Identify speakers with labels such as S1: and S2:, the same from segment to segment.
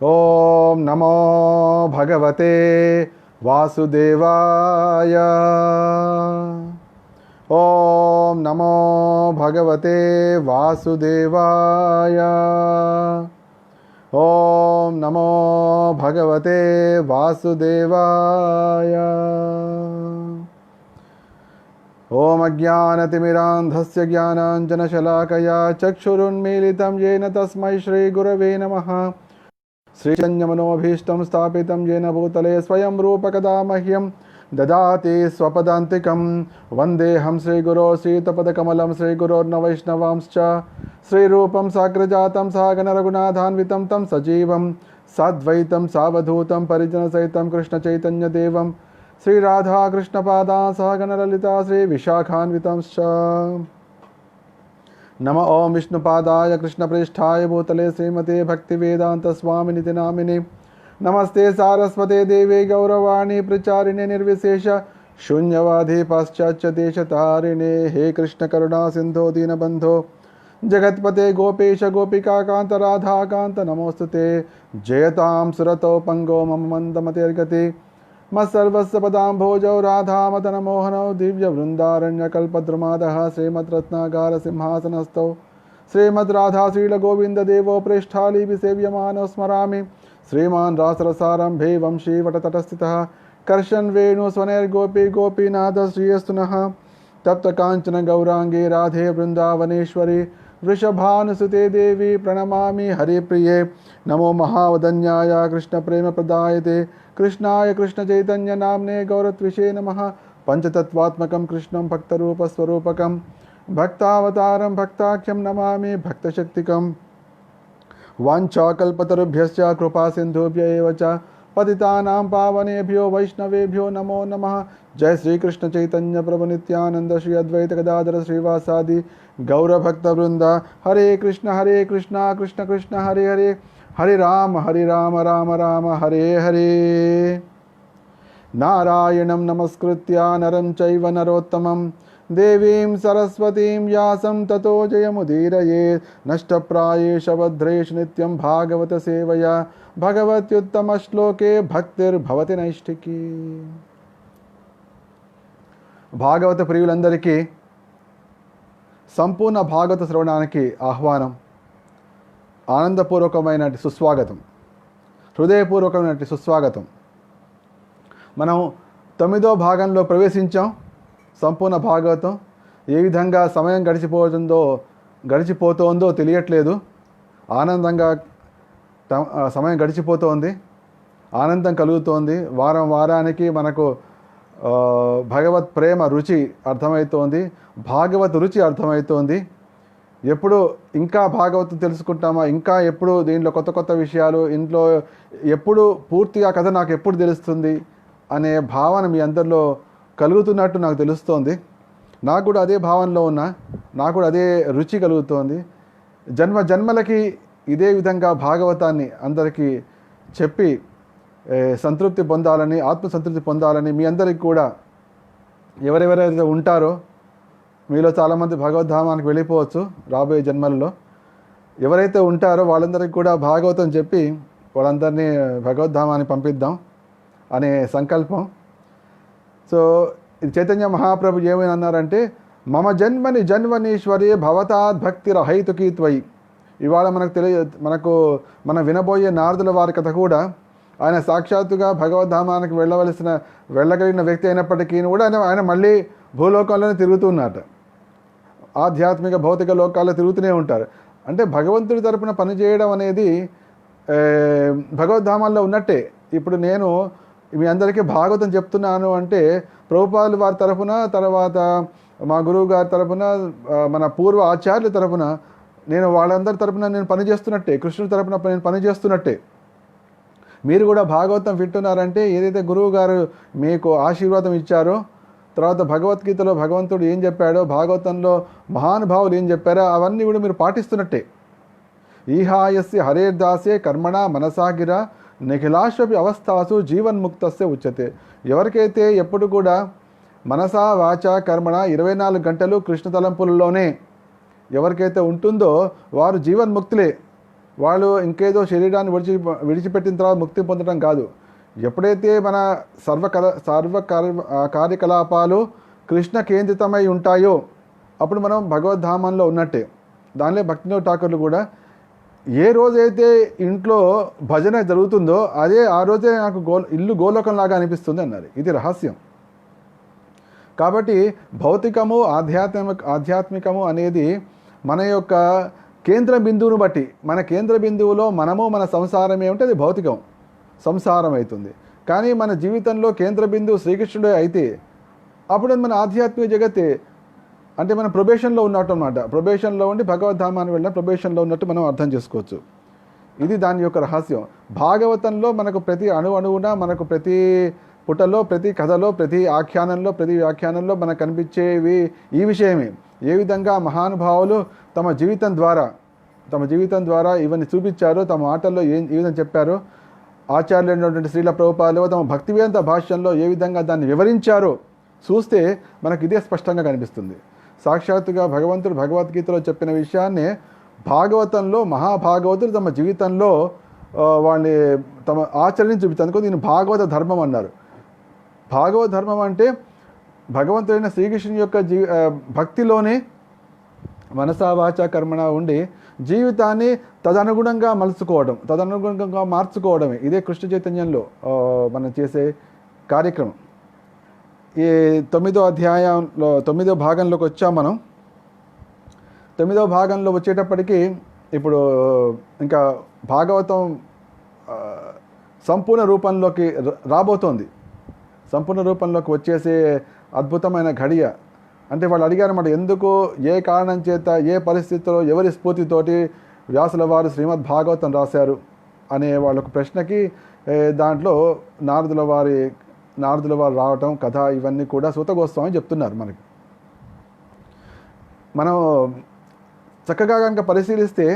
S1: ఓం నమో భగవతే వాసుదేవాయ. ఓం నమో భగవతే వాసుదేవాయ. ఓం నమో భగవతే వాసుదేవాయ. ఓం అజ్ఞానతిమిరాంధస్య జ్ఞానాంజనశలాకయా చక్షురున్మీలితం येन తస్మై శ్రీగురవే నమః. శ్రీచైతన్యమనోభీష్టం స్థాపితం येन భూతలే స్వయం రూపకదా మహ్యం దదాతి స్వపదాంతికం. వందేహం శ్రీగురో సీతపదకమలం శ్రీగురోర్న వైష్ణవాంశ్చ శ్రీరూపం సాగ్రజాతం సాగణరఘునాథాన్వితం తం సజీవం సాద్వైతం సావధూతం పరిజనసహితం కృష్ణచైతన్యదేవం శ్రీరాధాకృష్ణపాదా సాగణలలితా శ్రీవిశాఖాన్వితంశ్చ. नम ओं विष्णुपादाय कृष्णप्रेष्ठाय भूतले श्रीमते भक्तिवेदान्तस्वामिनिति नामिने. नमस्ते सारस्वते देवे गौरवाणी प्रचारिणे निर्विशेष शून्यवादी पाश्चात्य देशतारिणे. हे कृष्ण करुणा सिंधो दीनबंधो जगत्पते गोपेश गोपिका कांत राधा कांत नमोस्तुते. जयतां सुरतो पंगो मम मंदमतिर्गति मत्सर्वस्य पदाम्भोजौ राधामदनमोहनौ दिव्यवृन्दारण्यकल्पद्रुमादः श्रीमद्रत्नागार सिंहासनस्थौ श्रीमद्राधाश्रीलगोविन्ददेवो प्रेष्ठालीभिसेव्यमानो स्मरामि. श्रीमान् रासरसारम्भे वंशीवटतटस्थितः कर्षन् वेणुस्वनैर्गोपी गोपीनाथ श्रीयस्तु नः. तप्तकाञ्चन गौराङ्गे राधे वृन्दावनेश्वरी वृषभानुसुते देवी प्रणमामि हरिप्रिये. नमो महावदन्याय कृष्णप्रेमप्रदायते कृष्णाय कृष्णचैतन्य नाम्ने गौरत्विषे नमः. पंचतत्वात्मकं कृष्णं भक्तरूपस्वरूपकं भक्तावतारं भक्ताख्यं नमामि भक्तशक्तिकं. वाञ्छाकल्पतरुभ्यश्च कृपासिन्धुभ्य एव च पतितानां पावनेभ्यो वैष्णवेभ्यो नमो नमः. जय श्री कृष्ण चैतन्य प्रभु नित्यानंद श्री अद्वैत गदाधर श्रीवासादि गौरभक्तवृंद. हरे कृष्ण कृष्ण कृष्ण हरे हरे हरे राम राम राम हरे हरे. नारायणं नमस्कृत्य नरं चैव नरोत्तमं देवीं सरस्वतीं व्यासं ततो जयमुदीरयेत्. नष्टप्रायेष भद्रेषु नित्यं भागवत सेवया भगवत्युत्तमश्लोके भक्तिर्भवति नैष्ठिकी. భాగవత ప్రియులందరికీ సంపూర్ణ భాగవత శ్రవణానికి ఆహ్వానం. ఆనందపూర్వకమైన సుస్వాగతం, హృదయపూర్వకమైన సుస్వాగతం. మనం 9వ భాగంలో ప్రవేశించాం. సంపూర్ణ భాగవతం ఏ విధంగా సమయం గడిచిపోతోందో తెలియట్లేదు. ఆనందంగా సమయం గడిచిపోతోంది, ఆనందం కలుగుతోంది. వారానికి మనకు భగవత్ ప్రేమ రుచి అర్థమవుతోంది, భాగవత్ రుచి అర్థమవుతోంది. ఎప్పుడు ఇంకా భాగవతం తెలుసుకుంటామా, ఇంకా ఎప్పుడు దీంట్లో కొత్త కొత్త విషయాలు, ఇంట్లో ఎప్పుడు పూర్తిగా కథ నాకు ఎప్పుడు తెలుస్తుంది అనే భావన మీ అందరిలో కలుగుతున్నట్టు నాకు తెలుస్తోంది. నాకు కూడా అదే భావనలో ఉన్నా, నాకు కూడా అదే రుచి కలుగుతోంది. జన్మలకి ఇదే విధంగా భాగవతాన్ని అందరికీ చెప్పి సంతృప్తి పొందాలని, ఆత్మసంతృప్తి పొందాలని మీ అందరికీ కూడా, ఎవరెవరైతే ఉంటారో మీలో చాలామంది భగవద్ధామానికి వెళ్ళిపోవచ్చు రాబోయే జన్మల్లో. ఎవరైతే ఉంటారో వాళ్ళందరికీ కూడా భాగవతం చెప్పి వాళ్ళందరినీ భగవద్ధామానికి పంపిద్దాం అనే సంకల్పం. సో ఇది చైతన్య మహాప్రభు ఏమైనా అన్నారంటే, మమ జన్మని జన్మనీశ్వరి భవతాద్ భక్తిరహైతుకీ త్వయి. ఇవాళ మనం వినబోయే నారదుల వారి కథ కూడా ఆయన సాక్షాత్తుగా భగవద్ధామానికి వెళ్ళగలిగిన వ్యక్తి అయినప్పటికీ కూడా ఆయన మళ్ళీ భూలోకంలోనే తిరుగుతున్నట్టు, ఆధ్యాత్మిక భౌతిక లోకాల్లో తిరుగుతూనే ఉంటారు. అంటే భగవంతుడి తరపున పనిచేయడం అనేది భగవద్ధామాల్లో ఉన్నట్టే. ఇప్పుడు నేను మీ అందరికీ భాగవతం చెప్తున్నాను అంటే ప్రభుపాదుల వారి తరపున, తర్వాత మా గురువు గారి తరపున, మన పూర్వ ఆచార్యుల తరపున, నేను వాళ్ళందరి తరపున నేను పనిచేస్తున్నట్టే, కృష్ణుడి తరపున నేను పనిచేస్తున్నట్టే. మీరు కూడా భాగవతం వింటున్నారంటే ఏదైతే గురువు గారు మీకు ఆశీర్వాదం ఇచ్చారో, తర్వాత భగవద్గీతలో భగవంతుడు ఏం చెప్పాడో, భాగవతంలో మహానుభావులు ఏం చెప్పారో అవన్నీ కూడా మీరు పాటిస్తున్నట్టే. ఈహాయస్య హరేర్దాసే కర్మణ మనసాగిర నిఖిలాశ్వపి అవస్థాసు జీవన్ముక్తస్య ఉచ్యతే. ఎవరికైతే ఎప్పుడు కూడా మనసా వాచ కర్మణ 24 గంటలు కృష్ణ తలంపులలోనే ఎవరికైతే ఉంటుందో వారు జీవన్ముక్తులే. వాళ్ళు ఇంకేదో శరీరాన్ని విడిచిపెట్టిన తర్వాత ముక్తి పొందడం కాదు. ఎప్పుడైతే మన కార్యకలాపాలు కృష్ణ కేంద్రితమై ఉంటాయో అప్పుడు మనం భగవద్ధామంలో ఉన్నట్టే. దానిలో భక్తివినోద్ ఠాకూర్లు కూడా ఏ రోజైతే ఇంట్లో భజన జరుగుతుందో ఆ రోజే నాకు ఇల్లు గోలోకంలాగా అనిపిస్తుంది అన్నారు. ఇది రహస్యం. కాబట్టి భౌతికము ఆధ్యాత్మికము అనేది మన యొక్క కేంద్ర బిందువును బట్టి, మన కేంద్ర బిందువులో మనము మన సంసారం ఏమిటి, అది భౌతికం సంసారం అవుతుంది. కానీ మన జీవితంలో కేంద్ర బిందువు శ్రీకృష్ణుడే అయితే అప్పుడు మన ఆధ్యాత్మిక జగత్తే, అంటే మనం ప్రొబేషన్లో ఉన్నట్టు అనమాట. ప్రొబేషన్లో ఉండి భగవద్ధామాన్ని వెళ్ళిన ప్రొబేషన్లో ఉన్నట్టు మనం అర్థం చేసుకోవచ్చు. ఇది దాని యొక్క రహస్యం. భాగవతంలో మనకు ప్రతి అణువున, మనకు ప్రతి పుటలో, ప్రతి కథలో, ప్రతి ఆఖ్యానంలో, ప్రతి వ్యాఖ్యానంలో మనకు కనిపించేవి ఈ విషయమే. ఏ విధంగా మహానుభావులు తమ జీవితం ద్వారా ఇవన్నీ చూపించారో, తమ మాటల్లో ఏ విధంగా చెప్పారో, ఆచార్యులైనటువంటి శ్రీల ప్రభుపాదులు తమ భక్తివేదాంత భాష్యంలో ఏ విధంగా దాన్ని వివరించారో చూస్తే మనకు ఇదే స్పష్టంగా కనిపిస్తుంది. సాక్షాత్తుగా భగవంతుడు భగవద్గీతలో చెప్పిన విషయాన్నే భాగవతంలో మహాభాగవతులు తమ జీవితంలో వాళ్ళని తమ ఆచరణని చూపించారు. అందుకని దీన్ని భాగవత ధర్మం అన్నారు. భాగవత ధర్మం అంటే భగవంతుడైన శ్రీకృష్ణుని యొక్క భక్తిలోనే మనసా వాచ కర్మణ ఉండి జీవితాన్ని తదనుగుణంగా మలుచుకోవడం, తదనుగుణంగా మార్చుకోవడమే. ఇదే కృష్ణ చైతన్యంలో మనం చేసే కార్యక్రమం. ఈ 9వ అధ్యాయంలో 9వ భాగంలోకి వచ్చాం మనం. 9వ భాగంలో వచ్చేటప్పటికి ఇప్పుడు ఇంకా భాగవతం సంపూర్ణ రూపంలోకి రాబోతోంది. సంపూర్ణ రూపంలోకి వచ్చేసే అద్భుతమైన ఘడియ. అంటే వాళ్ళు అడిగారన్నమాట, ఎందుకు, ఏ కారణం చేత, ఏ పరిస్థితిలో, ఎవరి స్ఫూర్తితోటి వ్యాసుల వారు శ్రీమద్ భాగవతం రాశారు అనే వాళ్ళకు ప్రశ్నకి దాంట్లో నారదుల వారు రావటం, కథ, ఇవన్నీ కూడా సూత గోస్వామి చెప్తున్నారు మనకి. మనం చక్కగా కనుక పరిశీలిస్తే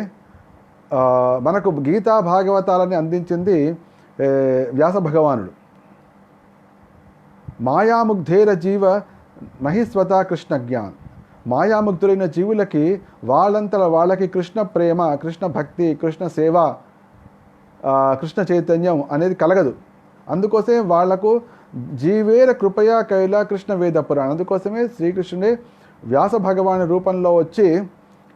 S1: మనకు గీతా భాగవతాలని అందించింది వ్యాస భగవానుడు. మాయాముగ్ధేర జీవ నహిస్వత కృష్ణ జ్ఞాన్. మాయాముగ్ధులైన జీవులకి వాళ్ళకి కృష్ణ ప్రేమ, కృష్ణ భక్తి, కృష్ణ సేవ, కృష్ణ చైతన్యం అనేది కలగదు. అందుకోసమే వాళ్లకు జీవేర కృపయా కైల కృష్ణ వేద పురాణం. అందుకోసమే శ్రీకృష్ణుడే వ్యాస భగవాని రూపంలో వచ్చి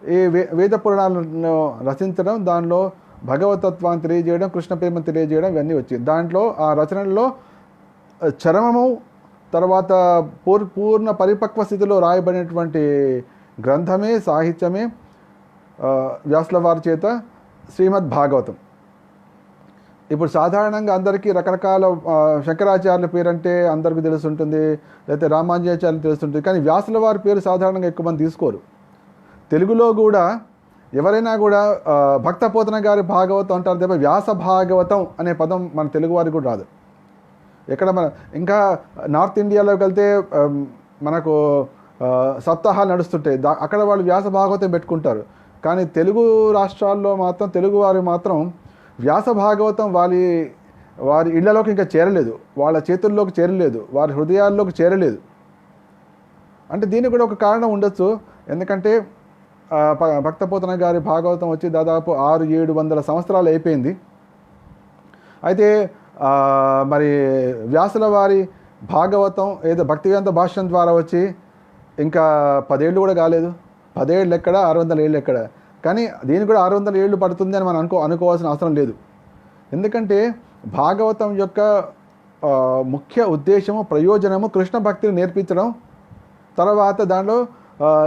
S1: ఈ వేద పురాణాలను రచించడం, దానిలో భగవతత్వాన్ని తెలియజేయడం, కృష్ణ ప్రేమను తెలియజేయడం, ఇవన్నీ వచ్చింది. దాంట్లో ఆ రచనల్లో చరమము తర్వాత పూర్ణ పరిపక్వ స్థితిలో రాయబడినటువంటి గ్రంథమే, సాహిత్యమే వ్యాసుల వారి చేత శ్రీమద్ భాగవతం. ఇప్పుడు సాధారణంగా అందరికీ రకరకాల శంకరాచార్యుల పేరంటే అందరికీ తెలుసుంటుంది, లేకపోతే రామానుజాచార్యులు తెలుస్తుంటుంది. కానీ వ్యాసుల వారి పేరు సాధారణంగా ఎక్కువ మంది తీసుకోరు. తెలుగులో కూడా ఎవరైనా కూడా భక్తపోతన గారి భాగవతం అంటారు తప్ప వ్యాస భాగవతం అనే పదం మన తెలుగు వారికి కూడా రాదు. ఎక్కడ ఇంకా నార్త్ ఇండియాలోకి వెళ్తే మనకు సప్తాహాలు నడుస్తుంటాయి, అక్కడ వాళ్ళు వ్యాస భాగవతం పెట్టుకుంటారు. కానీ తెలుగు రాష్ట్రాల్లో మాత్రం, తెలుగు వారు మాత్రం వ్యాస భాగవతం వారి ఇళ్లలోకి ఇంకా చేరలేదు, వాళ్ళ చేతుల్లోకి చేరలేదు, వారి హృదయాల్లోకి చేరలేదు. అంటే దీనికి కూడా ఒక కారణం ఉండొచ్చు. ఎందుకంటే భక్తపోతన గారి భాగవతం వచ్చి దాదాపు 600-700 సంవత్సరాలు అయిపోయింది. అయితే మరి వ్యాసుల వారి భాగవతం ఏదో భక్తివేదాంత భాష్యం ద్వారా వచ్చి ఇంకా 10 ఏళ్ళు కూడా కాలేదు. 10 ఏళ్ళు ఎక్కడ, 600 ఏళ్ళు ఎక్కడ. కానీ దీనికి కూడా 600 ఏళ్ళు పడుతుంది అని మనం అనుకోవాల్సిన అవసరం లేదు. ఎందుకంటే భాగవతం యొక్క ముఖ్య ఉద్దేశము, ప్రయోజనము కృష్ణ భక్తిని నేర్పించడం, తర్వాత దానిలో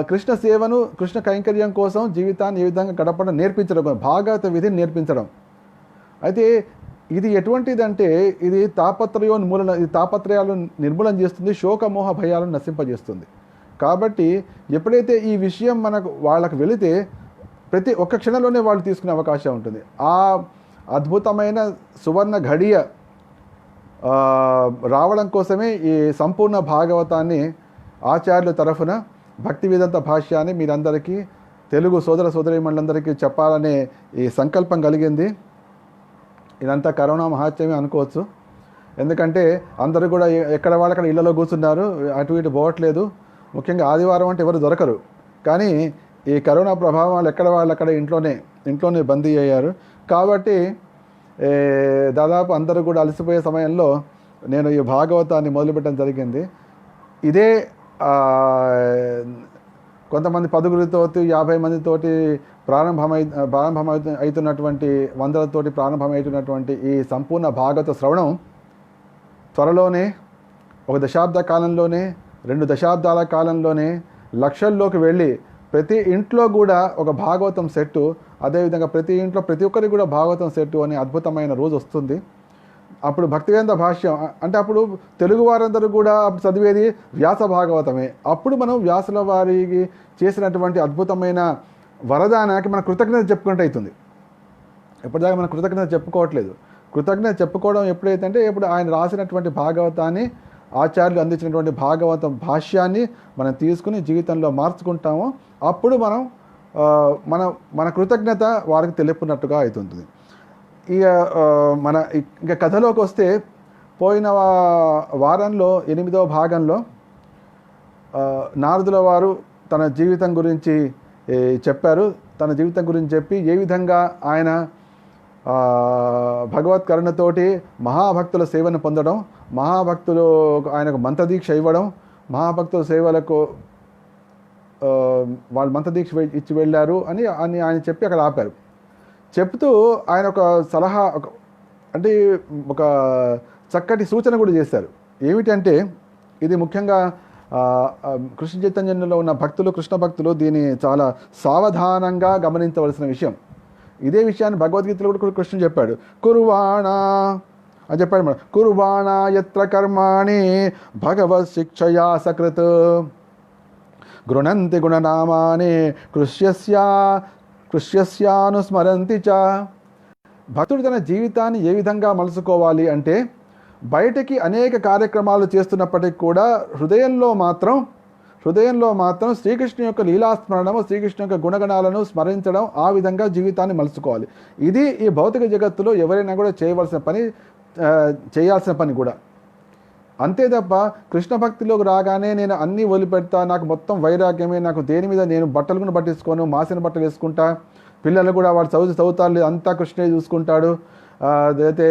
S1: కృష్ణ సేవను, కృష్ణ కైంకర్యం కోసం జీవితాన్ని ఏ విధంగా గడపడం నేర్పించడం, భాగవత విధిని నేర్పించడం. అయితే ఇది ఎటువంటిదంటే ఇది తాపత్రయాలను నిర్మూలన చేస్తుంది, శోకమోహ భయాలను నశింపజేస్తుంది. కాబట్టి ఎప్పుడైతే ఈ విషయం వాళ్ళకు వెళితే ప్రతి ఒక్క క్షణంలోనే వాళ్ళు తీసుకునే అవకాశం ఉంటుంది. ఆ అద్భుతమైన సువర్ణ ఘడియ రావడం కోసమే ఈ సంపూర్ణ భాగవతాన్ని ఆచార్యుల తరఫున భక్తి వేదాంత భాష్యాన్ని మీరందరికీ, తెలుగు సోదర సోదరీమణులందరికీ చెప్పాలనే ఈ సంకల్పం కలిగింది. ఇదంతా కరోనా మహాత్మ్యమే అనుకోవచ్చు. ఎందుకంటే అందరూ కూడా ఎక్కడ వాళ్ళక్కడ ఇళ్లలో కూర్చున్నారు, అటు ఇటు పోవట్లేదు. ముఖ్యంగా ఆదివారం అంటే ఎవరు దొరకరు. కానీ ఈ కరోనా ప్రభావం ఎక్కడ వాళ్ళక్కడ ఇంట్లోనే బందీ అయ్యారు. కాబట్టి దాదాపు అందరూ కూడా అలసిపోయే సమయంలో నేను ఈ భాగవతాన్ని మొదలుపెట్టడం జరిగింది. ఇదే కొంతమంది 10గురితోటి 50 మందితోటి అవుతున్నటువంటి 100లతోటి ప్రారంభమవుతున్నటువంటి ఈ సంపూర్ణ భాగవత శ్రవణం త్వరలోనే 1 దశాబ్ద కాలంలోనే 2 దశాబ్దాల కాలంలోనే లక్షల్లోకి వెళ్ళి ప్రతి ఇంట్లో కూడా ఒక భాగవతం సెట్టు, అదేవిధంగా ప్రతి ఇంట్లో ప్రతి ఒక్కరికి కూడా భాగవతం సెట్టు అనే అద్భుతమైన రోజు వస్తుంది. అప్పుడు భక్తివేదాంత భాష్యం అంటే అప్పుడు తెలుగు వారందరూ కూడా చదివేది వ్యాస భాగవతమే. అప్పుడు మనం వ్యాసుల వారికి చేసినటువంటి అద్భుతమైన వరదానానికి మన కృతజ్ఞత చెప్పుకుంటే అవుతుంది. ఎప్పటిదాకా మనం కృతజ్ఞత చెప్పుకోవట్లేదు. కృతజ్ఞత చెప్పుకోవడం ఎప్పుడైతే అంటే ఇప్పుడు ఆయన రాసినటువంటి భాగవతాన్ని, ఆచార్యులు అందించినటువంటి భాగవత భాష్యాన్ని మనం తీసుకుని జీవితంలో మార్చుకుంటామో అప్పుడు మనం మన కృతజ్ఞత వారికి తెలుపునట్టుగా అవుతుంది. ఇక ఇంకా కథలోకి వస్తే పోయిన వారంలో 8వ భాగంలో నారదుల వారు తన జీవితం గురించి చెప్పారు. తన జీవితం గురించి చెప్పి ఏ విధంగా ఆయన భగవత్ కరుణతోటి మహాభక్తుల సేవను పొందడం, మహాభక్తులు ఆయనకు మంత్రదీక్ష ఇవ్వడం, మహాభక్తుల సేవలకు వాళ్ళు మంత్రదీక్ష ఇచ్చి వెళ్ళారు అని ఆయన చెప్పి అక్కడ ఆపారు. చెప్తూ ఆయన ఒక సలహా అంటే ఒక చక్కటి సూచన కూడా చేశారు. ఏమిటంటే ఇది ముఖ్యంగా కృష్ణ చైతన్యంలో ఉన్న భక్తులు, కృష్ణ భక్తులు దీన్ని చాలా సావధానంగా గమనించవలసిన విషయం. ఇదే విషయాన్ని భగవద్గీతలో కూడా కృష్ణుడు చెప్పాడు. కుర్వాణా అని చెప్పాడు మన కుర్వాణా యత్ర కర్మాణి భగవత్ శిక్షయా సకృత్ గృణంతి గుణనామాని కృష్యస్యానుస్మరంతి చ. భక్తుడు తన జీవితాన్ని ఏ విధంగా మలుచుకోవాలి అంటే బయటికి అనేక కార్యక్రమాలు చేస్తున్నప్పటికీ కూడా హృదయంలో మాత్రం శ్రీకృష్ణ యొక్క లీలాస్మరణము, శ్రీకృష్ణ యొక్క గుణగణాలను స్మరించడం, ఆ విధంగా జీవితాన్ని మలుచుకోవాలి. ఇది ఈ భౌతిక జగత్తులో ఎవరైనా కూడా చేయాల్సిన పని కూడా. అంతే తప్ప కృష్ణ భక్తిలోకి రాగానే నేను అన్నీ వదిలిపెడతా, నాకు మొత్తం వైరాగ్యమే, నాకు దేని మీద నేను బట్టలు కూడా పట్టించుకోను, మాసిన బట్టలు వేసుకుంటా, పిల్లలు కూడా వాడు చదువుతారు అంతా కృష్ణే చూసుకుంటాడు, అయితే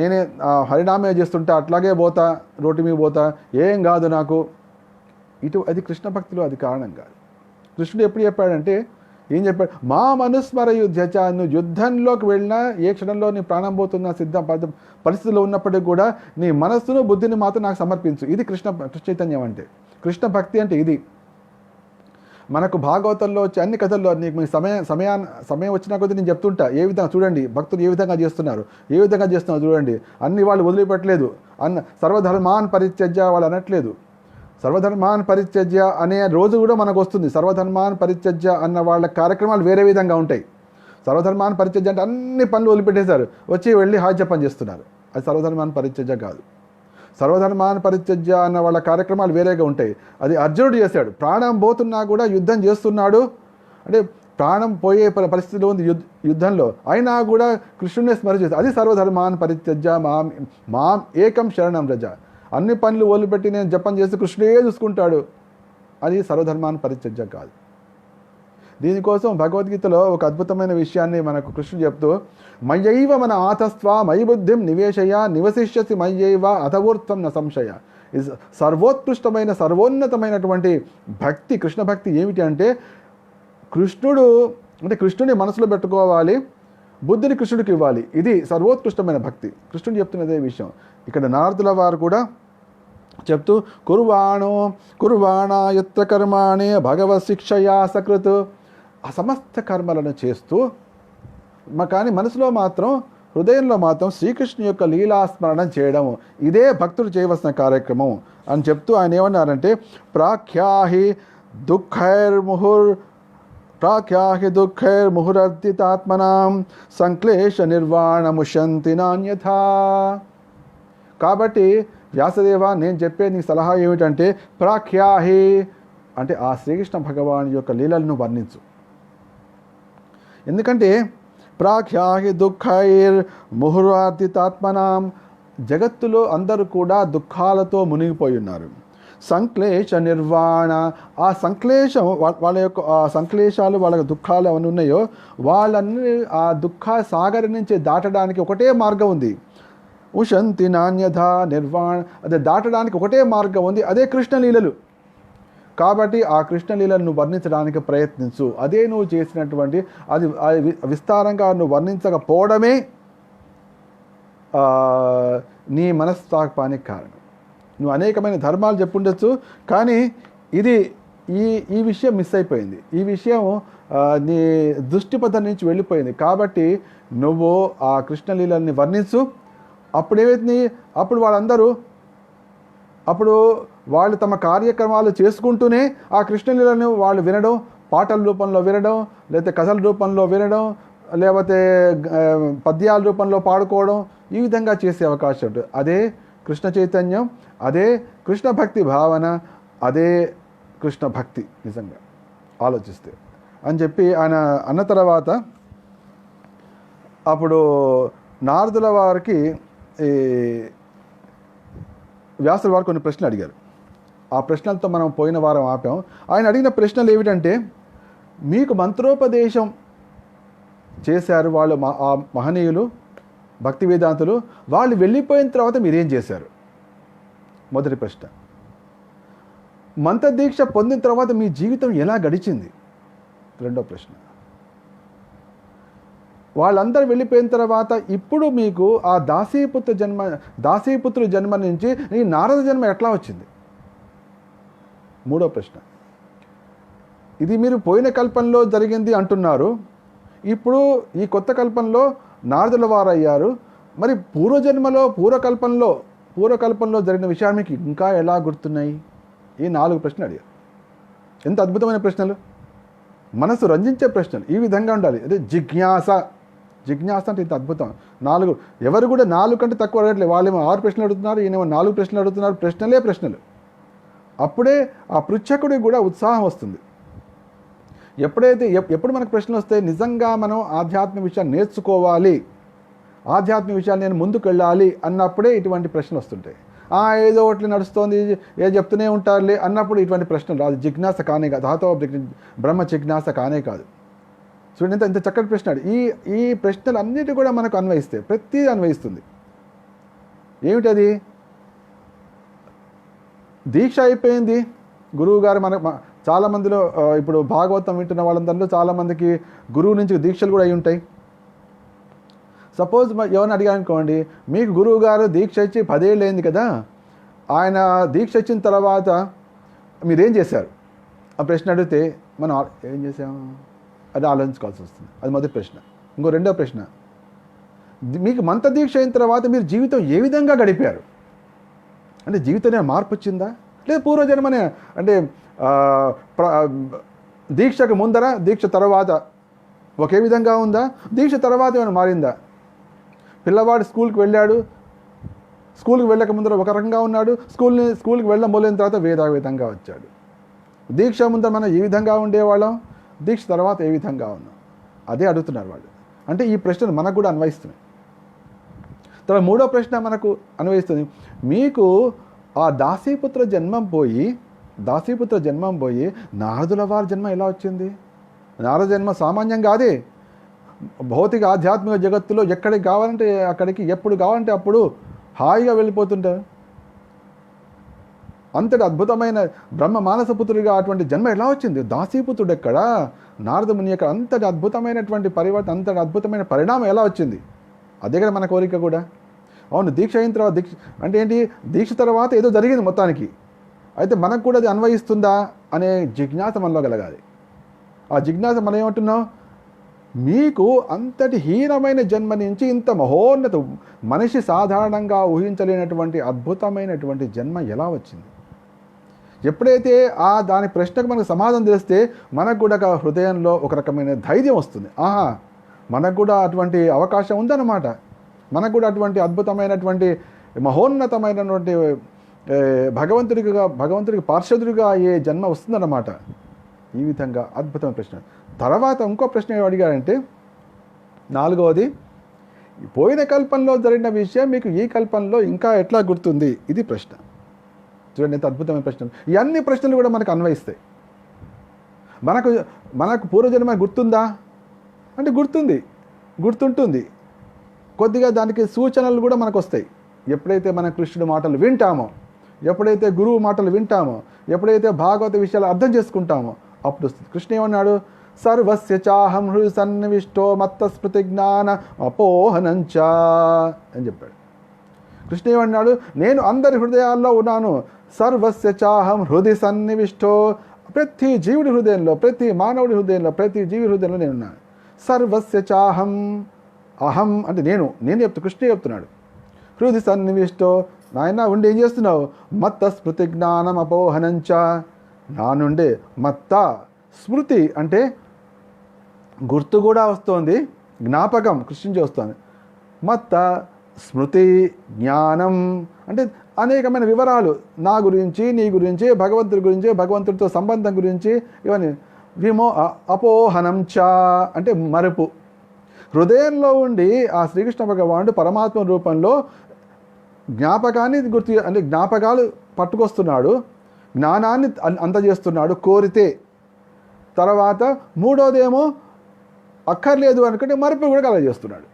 S1: నేనే హరినామే చేస్తుంటా, అట్లాగే పోతా, రోడ్డు మీద పోతా, ఏం కాదు నాకు, అది కృష్ణ భక్తిలో అది కారణం కాదు. కృష్ణుడు ఎప్పుడు చెప్పాడంటే ఏం చెప్పాడు? మా మనుస్మర యుద్ధచ, నువ్వు యుద్ధంలోకి వెళ్ళినా ఏ క్షణంలో నీ ప్రాణం పోతున్న పరిస్థితిలో ఉన్నప్పటికీ కూడా నీ మనస్సును బుద్ధిని మాత్రం నాకు సమర్పించు. ఇది కృష్ణ చైతన్యం అంటే, కృష్ణ భక్తి అంటే ఇది. మనకు భాగవతంలో వచ్చే అన్ని కథల్లో నీకు మీ సమయం వచ్చిన కొద్దీ నేను చెప్తుంటా, ఏ విధంగా చూడండి భక్తులు ఏ విధంగా చేస్తున్నారు చూడండి. అన్ని వాళ్ళు వదిలిపెట్టలేదు, సర్వధర్మాన్ పరిత్యజ్య వాళ్ళు అనట్లేదు. సర్వధర్మాన్ పరిత్యజ్య అనే రోజు కూడా మనకు వస్తుంది. సర్వధర్మాన్ పరిత్యజ్య అన్న వాళ్ళ కార్యక్రమాలు వేరే విధంగా ఉంటాయి. సర్వధర్మాన్ పరిత్యజ్య అంటే అన్ని పనులు వదిలిపెట్టేశారు, వచ్చి వెళ్ళి హాజ్య పని చేస్తున్నారు. అది సర్వధర్మాన్ పరిత్యజ్య కాదు. సర్వధర్మాన్ పరిత్యజ్య అన్న వాళ్ళ కార్యక్రమాలు వేరేగా ఉంటాయి. అది అర్జునుడు చేశాడు. ప్రాణం పోతున్నా కూడా యుద్ధం చేస్తున్నాడు, అంటే ప్రాణం పోయే పరిస్థితిలో ఉంది యుద్ధంలో, అయినా కూడా కృష్ణుడిని స్మరించేది. అది సర్వధర్మాన్ పరిత్యజ్య మాం ఏకం శరణం రజ. అన్ని పనులు వదిలిపెట్టి నేను జపం చేసి కృష్ణుడే చూసుకుంటాడు, అది సర్వధర్మాన్ పరిత్యజ్య కాదు. దీనికోసం భగవద్గీతలో ఒక అద్భుతమైన విషయాన్ని మనకు కృష్ణుడు చెప్తూ, మయ్యైవ మన ఆతస్వ మయి బుద్ధిం నివేశయ నివసిష్యసి మయ్యైవ అథవూర్త్వం న సంశయ. ఇది సర్వోత్కృష్టమైన సర్వోన్నతమైనటువంటి భక్తి. కృష్ణ భక్తి ఏమిటి అంటే కృష్ణుని మనసులో పెట్టుకోవాలి, బుద్ధిని కృష్ణుడికి ఇవ్వాలి. ఇది సర్వోత్కృష్టమైన భక్తి. కృష్ణుడు చెప్తున్నదే విషయం. ఇక్కడ నారదుల వారు కూడా చెప్తూ కుర్వాణా యత్ర కర్మాణి భగవత్ శిక్షయా సకృత్. ఆ సమస్త కర్మలను చేస్తూ కానీ మనసులో మాత్రం, హృదయంలో మాత్రం శ్రీకృష్ణు యొక్క లీలాస్మరణ చేయడం, ఇదే భక్తుడు చేయవలసిన కార్యక్రమం అని చెప్తూ ఆయన ఏమన్నారంటే ప్రాఖ్యాహి దుఃఖైర్ముహురర్దితాత్మనాం సంక్లేశ నిర్వాణముశంతి నాన్యథా. కాబట్టి వ్యాసదేవ, నేను చెప్పే నీ సలహా ఏమిటంటే ప్రాఖ్యాహి అంటే ఆ శ్రీకృష్ణ భగవాన్ యొక్క లీలలను వర్ణించు. ఎందుకంటే ప్రాఖ్యాహి దుఃఖైర్ముహురర్దితాత్మనాం, జగత్తులో అందరూ కూడా దుఃఖాలతో మునిగిపోయి ఉన్నారు. సంక్లేశ నిర్వాణ. ఆ సంక్లేశం వాళ్ళ యొక్క ఆ సంక్లేశాలు, వాళ్ళ దుఃఖాలు అవన్నీ ఉన్నాయో వాళ్ళన్నీ ఆ దుఃఖ సాగర్ నుంచి దాటడానికి ఒకటే మార్గం ఉంది. ఉషంతి నాణ్యత నిర్వాణ, అదే దాటడానికి ఒకటే మార్గం ఉంది, అదే కృష్ణలీలలు. కాబట్టి ఆ కృష్ణలీలను వర్ణించడానికి ప్రయత్నించు. అదే నువ్వు చేసినటువంటి అది విస్తారంగా నువ్వు వర్ణించకపోవడమే నీ మనస్తాపానికి కారణం. నువ్వు అనేకమైన ధర్మాలు చెప్పుండొచ్చు, కానీ ఈ విషయం మిస్ అయిపోయింది. ఈ విషయం నీ దృష్టిపథం నుంచి వెళ్ళిపోయింది. కాబట్టి నువ్వు ఆ కృష్ణలీలని వర్ణించు. అప్పుడు వాళ్ళందరూ వాళ్ళు తమ కార్యక్రమాలు చేసుకుంటూనే ఆ కృష్ణలీలను వాళ్ళు వినడం, పాటల రూపంలో వినడం, లేకపోతే కథల రూపంలో వినడం, లేకపోతే పద్యాల రూపంలో పాడుకోవడం, ఈ విధంగా చేసే అవకాశం ఉంటుంది. అదే కృష్ణ చైతన్యం, అదే కృష్ణ భక్తి భావన, అదే కృష్ణ భక్తి నిజంగా ఆలోచిస్తే అని చెప్పి ఆయన అన్న తర్వాత అప్పుడు నారదుల వారికి వ్యాసుల వారు కొన్ని ప్రశ్నలు అడిగారు. ఆ ప్రశ్నలతో మనం పోయిన వారం ఆపాం. ఆయన అడిగిన ప్రశ్నలు ఏమిటంటే, మీకు మంత్రోపదేశం చేశారు వాళ్ళు ఆ మహనీయులు భక్తి వేదాంతులు, వాళ్ళు వెళ్ళిపోయిన తర్వాత మీరేం చేశారు? మొదటి ప్రశ్న. మంత్రదీక్ష పొందిన తర్వాత మీ జీవితం ఎలా గడిచింది? రెండో ప్రశ్న. వాళ్ళందరూ వెళ్ళిపోయిన తర్వాత ఇప్పుడు మీకు ఆ దాసీపుత్రు జన్మ నుంచి ఈ నారద జన్మ ఎట్లా వచ్చింది? మూడో ప్రశ్న. ఇది మీరు పోయిన కల్పంలో జరిగింది అంటున్నారు, ఇప్పుడు ఈ కొత్త కల్పంలో నారదుల వారు అయ్యారు, మరి పూర్వకల్పంలో జరిగిన విషయాలు మీకు ఇంకా ఎలా గుర్తున్నాయి? ఈ 4 ప్రశ్నలు అడిగారు. ఎంత అద్భుతమైన ప్రశ్నలు, మనసు రంజించే ప్రశ్నలు. ఈ విధంగా ఉండాలి. అదే జిజ్ఞాస అంటే ఇంత అద్భుతం. 4 ఎవరు కూడా 4 కంటే తక్కువ అడగట్లేదు. వాళ్ళేమో 6 ప్రశ్నలు అడుగుతున్నారు, ఈయనేమో 4 ప్రశ్నలు అడుగుతున్నారు. ప్రశ్నలు. అప్పుడే ఆ పృచ్ఛకుడికి కూడా ఉత్సాహం వస్తుంది. ఎప్పుడు మనకు ప్రశ్నలు వస్తాయి, నిజంగా మనం ఆధ్యాత్మిక విషయాన్ని నేర్చుకోవాలి, ఆధ్యాత్మిక విషయాలు నేను ముందుకు వెళ్ళాలి అన్నప్పుడే ఇటువంటి ప్రశ్నలు వస్తుంటాయి. ఏదో ఒకటి నడుస్తోంది, చెప్తూనే ఉంటారులే అన్నప్పుడు ఇటువంటి ప్రశ్నలు రాదు. జిజ్ఞాస కానే కాదు, ధాతో బ్రహ్మ జిజ్ఞాస కానే కాదు. చూడండి ఇంత చక్కటి ప్రశ్న. ఈ ప్రశ్నలు అన్నిటి కూడా మనకు అన్వయిస్తాయి, ప్రతిదీ అన్వయిస్తుంది. ఏమిటది? దీక్ష అయిపోయింది, గురువు గారు చాలామందిలో ఇప్పుడు భాగవతం వింటున్న వాళ్ళందరిలో చాలామందికి గురువు నుంచి దీక్షలు కూడా అయి ఉంటాయి. సపోజ్ ఎవరిని అడిగానుకోండి, మీకు గురువు గారు దీక్ష ఇచ్చి 10 ఏళ్ళు అయింది కదా, ఆయన దీక్ష ఇచ్చిన తర్వాత మీరేం చేశారు ఆ ప్రశ్న అడిగితే మనం ఏం చేసాము అది ఆలోచించుకోవాల్సి వస్తుంది. అది మొదటి ప్రశ్న. రెండో ప్రశ్న, మీకు మంత్ర దీక్ష అయిన తర్వాత మీరు జీవితం ఏ విధంగా గడిపారు? అంటే జీవితంలో మార్పు వచ్చిందా, లేదా పూర్వజన్మనే అంటే దీక్షకు ముందర దీక్ష తర్వాత ఒకే విధంగా ఉందా, దీక్ష తర్వాత ఏమైనా మారిందా? పిల్లవాడు స్కూల్కి వెళ్ళాడు, స్కూల్కి వెళ్ళక ముందర ఒక రకంగా ఉన్నాడు, స్కూల్కి వెళ్ళడం మొదలైన తర్వాత విధంగా వచ్చాడు. దీక్ష ముందర మనం ఏ విధంగా ఉండేవాళ్ళం, దీక్ష తర్వాత ఏ విధంగా ఉన్నాం, అదే అడుగుతున్నారు వాళ్ళు. అంటే ఈ ప్రశ్నలు మనకు కూడా అన్వయిస్తున్నాయి. తర్వాత మూడో ప్రశ్న మనకు అన్వయిస్తుంది. మీకు ఆ దాసీపుత్ర జన్మం పోయి నారదుల వారి జన్మ ఎలా వచ్చింది? నారద జన్మ సామాన్యం కాదే. భౌతిక ఆధ్యాత్మిక జగత్తులో ఎక్కడికి కావాలంటే అక్కడికి, ఎప్పుడు కావాలంటే అప్పుడు హాయిగా వెళ్ళిపోతుంటారు. అంతటి అద్భుతమైన బ్రహ్మ మానసపుత్రుడిగా అటువంటి జన్మ ఎలా వచ్చింది? దాసీపుత్రుడు ఎక్కడ, నారద ముని ఎక్కడ? అంతటి అద్భుతమైనటువంటి పరివర్తన, అంతటి అద్భుతమైన పరిణామం ఎలా వచ్చింది? అదే కదా మన కోరిక కూడా. అవును, దీక్ష అయిన తర్వాత అంటే ఏంటి, దీక్ష తర్వాత ఏదో జరిగింది మొత్తానికి, అయితే మనకు కూడా అది అన్వయిస్తుందా అనే జిజ్ఞాస మనలో కలగాలి. ఆ జిజ్ఞాస మనం ఏమంటున్నాం, మీకు అంతటి హీనమైన జన్మ నుంచి ఇంత మహోన్నత మనిషి సాధారణంగా ఊహించలేనటువంటి అద్భుతమైనటువంటి జన్మ ఎలా వచ్చింది? ఎప్పుడైతే దాని ప్రశ్నకు మనకు సమాధానం తెలిస్తే మనకు కూడా హృదయంలో ఒక రకమైన ధైర్యం వస్తుంది. మనకు కూడా అటువంటి అవకాశం ఉందన్నమాట, మనకు కూడా అటువంటి అద్భుతమైనటువంటి మహోన్నతమైనటువంటి భగవంతుడికి పార్షదుడిగా అయ్యే జన్మ వస్తుందన్నమాట. ఈ విధంగా అద్భుతమైన ప్రశ్న. తర్వాత ఇంకో ప్రశ్న అడిగారంటే, 4వది, పోయిన కల్పంలో జరిగిన విషయం మీకు ఈ కల్పంలో ఇంకా ఎట్లా గుర్తుంది? ఇది ప్రశ్న. చూడండి ఎంత అద్భుతమైన ప్రశ్నలు. ఈ అన్ని ప్రశ్నలు కూడా మనకు అన్వయిస్తాయి. మనకు పూర్వజన్మ గుర్తుందా అంటే గుర్తుంటుంది. కొద్దిగా దానికి సూచనలు కూడా మనకు వస్తాయి. ఎప్పుడైతే మన కృష్ణుడి మాటలు వింటామో, ఎప్పుడైతే గురువు మాటలు వింటామో, ఎప్పుడైతే భాగవత విషయాలు అర్థం చేసుకుంటామో అప్పుడు వస్తుంది. కృష్ణ ఏమన్నాడు? సర్వస్య చాహం హృది సన్నివిష్టో మత్త స్మృతి జ్ఞాన అపోహనంచ అని చెప్పాడు. కృష్ణ ఏమన్నాడు? నేను అందరి హృదయాల్లో ఉన్నాను. సర్వస్య చాహం హృది సన్నివిష్టో, ప్రతి జీవుడి హృదయంలో, ప్రతి మానవుడి హృదయంలో, ప్రతి జీవి హృదయంలో నేను ఉన్నాను. సర్వస్య చాహం, అహం అంటే నేను కృష్ణ చెప్తున్నాడు. హృది సన్నివిష్టో, నాయన ఉండి ఏం చేస్తున్నావు? మత్త స్మృతి జ్ఞానం అపోహనంచ, నా నుండే మత్త స్మృతి అంటే గుర్తు కూడా వస్తోంది, జ్ఞాపకం కృష్ణుడి వస్తుంది. మత్త స్మృతి జ్ఞానం అంటే అనేకమైన వివరాలు నా గురించి, నీ గురించి, భగవంతుడి గురించి, భగవంతుడితో సంబంధం గురించి, ఇవన్నీ. అపోహనం చ అంటే మరుపు. హృదయంలో ఉండి ఆ శ్రీకృష్ణ భగవానుడు పరమాత్మ రూపంలో జ్ఞాపకాలు పట్టుకొస్తున్నాడు, జ్ఞానాన్ని అందజేస్తున్నాడు కోరితే. తర్వాత మూడోదేమో అక్కర్లేదు అనుకుంటే మరుపు కూడా కలగజేస్తున్నాడు.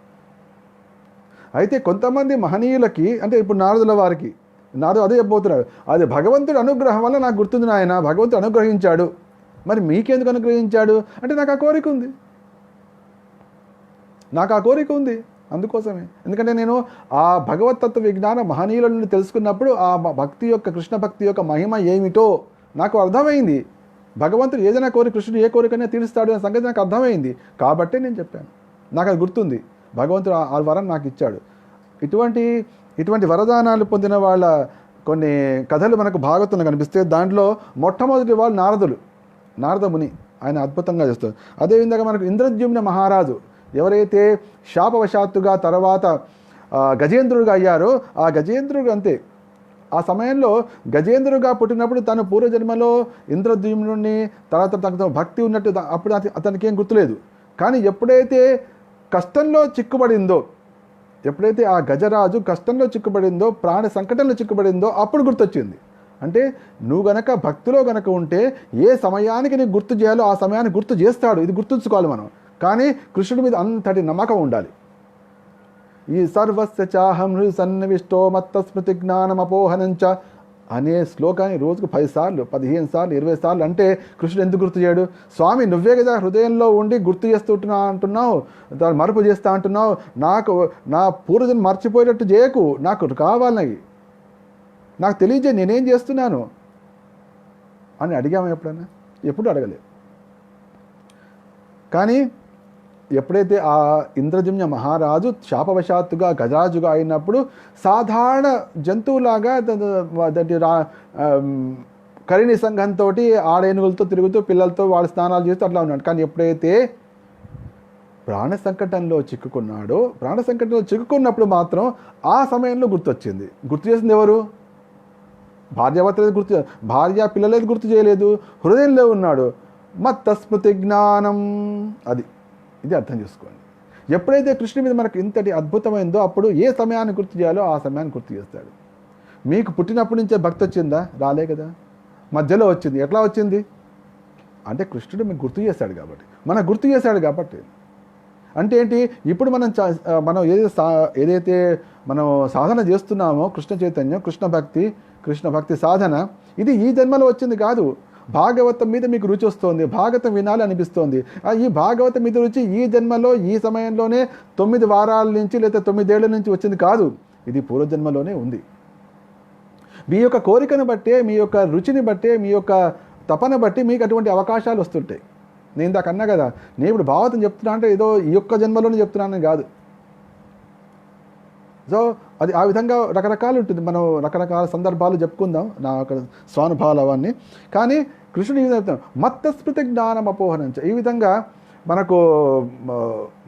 S1: అయితే కొంతమంది మహనీయులకి అంటే ఇప్పుడు నారదుల వారికి అదే చెప్పబోతున్నాడు, అది భగవంతుడి అనుగ్రహం వల్ల నాకు గుర్తుంది నాయన, భగవంతుడు అనుగ్రహించాడు. మరి మీకెందుకు అనుగ్రహించాడు అంటే నాకు ఆ కోరిక ఉంది అందుకోసమే. ఎందుకంటే నేను ఆ భగవతత్వ విజ్ఞాన మహనీయుల నుండి తెలుసుకున్నప్పుడు ఆ భక్తి యొక్క, కృష్ణ భక్తి యొక్క మహిమ ఏమిటో నాకు అర్థమైంది. భగవంతుడు ఏదైనా కృష్ణుడు ఏ కోరికైనా తీరుస్తాడు అనే సంగతి నాకు అర్థమైంది. కాబట్టే నేను చెప్పాను, నాకు అది గుర్తుంది. భగవంతుడు ఆ వరం నాకు ఇచ్చాడు. ఇటువంటి వరదానాలు పొందిన వాళ్ళ కొన్ని కథలు మనకు భాగవతంలో కనిపిస్తే దాంట్లో మొట్టమొదటి వాళ్ళు నారద ముని. ఆయన అద్భుతంగా చేస్తారు. అదేవిధంగా మనకు ఇంద్రద్యుమ్న మహారాజు ఎవరైతే శాపవశాత్తుగా తర్వాత గజేంద్రుడిగా అయ్యారో, ఆ గజేంద్రుడు అంతే. ఆ సమయంలో గజేంద్రుడిగా పుట్టినప్పుడు తను పూర్వజన్మలో ఇంద్రద్యుమ్నుడిని, తర్వాత తనతో భక్తి ఉన్నట్టు అప్పుడు అతనికి ఏం గుర్తులేదు. కానీ ఎప్పుడైతే ఆ గజరాజు కష్టంలో చిక్కుబడిందో, ప్రాణ సంకటంలో చిక్కుబడిందో అప్పుడు గుర్తొచ్చింది. అంటే నువ్వు గనక భక్తిలో గనక ఉంటే ఏ సమయానికి నీకు గుర్తు చేయాలో ఆ సమయానికి గుర్తు చేస్తాడు. ఇది గుర్తుంచుకోవాలి మనం. కానీ కృష్ణుడి మీద అంతటి నమ్మకం ఉండాలి. ఈ సర్వస్య చాహం హృది సన్నివిష్టో మత్త స్మృతి జ్ఞానం అపోహనంచ అనే శ్లోకాన్ని రోజుకు 10 సార్లు, 15 సార్లు, 20 సార్లు అంటే కృష్ణుడు ఎందుకు గుర్తు చేయడు? స్వామి నువ్వే కదా హృదయంలో ఉండి గుర్తు చేస్తుంటున్నా అంటున్నావు, దాన్ని మరుపు చేస్తా అంటున్నావు, నాకు నా పూర్వజన్మ మర్చిపోయేటట్టు చేయకు, నాకు కావాలని, నాకు తెలియజే నేనేం చేస్తున్నాను అని అడిగాము ఎప్పుడైనా? ఎప్పుడు అడగలేదు. కానీ ఎప్పుడైతే ఆ ఇంద్రజమ్య మహారాజు శాపవశాత్తుగా గజరాజుగా అయినప్పుడు సాధారణ జంతువులాగా కరిణి సంఘంతో ఆడేనుగులతో తిరుగుతూ పిల్లలతో వాళ్ళ స్నానాలు చేస్తూ అట్లా ఉన్నాడు. కానీ ఎప్పుడైతే ప్రాణ సంకటంలో చిక్కుకున్నప్పుడు మాత్రం ఆ సమయంలో గుర్తొచ్చింది. గుర్తు చేసింది ఎవరు? భార్య పిల్లలేదు గుర్తు చేయలేదు, హృదయంలో ఉన్నాడు. మత్త స్మృతి జ్ఞానం, ఇది అర్థం చేసుకోండి. ఎప్పుడైతే కృష్ణుడి మీద మనకు ఇంతటి అద్భుతమైందో అప్పుడు ఏ సమయాన్ని గుర్తు చేయాలో ఆ సమయాన్ని గుర్తు చేస్తాడు. మీకు పుట్టినప్పటి నుంచే భక్తి వచ్చిందా? రాలే కదా, మధ్యలో వచ్చింది. ఎట్లా వచ్చింది అంటే కృష్ణుడు మీకు గుర్తు చేశాడు కాబట్టి, మనకు గుర్తు చేశాడు కాబట్టి. అంటే ఏంటి? ఇప్పుడు మనం ఏదైతే మనం సాధన చేస్తున్నామో కృష్ణ చైతన్యం, కృష్ణ భక్తి సాధన, ఇది ఈ జన్మలో వచ్చింది కాదు. భాగవతం మీద మీకు రుచి వస్తుంది, భాగవతం వినాలి అనిపిస్తోంది. ఈ భాగవతం మీద రుచి ఈ జన్మలో ఈ సమయంలోనే 9 వారాల నుంచి లేదా 9 ఏళ్ల నుంచి వచ్చింది కాదు, ఇది పూర్వజన్మలోనే ఉంది. మీ యొక్క కోరికను బట్టే, మీ యొక్క రుచిని బట్టే, మీ యొక్క తపన బట్టి మీకు అటువంటి అవకాశాలు వస్తుంటాయి. నేను ఇందాక అన్నా కదా, నేను ఇప్పుడు భాగవతం చెప్తున్నా అంటే ఏదో ఈ యొక్క జన్మలోనే చెప్తున్నానని కాదు. సో అది ఆ విధంగా రకరకాలు ఉంటుంది. మనం రకరకాల సందర్భాలు చెప్పుకుందాం, నా యొక్క స్వానుభావాలు అవన్నీ. కానీ కృష్ణుడు ఈ విధంగా మత్త స్మృతి జ్ఞానం అపోహనంచ, ఈ విధంగా మనకు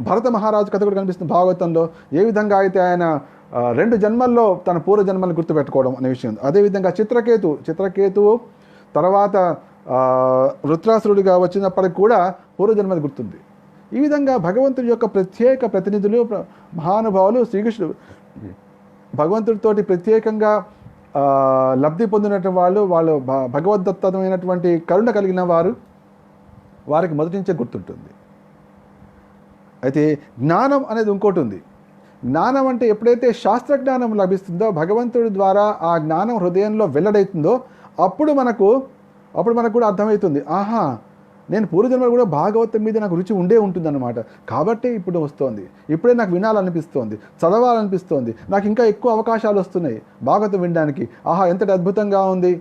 S1: భరత మహారాజు కథ కూడా కనిపిస్తుంది భాగవతంలో. ఏ విధంగా అయితే ఆయన 2 జన్మల్లో తన పూర్వజన్మలను గుర్తుపెట్టుకోవడం అనే విషయం. అదేవిధంగా చిత్రకేతువు తర్వాత వృత్రాసురుడిగా వచ్చినప్పటికి కూడా పూర్వజన్మది గుర్తుంది. ఈ విధంగా భగవంతుడి యొక్క ప్రత్యేక ప్రతినిధులు, మహానుభావులు శ్రీకృష్ణుడు భగవంతుడితోటి ప్రత్యేకంగా లబ్ధి పొందినటువంటి వాళ్ళు భగవద్దత్తమైనటువంటి కరుణ కలిగిన వారికి మొదటి నుంచే గుర్తుంటుంది. అయితే జ్ఞానం అనేది ఇంకోటి ఉంది. జ్ఞానం అంటే ఎప్పుడైతే శాస్త్రజ్ఞానం లభిస్తుందో, భగవంతుడి ద్వారా ఆ జ్ఞానం హృదయంలో వెల్లడవుతుందో అప్పుడు మనకు కూడా అర్థమవుతుంది, ఆహా, నేను పూర్వజన్మలో కూడా భాగవతం మీద నాకు రుచి ఉంటుందన్నమాట. కాబట్టి ఇప్పుడు వస్తోంది, ఇప్పుడే నాకు వినాలనిపిస్తోంది, చదవాలనిపిస్తోంది, నాకు ఇంకా ఎక్కువ అవకాశాలు వస్తున్నాయి భాగవతం వినడానికి. ఆహా, ఎంతటి అద్భుతంగా ఉంది.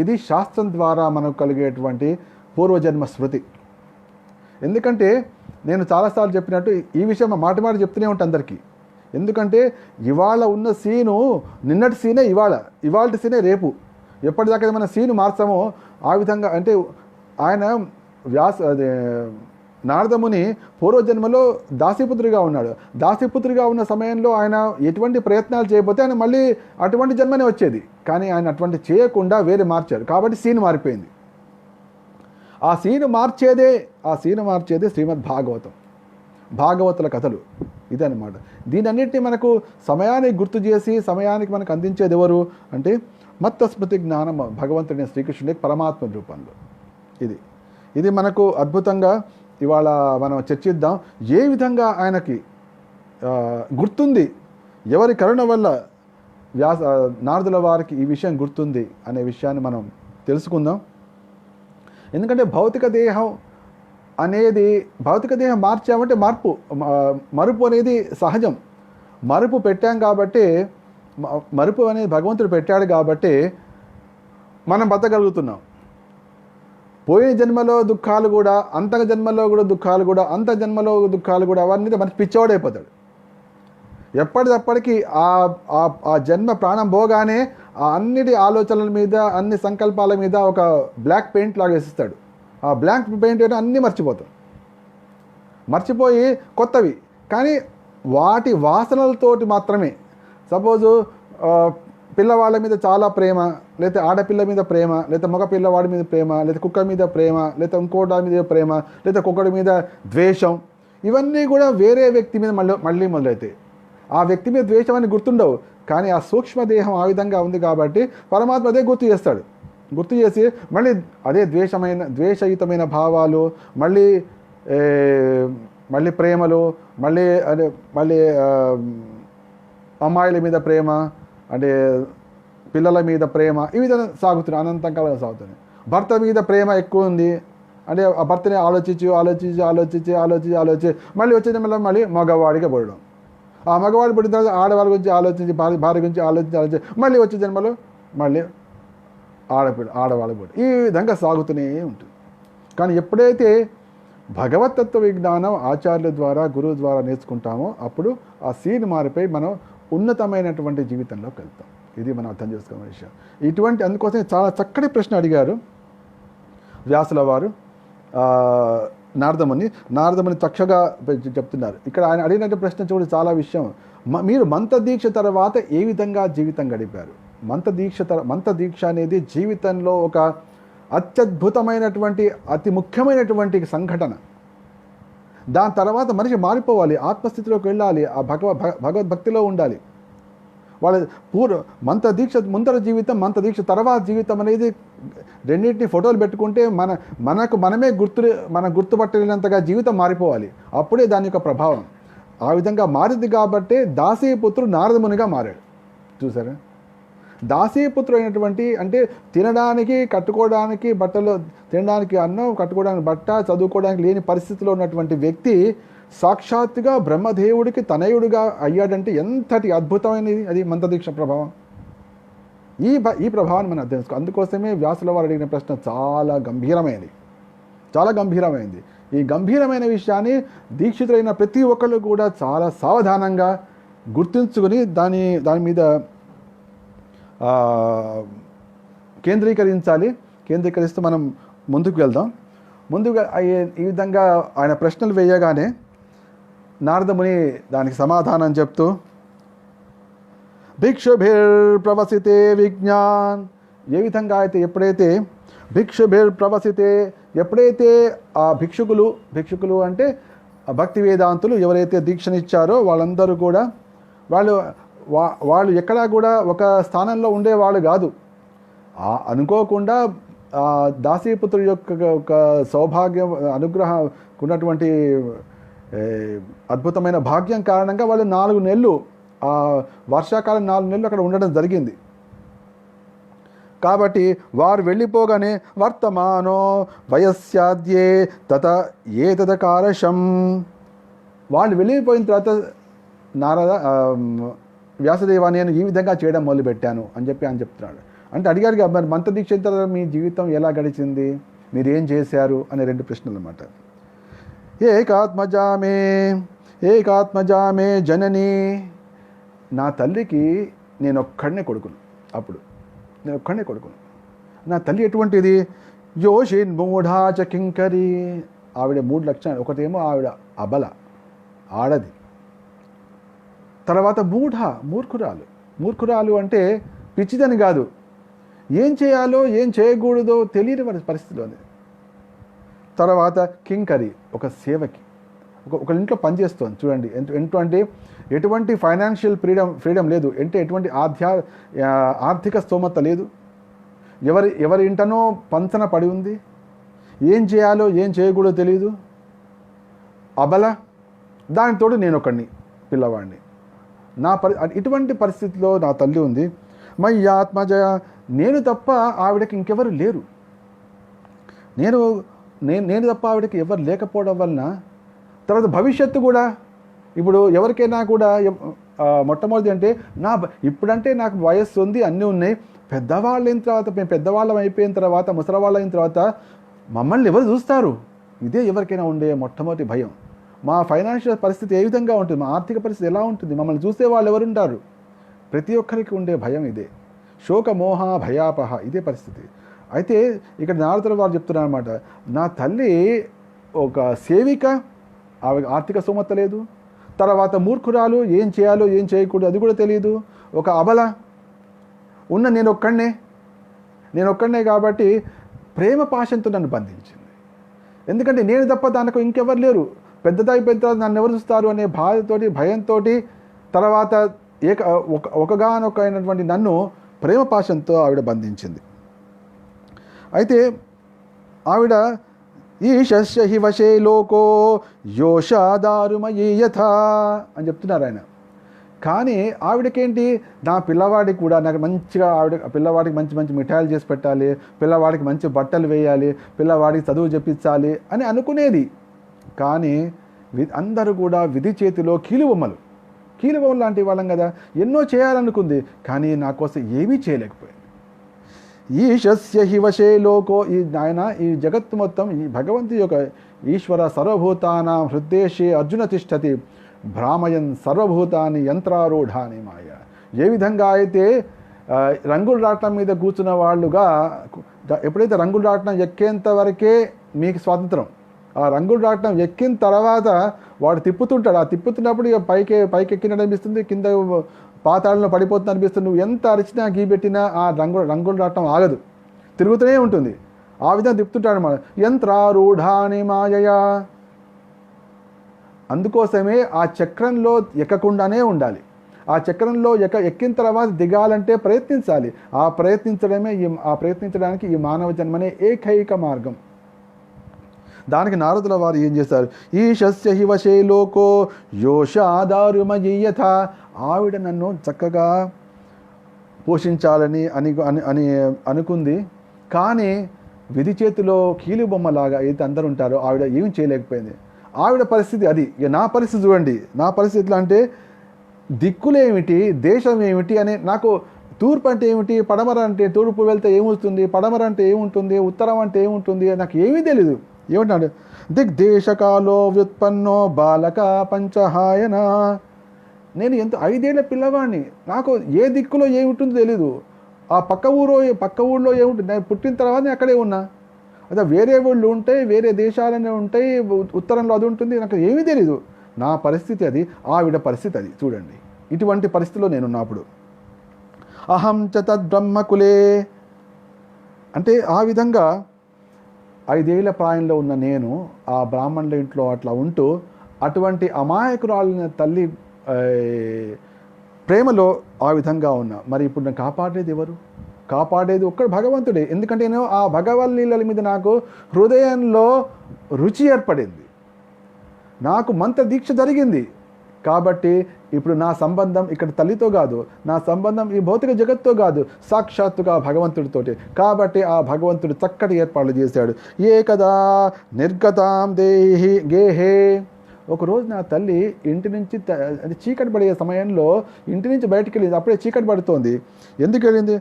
S1: ఇది శాస్త్రం ద్వారా మనకు కలిగేటువంటి పూర్వజన్మ స్మృతి. ఎందుకంటే నేను చాలాసార్లు చెప్పినట్టు ఈ విషయం మాట చెప్తూనే ఉంటాను అందరికీ. ఎందుకంటే ఇవాళ ఉన్న సీను నిన్నటి సీనే ఇవాళ సీనే రేపు. ఎప్పటిదాకా మన సీను మార్చామో ఆ విధంగా. అంటే ఆయన నారదముని పూర్వజన్మలో దాసీపుత్రిగా ఉన్నాడు. దాసీపుత్రిగా ఉన్న సమయంలో ఆయన ఎటువంటి ప్రయత్నాలు చేయకపోతే ఆయన మళ్ళీ అటువంటి జన్మనే వచ్చేది. కానీ ఆయన అటువంటి చేయకుండా వేరే మార్చాడు. కాబట్టి సీన్ మారిపోయింది. ఆ సీను మార్చేదే శ్రీమద్ భాగవతుల కథలు. ఇదన్నమాట. దీనన్నింటినీ మనకు సమయానికి గుర్తు చేసి సమయానికి మనకు అందించేది ఎవరు అంటే మత్త స్మృతి జ్ఞానం, భగవంతుడి శ్రీకృష్ణుడి పరమాత్మ రూపంలో. ఇది మనకు అద్భుతంగా ఇవాళ మనం చర్చిద్దాం. ఏ విధంగా ఆయనకి గుర్తుంది, ఎవరి కరుణ వల్ల నారదుల వారికి ఈ విషయం గుర్తుంది అనే విషయాన్ని మనం తెలుసుకుందాం. ఎందుకంటే భౌతిక దేహం మార్చామంటే మరుపు అనేది సహజం. మరుపు పెట్టాం కాబట్టి, మరుపు అనేది భగవంతుడు పెట్టాడు కాబట్టి మనం బతకగలుగుతున్నాం. పోయిన జన్మలో దుఃఖాలు కూడా, అంత జన్మలో కూడా దుఃఖాలు కూడా అవన్నీ మనకి పిచ్చోడైపోతాడు. ఎప్పటికప్పటికీ ఆ జన్మ ప్రాణం పోగానే ఆ అన్నిటి ఆలోచనల మీద, అన్ని సంకల్పాల మీద ఒక బ్లాక్ పెయింట్ లాగా వేసిస్తాడు. ఆ బ్లాక్ పెయింట్ అంటే అన్నీ మర్చిపోయి కొత్తవి, కానీ వాటి వాసనలతోటి మాత్రమే. సపోజు పిల్లవాళ్ళ మీద చాలా ప్రేమ, లేదా ఆడపిల్ల మీద ప్రేమ, లేదా మగ పిల్లవాడి మీద ప్రేమ, లేదా కుక్క మీద ప్రేమ, లేదా ఇంకోటి మీద ప్రేమ, లేదా కుక్కడి మీద ద్వేషం, ఇవన్నీ కూడా వేరే వ్యక్తి మీద మళ్ళీ మొదలవుతాయి. ఆ వ్యక్తి మీద ద్వేషం అని గుర్తుండవు, కానీ ఆ సూక్ష్మదేహం ఆ విధంగా ఉంది కాబట్టి పరమాత్మ అదే గుర్తు చేసి మళ్ళీ అదే ద్వేషయుతమైన భావాలు, మళ్ళీ ప్రేమలు, మళ్ళీ అమ్మాయిల మీద ప్రేమ, అంటే పిల్లల మీద ప్రేమ, ఈ విధంగా సాగుతున్నాయి, అనంతకాలంగా సాగుతున్నాయి. భర్త మీద ప్రేమ ఎక్కువ ఉంది అంటే ఆ భర్తని ఆలోచించి మళ్ళీ వచ్చే మళ్ళీ మగవాడిగా పడడం. ఆ మగవాడు పుట్టిన తర్వాత ఆడవాళ్ళ గురించి ఆలోచించి, భార్య గురించి ఆలోచించి మళ్ళీ వచ్చే జన్మలో మళ్ళీ ఆడవాళ్ళ పుట్టి, ఈ విధంగా సాగుతూనే ఉంటుంది. కానీ ఎప్పుడైతే భగవతత్వ విజ్ఞానం ఆచార్యుల ద్వారా, గురువు ద్వారా నేర్చుకుంటామో అప్పుడు ఆ సీన్ మారిపోయి మనం ఉన్నతమైనటువంటి జీవితంలోకి వెళ్తాం. ఇది మనం అర్థం చేసుకోవాల్సిన విషయం. అందుకోసం చాలా చక్కటి ప్రశ్న అడిగారు వ్యాసుల వారు. నారదముని చక్కగా చెప్తున్నారు. ఇక్కడ ఆయన అడిగినట్టు ప్రశ్న చూడు, చాలా విషయం. మీరు మంత్రదీక్ష తర్వాత ఏ విధంగా జీవితం గడిపారు? మంత్రదీక్ష అనేది జీవితంలో ఒక అత్యద్భుతమైనటువంటి, అతి ముఖ్యమైనటువంటి సంఘటన. దాని తర్వాత మనిషి మారిపోవాలి, ఆత్మస్థితిలోకి వెళ్ళాలి, ఆ భగవద్భక్తిలో ఉండాలి. వాళ్ళ మంత్రదీక్ష ముందర జీవితం, మంత్రదీక్ష తర్వాత జీవితం అనేది రెండింటిని ఫోటోలు పెట్టుకుంటే మనమే గుర్తుపట్టలేనంతగా జీవితం మారిపోవాలి. అప్పుడే దాని యొక్క ప్రభావం ఆ విధంగా మారింది. కాబట్టి దాసీపుత్రుడు నారదమునిగా మారాడు. చూసారా, దాసీపుత్రుడు అయినటువంటి, అంటే తినడానికి, కట్టుకోవడానికి బట్టలు, తినడానికి అన్నం, కట్టుకోవడానికి బట్ట, చదువుకోవడానికి లేని పరిస్థితిలో ఉన్నటువంటి వ్యక్తి సాక్షాత్తుగా బ్రహ్మదేవుడికి తనయుడుగా అయ్యాడంటే ఎంతటి అద్భుతమైనది అది మంత్రదీక్ష ప్రభావం. ఈ ప్రభావాన్ని మనం అర్థం చేసుకోవాలి. అందుకోసమే వ్యాసుల వారు అడిగిన ప్రశ్న చాలా గంభీరమైంది. ఈ గంభీరమైన విషయాన్ని దీక్షితులైన ప్రతి ఒక్కళ్ళు కూడా చాలా సావధానంగా గుర్తుంచుకొని దాని మీద కేంద్రీకరిస్తూ మనం ముందుకు వెళ్దాం. ఈ విధంగా ఆయన ప్రశ్నలు వేయగానే నారదముని దానికి సమాధానం చెప్తూ, భిక్షుభిర్ప్రవసితే విజ్ఞాన్, ఏ విధంగా అయితే ఎప్పుడైతే ఆ భిక్షుకులు అంటే భక్తి వేదాంతులు ఎవరైతే దీక్షనిచ్చారో వాళ్ళందరూ కూడా వాళ్ళు ఎక్కడా కూడా ఒక స్థానంలో ఉండేవాళ్ళు కాదు. అనుకోకుండా దాసీపుత్రుడి యొక్క ఒక సౌభాగ్యం అనుగ్రహం ఉన్నటువంటి అద్భుతమైన భాగ్యం కారణంగా వాళ్ళు 4 నెలలు వర్షాకాలం 4 నెలలు అక్కడ ఉండడం జరిగింది. కాబట్టి వారు వెళ్ళిపోగానే వర్తమానో వయస్యాద్యే తత ఏతదకారశం, వాళ్ళు వెళ్ళిపోయిన తర్వాత నారద వ్యాసదేవ నేను ఈ విధంగా చేయడం మొదలుపెట్టాను అని చెప్పి ఆయన చెప్తున్నాడు. అంటే అడిగారు మరి మంత్రదీక్ష తర్వాత మీ జీవితం ఎలా గడిచింది, మీరు ఏం చేశారు అనే 2 ప్రశ్నలు అన్నమాట. ఏకాత్మజామే జనని, నా తల్లికి నేను ఒక్కడనే కొడుకును. అప్పుడు నేను ఒక్కడనే కొడుకును. నా తల్లి ఎటువంటిది? యోషిన్ మూఢాచ కింకరి, ఆవిడ 3 లక్షణాలు. ఒకటేమో ఆవిడ అబల, ఆడది. తర్వాత మూర్ఖురాలు అంటే పిచ్చిదని కాదు, ఏం చేయాలో ఏం చేయకూడదో తెలియని పరిస్థితిలోనే. తర్వాత కింకరి, ఒక సేవకి, ఒక ఇంట్లో పనిచేస్తుంది. చూడండి అంటే ఎటువంటి ఫైనాన్షియల్ ఫ్రీడమ్ లేదు, అంటే ఎటువంటి ఆర్థిక స్తోమత లేదు, ఎవరి ఇంటనో పంచన పడి ఉంది, ఏం చేయాలో ఏం చేయకూడదో తెలియదు, అబల. దానితోడు నేను ఒకడిని పిల్లవాడిని. ఇటువంటి పరిస్థితిలో నా తల్లి ఉంది. మయ్యాత్మజ, నేను తప్ప ఆవిడకి ఇంకెవరు లేరు. నేను తప్ప ఆవిడకి ఎవరు లేకపోవడం వలన తర్వాత భవిష్యత్తు కూడా ఇప్పుడు ఎవరికైనా కూడా మొట్టమొదటి అంటే ఇప్పుడంటే నాకు వయస్సు ఉంది, అన్నీ ఉన్నాయి. పెద్దవాళ్ళు అయిన తర్వాత, మేము పెద్దవాళ్ళం అయిపోయిన తర్వాత, ముసలివాళ్ళు అయిన తర్వాత మమ్మల్ని ఎవరు చూస్తారు? ఇదే ఎవరికైనా ఉండే మొట్టమొదటి భయం. మా ఫైనాన్షియల్ పరిస్థితి ఏ విధంగా ఉంటుంది, మా ఆర్థిక పరిస్థితి ఎలా ఉంటుంది, మమ్మల్ని చూసే వాళ్ళు ఎవరుంటారు? ప్రతి ఒక్కరికి ఉండే భయం ఇదే. శోక మోహ భయాపహ, ఇదే పరిస్థితి. అయితే ఇక్కడ నారదుల వారు చెప్తున్నారు అనమాట, నా తల్లి ఒక సేవిక, ఆమె ఆర్థిక స్తోమత లేదు. తర్వాత మూర్ఖురాలు, ఏం చేయాలో ఏం చేయకూడదు అది కూడా తెలియదు. ఒక అబల ఉన్న నేను ఒక్కడనే కాబట్టి ప్రేమ పాశంతో నన్ను బంధించింది. ఎందుకంటే నేను తప్ప దానికి ఇంకెవరు లేరు, పెద్ద నన్ను ఎవరు చూస్తారు అనే బాధతోటి, భయంతో, తర్వాత ఒకగానొక అయినటువంటి నన్ను ప్రేమ పాశంతో ఆవిడ బంధించింది. అయితే ఆవిడ ఈశస్య హి వశే లోకో యోషాదారుమయీ యథా అని చెప్తున్నారు ఆయన. కానీ ఆవిడకేంటి, నా పిల్లవాడికి కూడా నాకు మంచిగా పిల్లవాడికి మంచి మంచి మిఠాయిలు చేసి పెట్టాలి, పిల్లవాడికి మంచి బట్టలు వేయాలి, పిల్లవాడికి చదువు చెప్పించాలి అని అనుకునేది. కానీ అందరూ కూడా విధి చేతిలో కీలుబొమ్మలు లాంటి వాళ్ళం కదా, ఎన్నో చేయాలనుకుంది కానీ నా కోసం ఏమీ చేయలేకపోయింది. ఈశస్య హి వశే లోకో, ఈ జగత్తు మొత్తం ఈ భగవంతు యొక్క ఈశ్వర సర్వభూతానాం హృద్దేశే అర్జున తిష్టతి భ్రామయన్ సర్వభూతాన్ని యంత్రారూఢాని మాయ. ఏ విధంగా అయితే రంగుల రాట్నం మీద కూర్చున్న వాళ్ళుగా, ఎప్పుడైతే రంగుల రాట్నం ఎక్కేంత వరకే మీకు స్వాతంత్రం, ఆ రంగుల రాట్నం ఎక్కిన తర్వాత వాడు తిప్పుతుంటాడు, ఆ తిప్పుతున్నప్పుడు ఇక పైకి ఎక్కినట్టు అనిపిస్తుంది, కింద పాతాళంలో పడిపోతుంది అనిపిస్తుంది. నువ్వు ఎంత అరిచినా గీబెట్టినా ఆ రంగుల రాట్నం ఆగదు, తిరుగుతూనే ఉంటుంది. ఆ విధంగా తిప్పుతుంటాడు అన్నమాట. యంత్రారూఢాని మాయయా. అందుకోసమే ఆ చక్రంలో ఎక్కకుండానే ఉండాలి. ఆ చక్రంలో ఎక్కిన తర్వాత దిగాలంటే ప్రయత్నించాలి. ఆ ప్రయత్నించడానికి ఈ మానవ జన్మనే ఏకైక మార్గం. దానికి నారదుల వారు ఏం చేశారు? ఈశస్య హి వశే లోకో యోషాదారుమయీ యథా. ఆవిడ నన్ను చక్కగా పోషించాలని అని అనుకుంది. కానీ విధి చేతిలో కీలుబొమ్మలాగా అయితే అందరూ ఉంటారో ఆవిడ ఏం చేయలేకపోయింది. ఆవిడ పరిస్థితి అది. ఇక నా పరిస్థితి చూడండి, నా పరిస్థితి ఎట్లా అంటే, దిక్కులేమిటి, దేశం ఏమిటి అనే, నాకు తూర్పు అంటే ఏమిటి, పడమర అంటే, తూర్పు వెళ్తే ఏమొస్తుంది, పడమర అంటే ఏముంటుంది, ఉత్తరం అంటే ఏముంటుంది, నాకు ఏమీ తెలీదు. ఏమంటాడు? దిగ్దేశకాలో వ్యుత్పన్నో బాలక పంచహాయన. నేను 5 ఏళ్ల పిల్లవాడిని, నాకు ఏ దిక్కులో ఏముంటుందో తెలీదు. ఆ పక్క ఊళ్ళో ఏముంటుంది, నేను పుట్టిన తర్వాత నేను అక్కడే ఉన్నా. అదే వేరే ఊళ్ళు ఉంటాయి, వేరే దేశాలనే ఉంటాయి, ఉత్తరంలో అది ఉంటుంది, నాకు ఏమీ తెలీదు. నా పరిస్థితి అది, ఆవిడ పరిస్థితి అది. చూడండి, ఇటువంటి పరిస్థితిలో నేనున్నప్పుడు అహం చ తద్బ్రహ్మకులే అంటే ఆ విధంగా 5 ఏళ్ల ప్రాయంలో ఉన్న నేను ఆ బ్రాహ్మణుల ఇంట్లో అట్లా ఉంటూ, అటువంటి అమాయకురాలిన తల్లి ప్రేమలో ఆ విధంగా ఉన్నా. మరి ఇప్పుడు నన్ను కాపాడేది ఎవరు? కాపాడేది ఒక్కడు భగవంతుడే. ఎందుకంటే నేను ఆ భగవన్ లీలల మీద నాకు హృదయంలో రుచి ఏర్పడింది, నాకు మంత్ర దీక్ష జరిగింది. కాబట్టి ఇప్పుడు నా సంబంధం ఇక్కడ తల్లితో కాదు, నా సంబంధం ఈ భౌతిక జగత్తో కాదు, సాక్షాత్తుగా భగవంతుడితోటి. కాబట్టి ఆ భగవంతుడు చక్కటి ఏర్పాట్లు చేశాడు. ఏకదా నిర్గతాం దేహి గేహే. ఒకరోజు నా తల్లి ఇంటి నుంచి అది చీకటి పడే సమయంలో ఇంటి నుంచి బయటికి వెళ్ళింది. అప్పుడే చీకటి పడుతోంది. ఎందుకు వెళ్ళింది?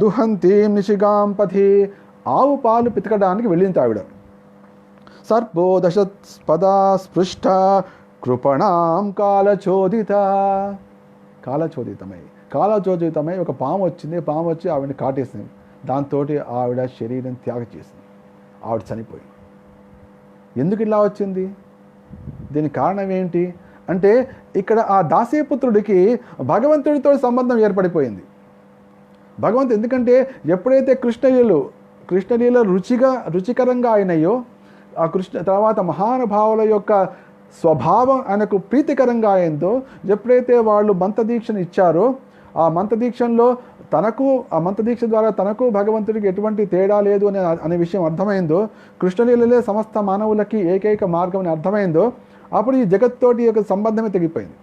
S1: దుహంతీం నిషిగాం పథి. ఆవు పాలు పితకడానికి వెళ్ళింది ఆవిడ. సర్పో దశపదా స్పృష్ట కృపణాం కాలచోదితమై ఒక పాము వచ్చింది. పాము వచ్చి ఆవిడని కాటేసింది. దాంతో ఆవిడ శరీరం త్యాగం చేసింది. ఆవిడ చనిపోయింది. ఎందుకు ఇలా వచ్చింది? దీనికి కారణం ఏంటి అంటే ఇక్కడ ఆ దాసీపుత్రుడికి భగవంతుడితో సంబంధం ఏర్పడిపోయింది. భగవంతుడు ఎందుకంటే ఎప్పుడైతే కృష్ణలీల రుచికరంగా అయినాయో, ఆ తర్వాత మహానుభావుల యొక్క స్వభావం ఆయనకు ప్రీతికరంగా అయిందో, ఎప్పుడైతే వాళ్ళు మంత్రదీక్షను ఇచ్చారో, ఆ మంత్రదీక్షలో ఆ మంత్రదీక్ష ద్వారా తనకు భగవంతుడికి ఎటువంటి తేడా లేదు అనే విషయం అర్థమైందో, కృష్ణలీలలే సమస్త మానవులకి ఏకైక మార్గం అని అర్థమైందో, అప్పుడు ఈ జగత్తోటి యొక్క సంబంధమే తెగిపోయింది.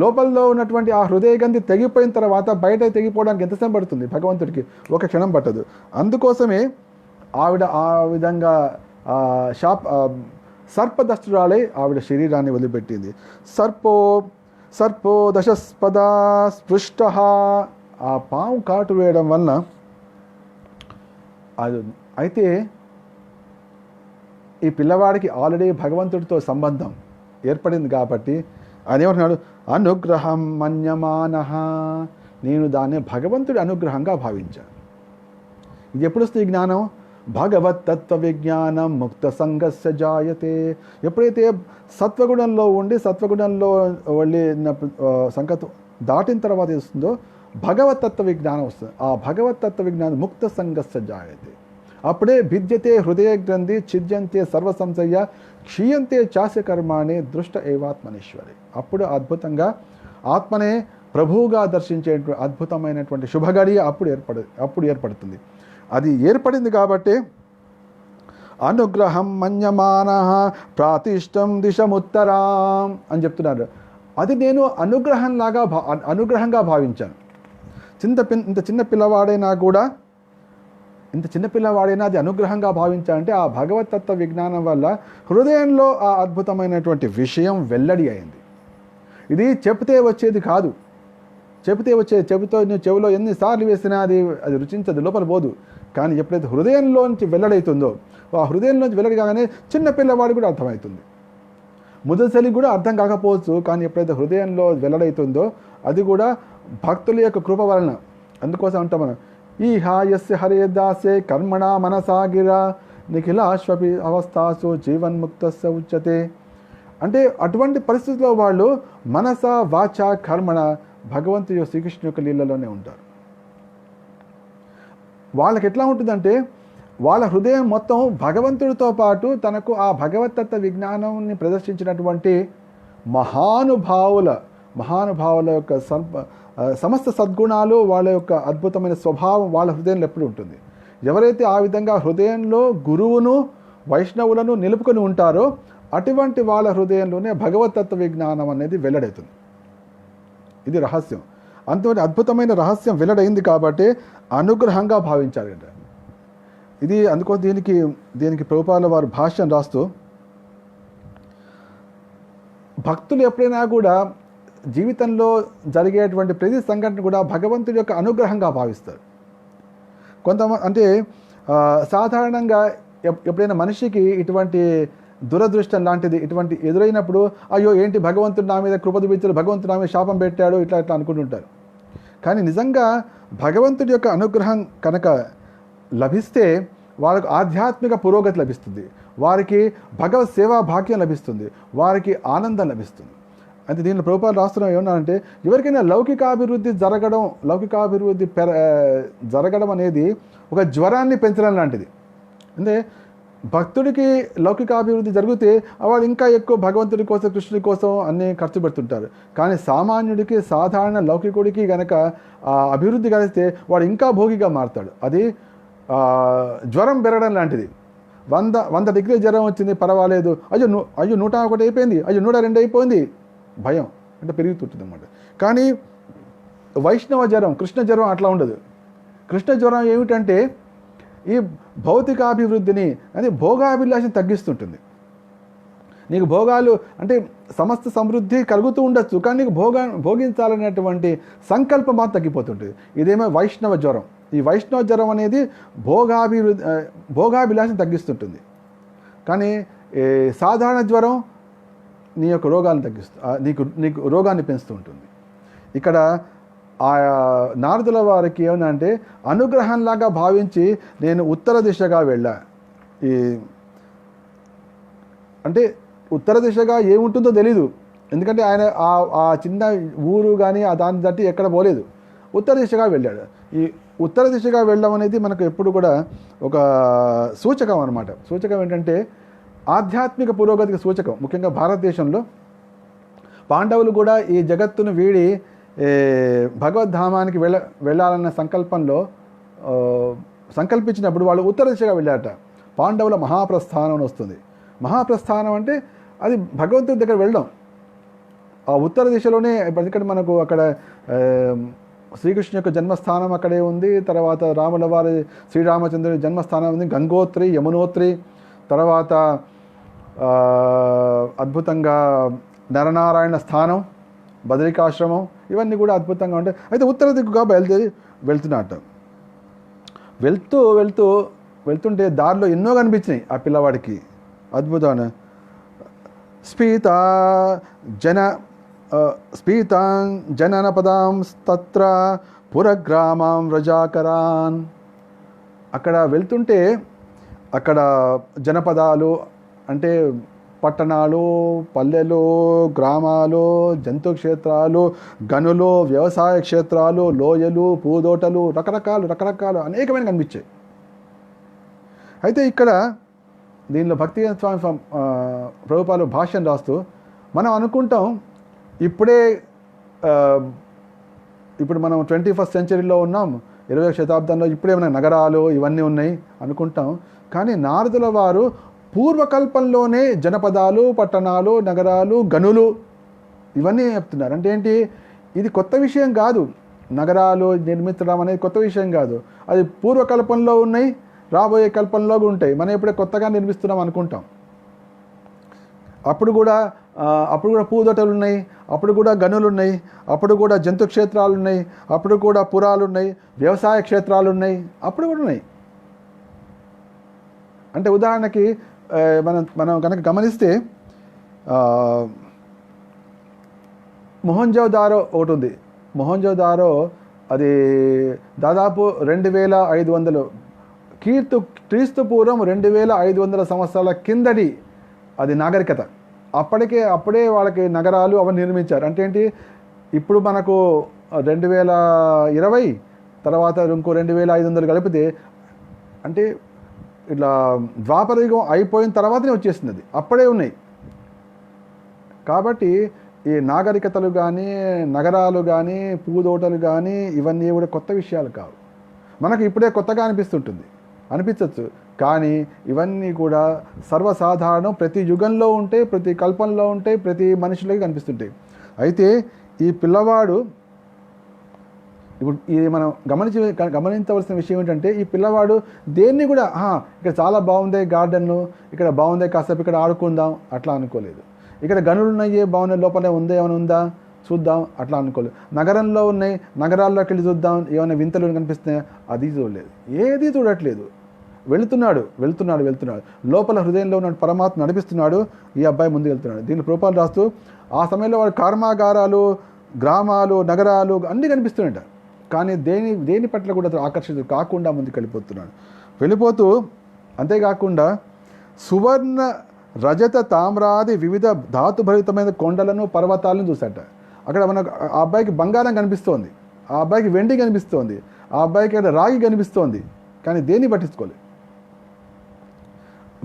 S1: లోపల్లో ఉన్నటువంటి ఆ హృదయగంధి తెగిపోయిన తర్వాత బయట తెగిపోవడానికి ఎంతసేపు పడుతుంది? భగవంతుడికి ఒక క్షణం పట్టదు. అందుకోసమే ఆవిడ ఆ విధంగా సర్పదష్టురాలై ఆవిడ శరీరాన్ని వదిలిపెట్టింది. సర్పో దశస్పదా స్పృష్ట. ఆ పాము కాటు వేయడం వలన అది అయితే ఈ పిల్లవాడికి ఆల్రెడీ భగవంతుడితో సంబంధం ఏర్పడింది. కాబట్టి అదేమంటున్నాడు? అనుగ్రహం మన్యమానః. నేను దాన్ని భగవంతుడి అనుగ్రహంగా భావించాను. ఇది ఎప్పుడు వస్తుంది ఈ జ్ఞానం? భగవత్ తత్వ విజ్ఞానం ముక్త సంగస్య జాయతే. ఎప్పుడైతే సత్వగుణంలో ఉండి సత్వగుణంలో వెళ్ళిన సంగతి దాటిన తర్వాత వస్తుందో భగవత్ తత్వ విజ్ఞానం వస్తుంది. ఆ భగవత్ తత్వ విజ్ఞానం ముక్త సంగస్య జాయతే. అప్పుడే భిద్యతే హృదయ గ్రంథి ఛిద్యంతే సర్వ సంశయ క్షీయంతే చాస్య కర్మాణి దృష్ట ఏవాత్మనీశ్వరి. అప్పుడు అద్భుతంగా ఆత్మనే ప్రభువుగా దర్శించే అద్భుతమైనటువంటి శుభగడియ అప్పుడు ఏర్పడుతుంది. అది ఏర్పడింది కాబట్టి అనుగ్రహం మన్యమానః ప్రాతిష్టం దిశముత్తరాం అని చెప్తున్నారు. అది నేను అనుగ్రహంగా భావించాను. ఇంత చిన్న పిల్లవాడైనా అది అనుగ్రహంగా భావించాలంటే ఆ భగవతత్వ విజ్ఞానం వల్ల హృదయంలో ఆ అద్భుతమైనటువంటి విషయం వెల్లడి అయింది. ఇది చెబితే వచ్చేది కాదు. నువ్వు చెవిలో ఎన్నిసార్లు వేసినా అది రుచించదు, లోపల పోదు. కానీ ఎప్పుడైతే హృదయంలోంచి వెల్లడవుతుందో, ఆ హృదయంలోంచి వెల్లడి కాగానే చిన్న పిల్లవాడు కూడా అర్థమవుతుంది. ముదసలి కూడా అర్థం కాకపోవచ్చు, కానీ ఎప్పుడైతే హృదయంలో వెల్లడవుతుందో అది కూడా భక్తుల యొక్క కృప వలన. అందుకోసం అంటాం మనం, ఈ హాయస్య హరే దాసే కర్మణా మనసాగిర నిఖిలాశ్వపి అవస్థాసు జీవన్ముక్తస్య ఉచ్యతే. అంటే అటువంటి పరిస్థితుల్లో వాళ్ళు మనస వాచ కర్మణ భగవంతుడి శ్రీకృష్ణు యొక్క లీలలోనే ఉంటారు. వాళ్ళకి ఎట్లా ఉంటుందంటే వాళ్ళ హృదయం మొత్తం భగవంతుడితో పాటు తనకు ఆ భగవతత్వ విజ్ఞానాన్ని ప్రదర్శించినటువంటి మహానుభావుల యొక్క సమస్త సద్గుణాలు, వాళ్ళ యొక్క అద్భుతమైన స్వభావం వాళ్ళ హృదయంలో ఎప్పుడు ఉంటుంది. ఎవరైతే ఆ విధంగా హృదయంలో గురువును వైష్ణవులను నిలుపుకొని ఉంటారో అటువంటి వాళ్ళ హృదయంలోనే భగవతత్వ విజ్ఞానం అనేది వెల్లడవుతుంది. ఇది రహస్యం. అంతటి అద్భుతమైన రహస్యం వెల్లడైంది కాబట్టి అనుగ్రహంగా భావించాలి. ఇది అందుకోసం దీనికి ప్రభుపాల వారు భాష్యం రాస్తూ, భక్తులు ఎప్పుడైనా కూడా జీవితంలో జరిగేటువంటి ప్రతి సంఘటన కూడా భగవంతుడి యొక్క అనుగ్రహంగా భావిస్తారు. కొంతమంది అంటే సాధారణంగా ఎప్పుడైనా మనిషికి ఇటువంటి దురదృష్టం లాంటిది ఇటువంటి ఎదురైనప్పుడు, అయ్యో ఏంటి భగవంతుడు నా మీద కృప చూపించాడు, భగవంతుడు నా మీద శాపం పెట్టాడు, ఇట్లా అనుకుంటుంటారు. కానీ నిజంగా భగవంతుడి యొక్క అనుగ్రహం కనుక లభిస్తే వాళ్ళకు ఆధ్యాత్మిక పురోగతి లభిస్తుంది, వారికి భగవత్ సేవా భాగ్యం లభిస్తుంది, వారికి ఆనందం లభిస్తుంది. అంటే దీనిలో ప్రభుపాలు రాస్తున్నాం ఏమన్నారంటే, ఎవరికైనా లౌకికాభివృద్ధి జరగడం అనేది ఒక జ్వరాన్ని పెంచడం లాంటిది. అంటే భక్తుడికి లౌకికాభివృద్ధి జరిగితే వాడు ఇంకా ఎక్కువ భగవంతుడి కోసం కృష్ణుడి కోసం అన్నీ ఖర్చు పెడుతుంటారు. కానీ సామాన్యుడికి సాధారణ లౌకికుడికి గనక ఆ అభివృద్ధి కలిగితే వాడు ఇంకా భోగిగా మారుతాడు. అది జ్వరం పెరగడం లాంటిది. 100 డిగ్రీ జ్వరం వచ్చింది, పర్వాలేదు, అయ్యో 101 అయిపోయింది, అయ్యో 102 అయిపోయింది, భయం అంటే పెరుగుతుంటుంది అన్నమాట. కానీ వైష్ణవ జ్వరం, కృష్ణ జ్వరం అట్లా ఉండదు. కృష్ణ జ్వరం ఏమిటంటే ఈ భౌతికాభివృద్ధిని అంటే భోగాభిలాషను తగ్గిస్తుంటుంది. నీకు భోగాలు అంటే సమస్త సమృద్ధి కలుగుతూ ఉండొచ్చు, కానీ నీకు భోగించాలనేటువంటి సంకల్పం మాత్రం తగ్గిపోతుంటుంది. ఇదేమో వైష్ణవ జ్వరం. ఈ వైష్ణవ జ్వరం అనేది భోగాభిలాషను తగ్గిస్తుంటుంది. కానీ సాధారణ జ్వరం నీ యొక్క రోగాలను నీకు రోగాన్ని పెంచుతూ ఉంటుంది. ఇక్కడ ఆ నారదుల వారికి ఏమనంటే అనుగ్రహంలాగా భావించి నేను ఉత్తర దిశగా వెళ్ళా. అంటే ఉత్తర దిశగా ఏముంటుందో తెలీదు, ఎందుకంటే ఆయన ఆ చిన్న ఊరు కానీ దాన్ని తట్టి ఎక్కడ పోలేదు, ఉత్తర దిశగా వెళ్ళాడు. ఈ ఉత్తర దిశగా వెళ్ళడం అనేది మనకు ఎప్పుడు కూడా ఒక సూచకం అన్నమాట. సూచకం ఏంటంటే ఆధ్యాత్మిక పురోగతికి సూచకం. ముఖ్యంగా భారతదేశంలో పాండవులు కూడా ఈ జగత్తును వీడి భగవద్ధామానికి వెళ్ళాలన్న సంకల్పంలో సంకల్పించినప్పుడు వాళ్ళు ఉత్తర దిశగా వెళ్ళారట. పాండవుల మహాప్రస్థానం అని వస్తుంది. మహాప్రస్థానం అంటే అది భగవంతుడి దగ్గర వెళ్ళడం. ఆ ఉత్తర దిశలోనే ఎందుకంటే మనకు అక్కడ శ్రీకృష్ణ యొక్క జన్మస్థానం అక్కడే ఉంది. తర్వాత రాముల వారి శ్రీరామచంద్రుడి జన్మస్థానం ఉంది, గంగోత్రి, యమునోత్రి. తర్వాత అద్భుతంగా నరనారాయణ స్థానం, బదరికాశ్రమం, ఇవన్నీ కూడా అద్భుతంగా ఉంటాయి. అయితే ఉత్తర దిక్కుగా వెళ్తున్నట్ట. వెళ్తుంటే దారిలో ఎన్నో కనిపించినాయి ఆ పిల్లవాడికి. అద్భుతమైన స్పీతాం జననపదాం తత్ర పురగ్రామం వ్రజాకరాన్. అక్కడ వెళ్తుంటే అక్కడ జనపదాలు అంటే పట్టణాలు, పల్లెలు, గ్రామాలు, జంతు క్షేత్రాలు, గనులు, వ్యవసాయ క్షేత్రాలు, లోయలు, పూదోటలు, రకరకాలు అనేకమైన కనిపించాయి. అయితే ఇక్కడ దీనిలో భక్తి స్వామి ప్రభుపాలు భాష్యం రాస్తూ మనం అనుకుంటాం ఇప్పుడు మనం 21st సెంచరీలో ఉన్నాం, 20వ శతాబ్దంలో ఇప్పుడే మన నగరాలు ఇవన్నీ ఉన్నాయి అనుకుంటాం. కానీ నారదుల వారు పూర్వకల్పంలోనే జనపదాలు, పట్టణాలు, నగరాలు, గనులు ఇవన్నీ చెప్తున్నారు. అంటే ఏంటి, ఇది కొత్త విషయం కాదు. నగరాలు నిర్మించడం అనేది కొత్త విషయం కాదు. అది పూర్వకల్పంలో ఉన్నాయి, రాబోయే కల్పంలో ఉంటాయి. మనం ఇప్పుడే కొత్తగా నిర్మిస్తున్నాం అనుకుంటాం. అప్పుడు కూడా పూదోటలు ఉన్నాయి, అప్పుడు కూడా గనులు ఉన్నాయి, అప్పుడు కూడా జంతు క్షేత్రాలు ఉన్నాయి, అప్పుడు కూడా పురాలు ఉన్నాయి, వ్యవసాయ క్షేత్రాలు ఉన్నాయి, అప్పుడు కూడా ఉన్నాయి. అంటే ఉదాహరణకి మనం కనుక గమనిస్తే మొహంజోదారో ఒకటి ఉంది. మొహంజోదారో అది దాదాపు 2500 క్రీస్తు పూర్వం 2500 సంవత్సరాల కిందటి అది నాగరికత. అప్పుడే వాళ్ళకి నగరాలు అవన్నీ నిర్మించారు. అంటే ఏంటి, ఇప్పుడు మనకు 2020 తర్వాత ఇంకో 2500 కలిపితే అంటే ఇట్లా ద్వాపరయుగం అయిపోయిన తర్వాతనే వచ్చేసింది. అది అప్పుడే ఉన్నాయి. కాబట్టి ఈ నాగరికతలు కానీ, నగరాలు కానీ, పూదోటలు కానీ ఇవన్నీ కూడా కొత్త విషయాలు కావు. మనకు ఇప్పుడే కొత్తగా అనిపించవచ్చు, కానీ ఇవన్నీ కూడా సర్వసాధారణం. ప్రతి యుగంలో ఉంటాయి, ప్రతి కల్పంలో ఉంటాయి, ప్రతి మనుషులకి కనిపిస్తుంటాయి. అయితే ఈ పిల్లవాడు ఇప్పుడు ఇది మనం గమనించవలసిన విషయం ఏంటంటే, ఈ పిల్లవాడు దేన్ని కూడా ఇక్కడ చాలా బాగుంది గార్డెన్ను, ఇక్కడ బాగుంది కాసేపు ఇక్కడ ఆడుకుందాం అట్లా అనుకోలేదు. ఇక్కడ గనులు ఉన్నాయి, బాగున్నాయి, లోపలే ఉంది, ఏమైనా ఉందా చూద్దాం అట్లా అనుకోలేదు. నగరంలో ఉన్నాయి, నగరాల్లోకి వెళ్ళి చూద్దాం, ఏమైనా వింతలు కనిపిస్తున్నాయా, అది చూడలేదు, ఏది చూడట్లేదు. వెళ్తున్నాడు. లోపల హృదయంలో ఉన్న పరమాత్మ నడిపిస్తున్నాడు. ఈ అబ్బాయి ముందుకు వెళ్తున్నాడు. దీని రూపాలు రాస్తూ ఆ సమయంలో వాడు కర్మాగారాలు, గ్రామాలు, నగరాలు అన్నీ కనిపిస్తున్నాడు. కానీ దేని పట్ల కూడా ఆకర్షితుడు కాకుండా ముందుకు వెళ్ళిపోతూ అంతేకాకుండా సువర్ణ, రజత, తామ్రాది వివిధ ధాతుభరితమైన కొండలను, పర్వతాలను చూశాట. అక్కడ మనకు ఆ అబ్బాయికి బంగారం కనిపిస్తోంది, ఆ అబ్బాయికి వెండి కనిపిస్తోంది, ఆ అబ్బాయికి అక్కడ రాగి కనిపిస్తోంది, కానీ దేన్ని పట్టించుకోలేదు.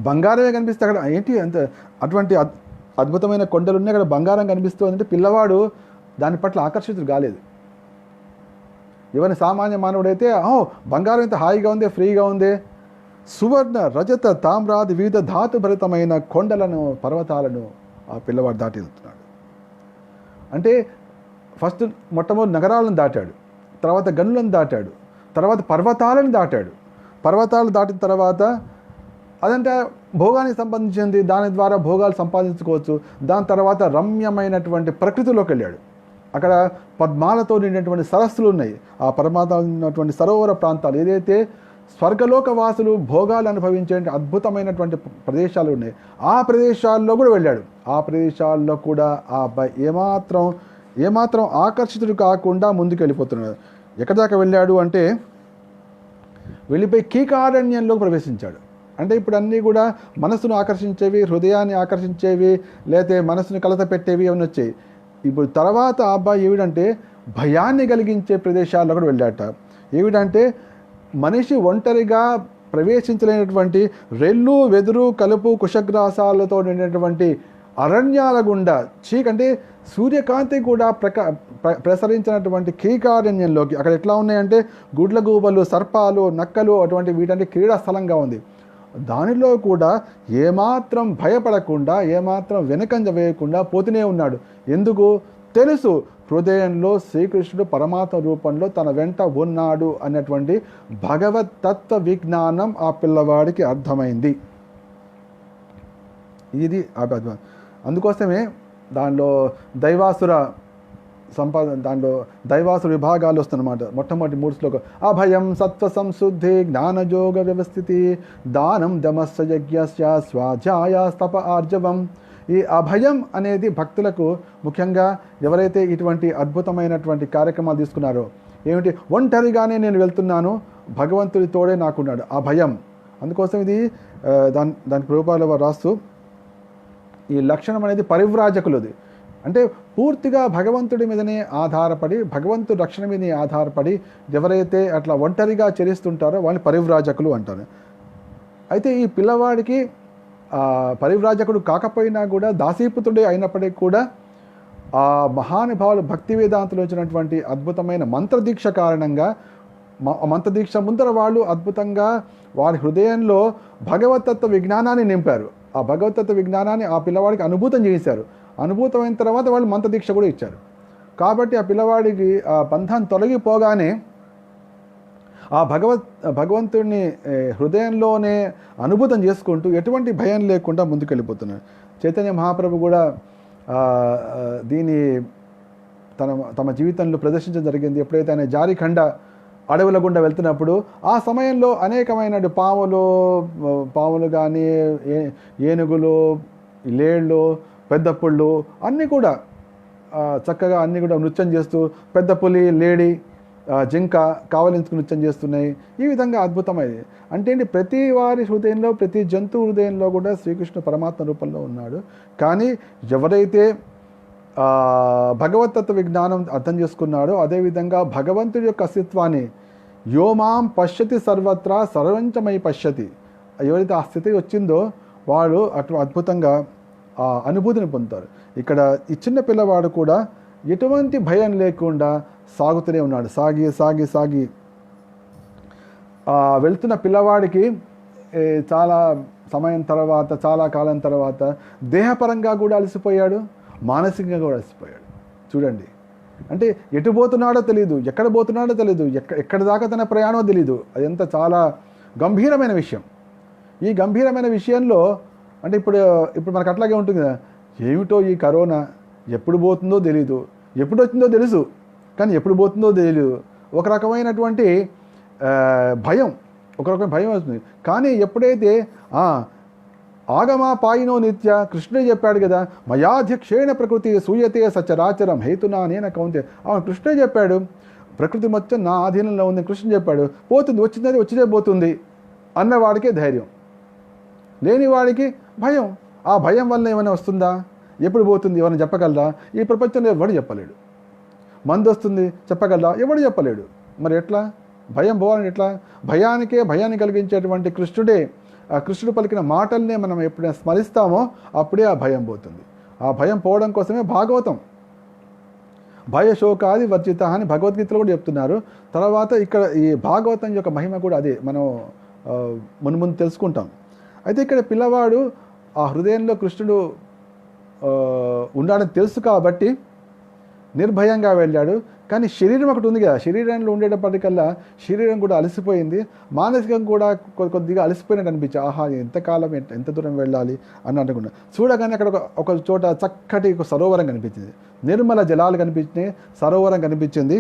S1: బంగారమే కనిపిస్తే అక్కడ ఏంటి అంత అటువంటి అద్భుతమైన కొండలు ఉన్నాయి, అక్కడ బంగారం కనిపిస్తుంది అంటే పిల్లవాడు దాని పట్ల ఆకర్షితుడు కాలేదు. ఎవరి సామాన్య మానవుడైతే బంగారం ఇంత హాయిగా ఉంది, ఫ్రీగా ఉంది, సువర్ణ రజత తామ్రాది వివిధ ధాతుభరితమైన కొండలను పర్వతాలను ఆ పిల్లవాడు దాటి వెళ్తున్నాడు. అంటే ఫస్ట్ మొట్టమొదటి నగరాలను దాటాడు, తర్వాత గనులను దాటాడు, తర్వాత పర్వతాలను దాటాడు. పర్వతాలు దాటిన తర్వాత అదంటే భోగానికి సంబంధించింది, దాని ద్వారా భోగాలు సంపాదించుకోవచ్చు. దాని తర్వాత రమ్యమైనటువంటి ప్రకృతిలోకి వెళ్ళాడు. అక్కడ పద్మాలతో నిండినటువంటి సరస్సులు ఉన్నాయి, ఆ పరమాత్మ ఉన్నటువంటి సరోవర ప్రాంతాలు, ఏదైతే స్వర్గలోక వాసులు భోగాలు అనుభవించే అద్భుతమైనటువంటి ప్రదేశాలు ఉన్నాయి, ఆ ప్రదేశాల్లో కూడా వెళ్ళాడు. ఆ ప్రదేశాల్లో కూడా ఆ అబ్బాయి ఏమాత్రం ఆకర్షితుడు కాకుండా ముందుకు వెళ్ళిపోతున్నాడు. ఎక్కడి దాకా వెళ్ళాడు అంటే వెళ్ళిపోయి కీకారణ్యంలోకి ప్రవేశించాడు. అంటే ఇప్పుడు అన్నీ కూడా మనసును ఆకర్షించేవి, హృదయాన్ని ఆకర్షించేవి, లేకపోతే మనసును కలత పెట్టేవి ఏమైనా వచ్చాయి. ఇప్పుడు తర్వాత ఆ అబ్బాయి ఏమిటంటే భయాన్ని కలిగించే ప్రదేశాల్లో కూడా వెళ్ళాట. ఏమిటంటే మనిషి ఒంటరిగా ప్రవేశించలేనటువంటి రెల్లు వెదురు కలుపు కుశగ్రాసాలతో నిండినటువంటి అరణ్యాల గుండా అంటే సూర్యకాంతి కూడా ప్రసరించినటువంటి కీకారణ్యంలోకి, అక్కడ ఎట్లా ఉన్నాయంటే గుడ్లగూబలు, సర్పాలు, నక్కలు, అటువంటి వీటంటే క్రీడా స్థలంగా ఉంది. దానిలో కూడా ఏమాత్రం భయపడకుండా, ఏమాత్రం వెనకంజ వేయకుండా పోతూనే ఉన్నాడు. ఎందుకు తెలుసు, హృదయంలో శ్రీకృష్ణుడు పరమాత్మ రూపంలో తన వెంట ఉన్నాడు అన్నటువంటి భగవత్ తత్వ విజ్ఞానం ఆ పిల్లవాడికి అర్థమైంది. ఇది అందుకోసమే దానిలో దైవాసుర విభాగాలు వస్తున్నమాట. మొట్టమొదటి 3 శ్లోకం అభయం సత్వ సంశుద్ధి జ్ఞానయోగ వ్యవస్థితి దానం దమస్య యజ్ఞస్య స్వాధ్యాయస్తప ఆర్జవం. ఈ అభయం అనేది భక్తులకు ముఖ్యంగా ఎవరైతే ఇటువంటి అద్భుతమైనటువంటి కార్యక్రమాలు తీసుకున్నారో, ఏమిటి ఒంటరిగానే నేను వెళ్తున్నాను, భగవంతుడి తోడే నాకున్నాడు, ఆ భయం. అందుకోసం ఇది దాని రూపాల్లో రాస్తూ ఈ లక్షణం అనేది పరివ్రాజకులది. అంటే పూర్తిగా భగవంతుడి మీదనే ఆధారపడి, భగవంతుడి రక్షణ మీదనే ఆధారపడి ఎవరైతే అట్లా ఒంటరిగా చరిస్తుంటారో వాళ్ళని పరివ్రాజకులు అంటారు. అయితే ఈ పిల్లవాడికి పరివ్రాజకుడు కాకపోయినా కూడా దాసీపుత్రుడే అయినప్పటికీ కూడా ఆ మహానుభావులు భక్తి వేదాంతులు వచ్చినటువంటి అద్భుతమైన మంత్రదీక్ష కారణంగా, మంత్రదీక్ష ముందర వాళ్ళు అద్భుతంగా వారి హృదయంలో భగవతత్వ విజ్ఞానాన్ని నింపారు. ఆ భగవతత్వ విజ్ఞానాన్ని ఆ పిల్లవాడికి అనుభూతం చేశారు. అనుభూతమైన తర్వాత వాళ్ళు మంత్రదీక్ష కూడా ఇచ్చారు. కాబట్టి ఆ పిల్లవాడికి ఆ బంధం తొలగిపోగానే ఆ భగవంతుడిని హృదయంలోనే అనుభూతం చేసుకుంటూ ఎటువంటి భయం లేకుండా ముందుకెళ్ళిపోతున్నాడు. చైతన్య మహాప్రభు కూడా దీన్ని తమ జీవితంలో ప్రదర్శించడం జరిగింది. ఎప్పుడైతే ఆయన జారిఖండ అడవుల గుండా వెళ్తున్నప్పుడు ఆ సమయంలో అనేకమైన పాములు కానీ, ఏనుగులు, లేళ్ళు, పెద్ద పుళ్ళు అన్నీ కూడా చక్కగా అన్నీ కూడా నృత్యం చేస్తూ, పెద్ద పులి, లేడి, జింక కావలించుకు నృత్యం చేస్తున్నాయి. ఈ విధంగా అద్భుతమైనది. అంటే ప్రతి వారి హృదయంలో, ప్రతి జంతువు హృదయంలో కూడా శ్రీకృష్ణ పరమాత్మ రూపంలో ఉన్నాడు. కానీ ఎవరైతే భగవతత్వ విజ్ఞానం అర్థం చేసుకున్నాడో, అదేవిధంగా భగవంతుడి యొక్క అస్తిత్వాన్ని యోమాం పశ్యతి సర్వత్రా సర్వంచమై పశ్యతి, ఎవరైతే ఆ స్థితి వచ్చిందో వాడు అద్భుతంగా ఆ అనుభూతిని పొందుతారు. ఇక్కడ ఈ చిన్న పిల్లవాడు కూడా ఎటువంటి భయం లేకుండా సాగుతూనే ఉన్నాడు. సాగి వెళ్తున్న పిల్లవాడికి చాలా సమయం తర్వాత, చాలా కాలం తర్వాత దేహపరంగా కూడా అలసిపోయాడు, మానసికంగా కూడా అలసిపోయాడు. చూడండి, అంటే ఎటు పోతున్నాడో తెలియదు, ఎక్కడ పోతున్నాడో తెలియదు, ఎక్కడి దాకా తన ప్రయాణమో తెలియదు. అదంత చాలా గంభీరమైన విషయం. ఈ గంభీరమైన విషయంలో అంటే ఇప్పుడు మనకు అట్లాగే ఉంటుంది కదా, ఏమిటో ఈ కరోనా ఎప్పుడు పోతుందో తెలీదు, ఎప్పుడు వచ్చిందో తెలుసు కానీ ఎప్పుడు పోతుందో తెలియదు. ఒక రకమైనటువంటి భయం వస్తుంది. కానీ ఎప్పుడైతే ఆగమా పాయినో నిత్య, కృష్ణుడే చెప్పాడు కదా, మయాధ్యక్షేణ ప్రకృతి సూయతే సచరాచరం హేతునా నేన కౌంతే. కృష్ణుడే చెప్పాడు, ప్రకృతి మొత్తం నా ఆధీనంలో ఉంది, కృష్ణుడు చెప్పాడు. పోతుంది, వచ్చింది వచ్చిదే పోతుంది అన్నవాడికే ధైర్యం, లేని వాడికి భయం. ఆ భయం వల్ల ఏమైనా వస్తుందా, ఎప్పుడు పోతుంది ఎవరైనా చెప్పగలరా? ఈ ప్రపంచంలో ఎవడు చెప్పలేడు. మందు వస్తుంది చెప్పగలరా? ఎవడు చెప్పలేడు. మరి ఎట్లా భయం పోవాలని ఎట్లా? భయాన్ని కలిగించేటువంటి కృష్ణుడే ఆ కృష్ణుడు పలికిన మాటల్నే మనం ఎప్పుడైనా స్మరిస్తామో అప్పుడే ఆ భయం పోతుంది. ఆ భయం పోవడం కోసమే భాగవతం. భయశోకాది వర్జిత అని భగవద్గీతలో కూడా చెప్తున్నారు. తర్వాత ఇక్కడ ఈ భాగవతం యొక్క మహిమ కూడా అదే, మనం ముందు తెలుసుకుంటాం. అయితే ఇక్కడ పిల్లవాడు ఆ హృదయంలో కృష్ణుడు ఉన్నాడని తెలుసు కాబట్టి నిర్భయంగా వెళ్ళాడు. కానీ శరీరం ఒకటి ఉంది కదా, శరీరంలో ఉండేటప్పటికల్లా శరీరం కూడా అలసిపోయింది, మానసికం కూడా కొద్దిగా అలసిపోయినట్టు అనిపించి, ఆహా ఎంతకాలం ఎంత దూరం వెళ్ళాలి అని అనుకున్నా. చూడగానే అక్కడ ఒక చోట చక్కటి ఒక సరోవరం కనిపించింది, నిర్మల జలాలు కనిపించినాయి, సరోవరం కనిపించింది.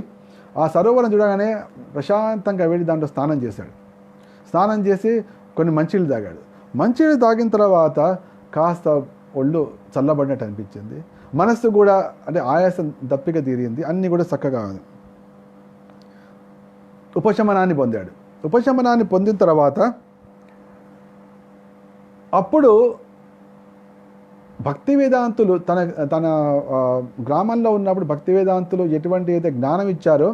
S1: ఆ సరోవరం చూడగానే ప్రశాంతంగా వెళ్ళి దాంట్లో స్నానం చేశాడు. స్నానం చేసి కొన్ని మంచినీళ్ళు తాగాడు. మంచినీళ్ళు తాగిన తర్వాత కాస్త ఒళ్ళు చల్లబడినట్టు అనిపించింది, మనస్సు కూడా అంటే ఆయాసం దప్పిక తీరింది, అన్నీ కూడా చక్కగా ఉంది. ఉపశమనాన్ని పొందాడు. ఉపశమనాన్ని పొందిన తర్వాత అప్పుడు భక్తి వేదాంతులు తన గ్రామంలో ఉన్నప్పుడు భక్తి వేదాంతులు ఎటువంటి అయితే జ్ఞానం ఇచ్చారో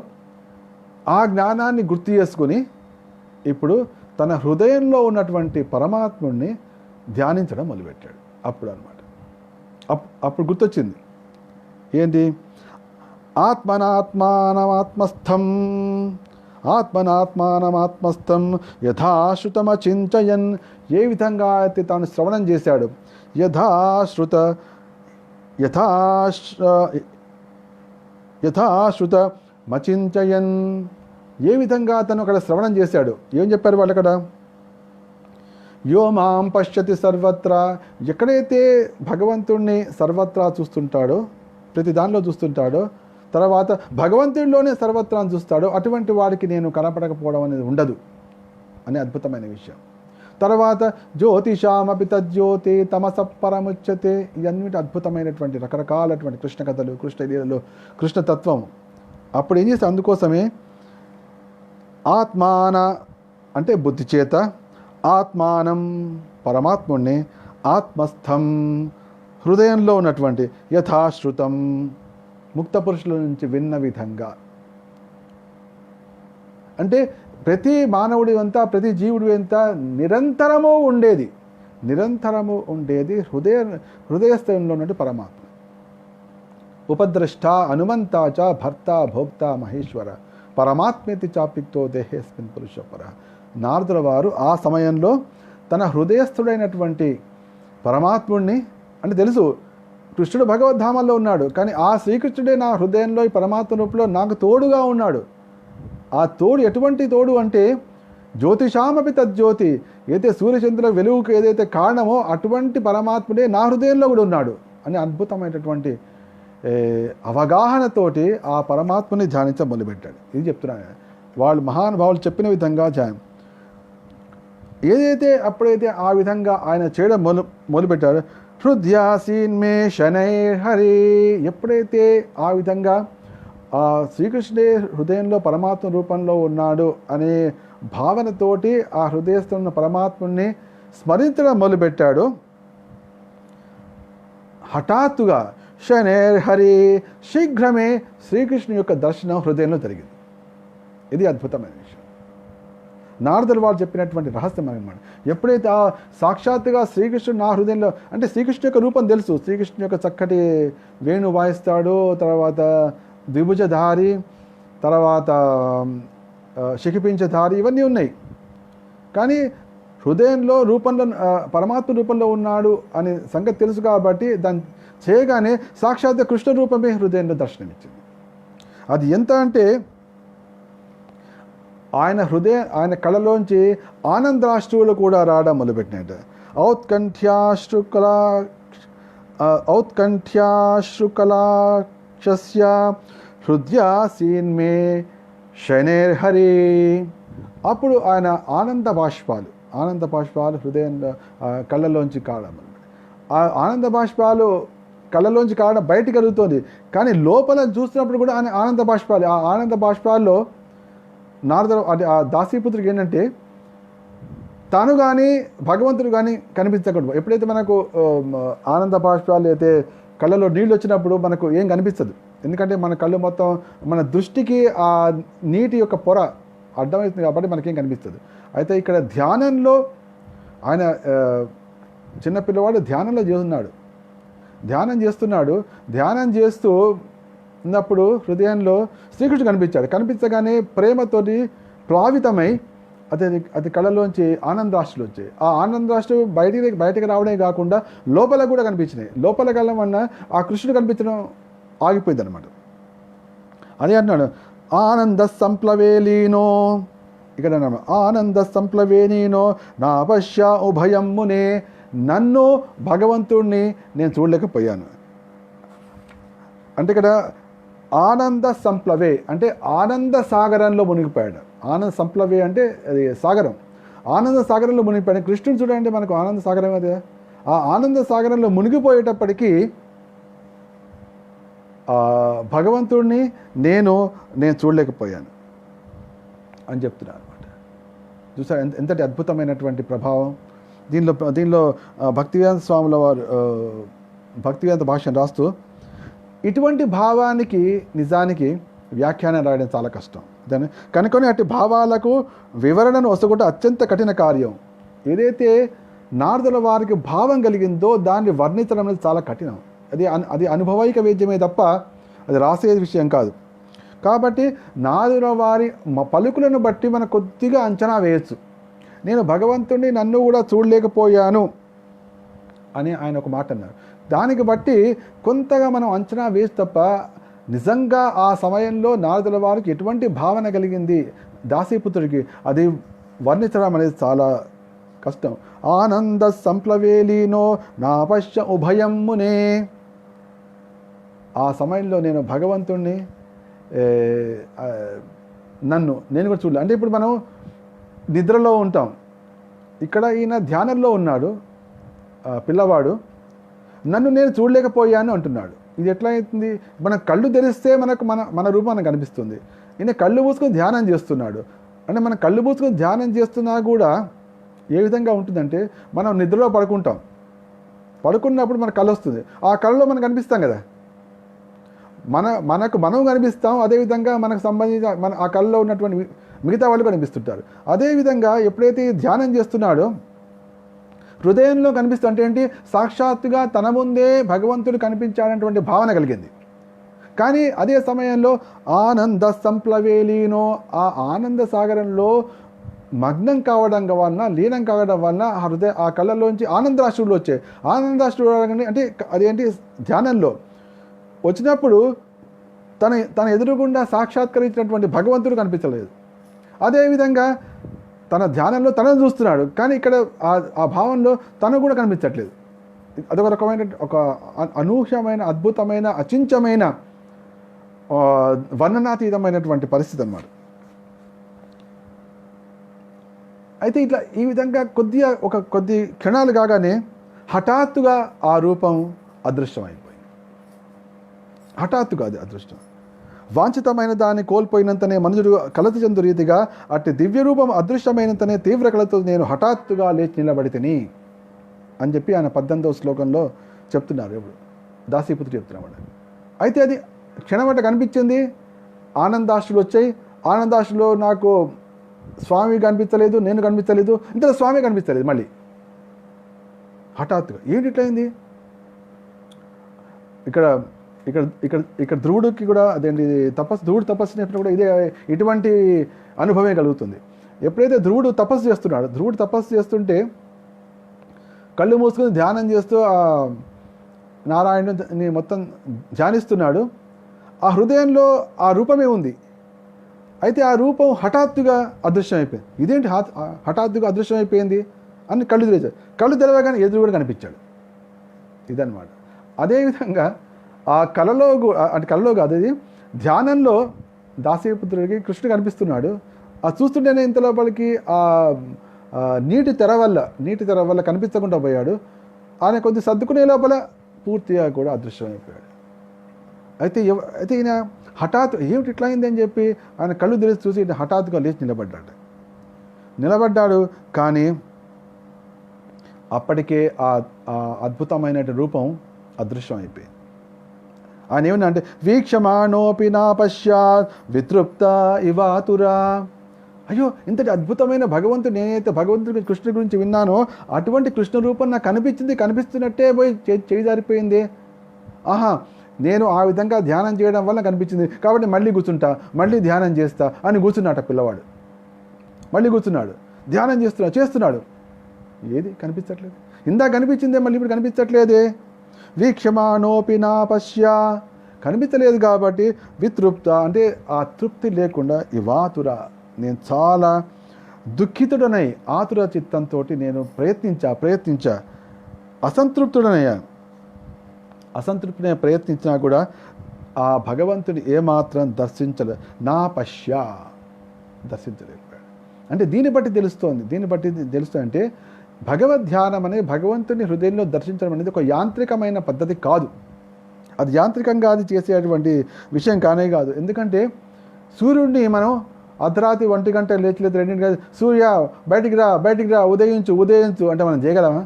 S1: ఆ జ్ఞానాన్ని గుర్తు చేసుకుని ఇప్పుడు తన హృదయంలో ఉన్నటువంటి పరమాత్ముడిని ధ్యానించడం మొదలుపెట్టాడు. అప్పుడు అనమాట అప్పుడు గుర్తొచ్చింది ఏంటి, ఆత్మనాత్మానమాత్మస్థం ఆత్మనాత్మానమాత్మస్థం యథాశ్రుతమచించయన్. ఏ విధంగా అయితే తాను శ్రవణం చేశాడు, యథాశ్రుతమచించయన్, ఏ విధంగా తను అక్కడ శ్రవణం చేశాడు. ఏం చెప్పారు వాళ్ళు అక్కడ, యో మాం పశ్యతి సర్వత్రా, ఎక్కడైతే భగవంతుణ్ణి సర్వత్రా చూస్తుంటాడో, ప్రతి దానిలో చూస్తుంటాడో, తర్వాత భగవంతుడిలోనే సర్వత్రా చూస్తాడో అటువంటి వాడికి నేను కనపడకపోవడం అనేది ఉండదు అనే అద్భుతమైన విషయం. తర్వాత జ్యోతిషామపి తజ్జ్యోతి తమస పరముచ్యతే, ఇవన్నీ అద్భుతమైనటువంటి రకరకాలటువంటి కృష్ణ కథలు, కృష్ణ లీలలు, కృష్ణతత్వం. అప్పుడు ఏం చేస్తే అందుకోసమే ఆత్మాన అంటే బుద్ధి చేత, ఆత్మానం పరమాత్ముణ్ణి, ఆత్మస్థం హృదయంలో ఉన్నటువంటి, యథాశ్రుతం ముక్త పురుషుల నుంచి విన్న విధంగా. అంటే ప్రతి మానవుడి అంతా, ప్రతి జీవుడి అంతా నిరంతరము ఉండేది హృదయస్థంలో ఉన్నట్టు పరమాత్మ. ఉపద్రష్ట హనుమంతా చ భర్త భోక్త మహేశ్వర పరమాత్మేతి చాపిక్తో దేహేస్మిన్ పురుషపర. నారదుల వారు ఆ సమయంలో తన హృదయస్థుడైనటువంటి పరమాత్ముడిని, అంటే తెలుసు కృష్ణుడు భగవద్ధామంలో ఉన్నాడు, కానీ ఆ శ్రీకృష్ణుడే నా హృదయంలో ఈ పరమాత్మ రూపంలో నాకు తోడుగా ఉన్నాడు. ఆ తోడు ఎటువంటి తోడు అంటే జ్యోతిషామపి తజ్జ్యోతి, ఏదైతే సూర్యచంద్రుల వెలుగుకు ఏదైతే కారణమో అటువంటి పరమాత్ముడే నా హృదయంలో కూడా ఉన్నాడు అని అద్భుతమైనటువంటి అవగాహనతోటి ఆ పరమాత్మని ధ్యానించ మొదలుపెట్టాడు. ఇది చెప్తున్నాను, వాళ్ళు మహానుభావులు చెప్పిన విధంగా ఏదైతే అప్పుడైతే ఆ విధంగా ఆయన చేయడం మొదలుపెట్టారు. హృదయాసీన్మే శనైర్హరి, ఎప్పుడైతే ఆ విధంగా ఆ శ్రీకృష్ణుడే హృదయంలో పరమాత్మ రూపంలో ఉన్నాడు అనే భావనతోటి ఆ హృదయస్థ ఉన్న పరమాత్ముని స్మరించడం మొదలుపెట్టాడు. హఠాత్తుగా శనైర్హరి, శీఘ్రమే శ్రీకృష్ణు యొక్క దర్శనం హృదయంలో జరిగింది. ఇది అద్భుతమైన విషయం, నారదుల వారు చెప్పినటువంటి రహస్యం అనమాట. ఎప్పుడైతే ఆ సాక్షాత్తుగా శ్రీకృష్ణుడు నా హృదయంలో, అంటే శ్రీకృష్ణు యొక్క రూపం తెలుసు, శ్రీకృష్ణు యొక్క చక్కటి వేణు వాయిస్తాడు, తర్వాత ద్విభుజధారి, తర్వాత శిఖిపించధారి, ఇవన్నీ ఉన్నాయి. కానీ హృదయంలో రూపంలో పరమాత్మ రూపంలో ఉన్నాడు అనే సంగతి తెలుసు కాబట్టి దాన్ని చేయగానే సాక్షాత్ కృష్ణ రూపమే హృదయంలో దర్శనమిచ్చింది. అది ఎంత అంటే ఆయన కళలోంచి ఆనందాశ్రువులు కూడా రావడం మొదలుపెట్టినట్టు. ఔత్కంఠ్యాశ్రుకలాక్షస్య హృదయాసీన్మే శనైర్హరి. అప్పుడు ఆయన ఆనంద బాష్పాలు హృదయంలో కళ్ళలోంచి కావడం. ఆ ఆనంద బాష్పాలు కళ్ళలోంచి కావడం బయటికి కలుగుతుంది, కానీ లోపల చూస్తున్నప్పుడు కూడా ఆనంద బాష్పాలు. ఆ ఆనంద బాష్పాల్లో నారద ఆ దాసీపుత్రుడికి ఏంటంటే తాను కానీ భగవంతుడు కానీ కనిపించకూడదు. ఎప్పుడైతే మనకు ఆనంద బాష్పాలు అయితే కళ్ళలో నీళ్ళు వచ్చినప్పుడు మనకు ఏం కనిపించదు, ఎందుకంటే మన కళ్ళు మొత్తం మన దృష్టికి ఆ నీటి యొక్క పొర అడ్డమవుతుంది కాబట్టి మనకేం కనిపిస్తుంది. అయితే ఇక్కడ ధ్యానంలో ఆయన చిన్నపిల్లవాడు ధ్యానం చేస్తున్నాడు. ధ్యానం చేస్తూ ఉన్నప్పుడు హృదయంలో శ్రీకృష్ణుడు కనిపించగానే ప్రేమతోటి ప్లావితమై అది కళ్ళలోంచి ఆనందాశ్రులు వచ్చాయి. ఆ ఆనందాశ్రులు బయటికి రావడమే కాకుండా లోపల కూడా కనిపించినాయి. లోపల కళ్ళ వల్ల ఆ కృష్ణుడు కనిపించడం ఆగిపోయింది అనమాట. అదే అంటున్నాడు, ఆనంద సంప్లవేలీనో, ఇక్కడ ఆనంద సంప్లవేలీనో నా పశ్య ఉభయం మునే, నన్ను భగవంతుణ్ణి నేను చూడలేకపోయాను. అంటే ఇక్కడ ఆనంద సంప్లవే అంటే ఆనంద సాగరంలో మునిగిపోయాడు. ఆనంద సంప్లవే అంటే అది సాగరం, ఆనంద సాగరంలో మునిగిపోయాడు. కృష్ణుడు చూడండి మనకు ఆనంద సాగరం అదే. ఆ ఆనంద సాగరంలో మునిగిపోయేటప్పటికీ భగవంతుడిని నేను చూడలేకపోయాను అని చెప్తున్నాను అనమాట. చూసారు ఎంతటి అద్భుతమైనటువంటి ప్రభావం దీనిలో భక్తివేదాంత స్వాముల వారు భక్తివేదాంత భాష్యం రాస్తూ ఇటువంటి భావానికి నిజానికి వ్యాఖ్యానం రాయడం చాలా కష్టం. దాన్ని కనుకొని అట్టి భావాలకు వివరణను వసగుట అత్యంత కఠిన కార్యం. ఏదైతే నారదుల వారికి భావం కలిగిందో దాన్ని వర్ణించడం అనేది చాలా కఠినం. అది అనుభవైక వేద్యమే తప్ప అది రాసే విషయం కాదు. కాబట్టి నారదుల వారి పలుకులను బట్టి మనం కొద్దిగా అంచనా వేయచ్చు. నేను భగవంతుడిని నన్ను కూడా చూడలేకపోయాను అని ఆయన ఒక మాట అన్నారు. దానికి బట్టి కొంతగా మనం అంచనా వేసి తప్ప నిజంగా ఆ సమయంలో నారదుల వారికి ఎటువంటి భావన కలిగింది దాసీపుత్రుడికి అది వర్ణించడం అనేది చాలా కష్టం. ఆనంద సంప్లవేలీనో నా పశ్య ఉభయం మునే, ఆ సమయంలో నేను భగవంతుణ్ణి నేను కూడా చూడలే. అంటే ఇప్పుడు మనం నిద్రలో ఉంటాం, ఇక్కడ ఈయన ధ్యానంలో ఉన్నాడు పిల్లవాడు, నన్ను నేను చూడలేకపోయాను అంటున్నాడు. ఇది ఎట్లా అవుతుంది? మన కళ్ళు తెరిస్తే మన రూపం మనకు కనిపిస్తుంది. ఈయన కళ్ళు మూసుకొని ధ్యానం చేస్తున్నాడు. అంటే మనం కళ్ళు మూసుకొని ధ్యానం చేస్తున్నా కూడా ఏ విధంగా ఉంటుందంటే మనం నిద్రలో పడుకున్నప్పుడు మన కళ్ళు వస్తుంది. ఆ కళ్ళలో మనం కనిపిస్తాం కదా, మనం కనిపిస్తాం. అదేవిధంగా మనకు సంబంధించిన ఆ కళ్ళలో ఉన్నటువంటి మిగతా వాళ్ళు కనిపిస్తుంటారు. అదేవిధంగా ఎప్పుడైతే ధ్యానం చేస్తున్నాడో హృదయంలో కనిపిస్తుంటే ఏంటి, సాక్షాత్తుగా తన ముందే భగవంతుడు కనిపించాడనేటువంటి భావన కలిగింది. కానీ అదే సమయంలో ఆనంద సంప్లవేలీనో, ఆ ఆనంద సాగరంలో మగ్నం కావడం వలన లీనం కావడం వలన ఆ కళ్ళలోంచి ఆనందాశ్రువులు వచ్చాయి. ఆనందాశ్రువులు అంటే అదేంటి, ధ్యానంలో వచ్చినప్పుడు తన ఎదురుగుండా సాక్షాత్కరించినటువంటి భగవంతుడు కనిపించలేదు. అదేవిధంగా తన ధ్యానంలో తనను చూస్తున్నాడు, కానీ ఇక్కడ ఆ భావంలో తను కూడా కనిపించట్లేదు. అదొక రకమైన ఒక అనూహ్యమైన అద్భుతమైన అచించమైన వర్ణనాతీతమైనటువంటి పరిస్థితి అన్నమాట. అయితే ఇట్లా ఈ విధంగా కొద్ది క్షణాలు కాగానే హఠాత్తుగా ఆ రూపం అదృశ్యమైపోయింది. హఠాత్తుగా అది అదృష్టం. వాంఛితమైన దాన్ని కోల్పోయినంతనే మనుషుడు కలత చెందు రీతిగా అట్టి దివ్య రూపం అదృశ్యమైనంతనే తీవ్ర కలతో నేను హఠాత్తుగా లేచి నిలబడితిని అని చెప్పి ఆయన 18వ శ్లోకంలో చెప్తున్నారు. ఇప్పుడు దాసీపుత్రుడు చెప్తున్నాడు. అయితే అది క్షణమట కనిపించింది, ఆనందాశ్రులు వచ్చాయి. ఆనందాశ్రులో నాకు స్వామి కనిపించలేదు, నేను కనిపించలేదు, ఇంతలో స్వామి కనిపించలేదు. మళ్ళీ హఠాత్తుగా ఏంటి ఇట్లయింది? ఇక్కడ ధ్రువుడికి కూడా అదేంటి ధ్రువుడు తపస్సు చేసినప్పుడు కూడా ఇటువంటి అనుభవమే కలుగుతుంది. ఎప్పుడైతే ధ్రువుడు తపస్సు చేస్తుంటే కళ్ళు మూసుకొని ధ్యానం చేస్తూ ఆ నారాయణుని మొత్తం ధ్యానిస్తున్నాడు. ఆ హృదయంలో ఆ రూపమే ఉంది. అయితే ఆ రూపం హఠాత్తుగా అదృశ్యమైపోయింది. ఇదేంటి హఠాత్తుగా అదృశ్యమైపోయింది అని కళ్ళు తెరిచాడు. కళ్ళు తెరవగానే ఎదురు కూడా కనిపించాడు. ఇదన్నమాట. అదేవిధంగా ఆ కళలో కాదు, అది ధ్యానంలో దాసీపుత్రుడికి కృష్ణుడు కనిపిస్తున్నాడు. అది చూస్తుంటేనే ఇంత లోపలికి ఆ నీటి తెర వల్ల కనిపించకుండా పోయాడు. ఆయన కొద్ది సర్దుకునే లోపల పూర్తిగా కూడా అదృశ్యమైపోయాడు. అయితే ఈయన ఏమిటి ఇట్లా అయింది అని చెప్పి ఆయన కళ్ళు తెరిచి చూసి హఠాత్తుగా లేచి నిలబడ్డాడు. కానీ అప్పటికే ఆ అద్భుతమైన రూపం అదృశ్యం అయిపోయింది. ఆయన ఏమన్నా అంటే వీక్షమాణోపి నా పశ్చాత్ వితృప్త ఇవాతురా, అయ్యో ఇంతటి అద్భుతమైన భగవంతుడు, నేనైతే భగవంతుడి కృష్ణుడి గురించి విన్నానో అటువంటి కృష్ణ రూపం నాకు కనిపిస్తున్నట్టే పోయి చేయి జారిపోయింది. ఆహా, నేను ఆ విధంగా ధ్యానం చేయడం వల్ల కనిపించింది కాబట్టి మళ్ళీ కూర్చుంటా, మళ్ళీ ధ్యానం చేస్తా అని కూర్చున్నాట పిల్లవాడు. మళ్ళీ కూర్చున్నాడు, ధ్యానం చేస్తున్నాడు. ఏది కనిపించట్లేదు. ఇందా కనిపించిందే, మళ్ళీ ఇప్పుడు కనిపించట్లేదే. వీక్షమానోపి నా పశ్య, కనిపించలేదు కాబట్టి వితృప్త, అంటే ఆ తృప్తి లేకుండా ఇవాతుర, నేను చాలా దుఃఖితుడనై ఆతుర చిత్తంతో నేను ప్రయత్నించా అసంతృప్తుడనయ్యాను. అసంతృప్తిని ప్రయత్నించినా కూడా ఆ భగవంతుని ఏమాత్రం నా పశ్య దర్శించలేకపోయాడు. అంటే దీన్ని బట్టి తెలుస్తుంది అంటే భగవద్ధ్యానం అనేది భగవంతుని హృదయంలో దర్శించడం అనేది ఒక యాంత్రికమైన పద్ధతి కాదు. అది యాంత్రికంగా అది చేసేటువంటి విషయం కానే కాదు. ఎందుకంటే సూర్యుడిని మనం అర్ధరాత్రి 1 గంట లేచి 2 గంటలు సూర్య బయటికి రా ఉదయించు అంటే మనం చేయగలమా?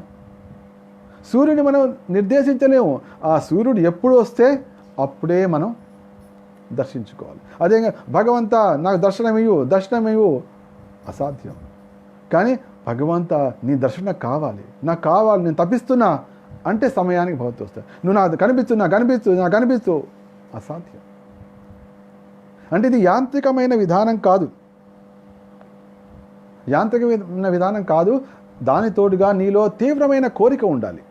S1: సూర్యుని మనం నిర్దేశించలేము. ఆ సూర్యుడు ఎప్పుడు వస్తే అప్పుడే మనం దర్శించుకోవాలి. అదే భగవంతా నాకు దర్శనమివ్వు అసాధ్యం. కానీ భగవంతా నీ దర్శనం కావాలి, నాకు కావాలి, నేను తప్పిస్తున్నా అంటే సమయానికి భగవంతుడు వస్తాడు. నువ్వు నాకు కనిపించు అసాధ్యం. అంటే ఇది యాంత్రికమైన విధానం కాదు. దాని తోడుగా నీలో తీవ్రమైన కోరిక ఉండాలి.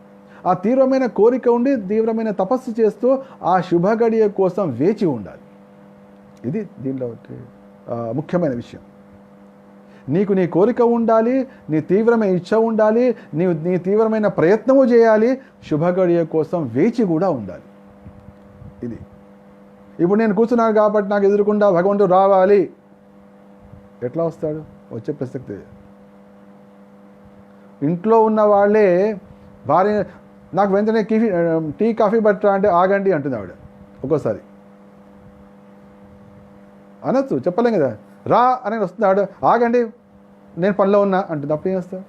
S1: ఆ తీవ్రమైన కోరిక ఉండి తీవ్రమైన తపస్సు చేస్తూ ఆ శుభ గడియ కోసం వేచి ఉండాలి. ఇది దీనిలో ముఖ్యమైన విషయం. నీకు నీ కోరిక ఉండాలి, నీ తీవ్రమైన ఇచ్ఛ ఉండాలి, నీ తీవ్రమైన ప్రయత్నము చేయాలి, శుభ గడియ కోసం వేచి కూడా ఉండాలి. ఇది ఇప్పుడు నేను కూర్చున్నాను కాబట్టి నాకు ఎదురుకుండా భగవంతుడు రావాలి, ఎట్లా వస్తాడు? వచ్చే ప్రసక్తి. ఇంట్లో ఉన్న వాళ్ళే భార్య నాకు వెంటనే టీ కాఫీ పట్టరా అంటే ఆగండి అంటుంది ఆవిడ. ఒక్కోసారి అనొచ్చు, చెప్పలేం కదా. రా అని వస్తుంది ఆవిడ, ఆగండి నేను పనిలో ఉన్నా అంటుంది. అప్పుడు ఏం చేస్తారు?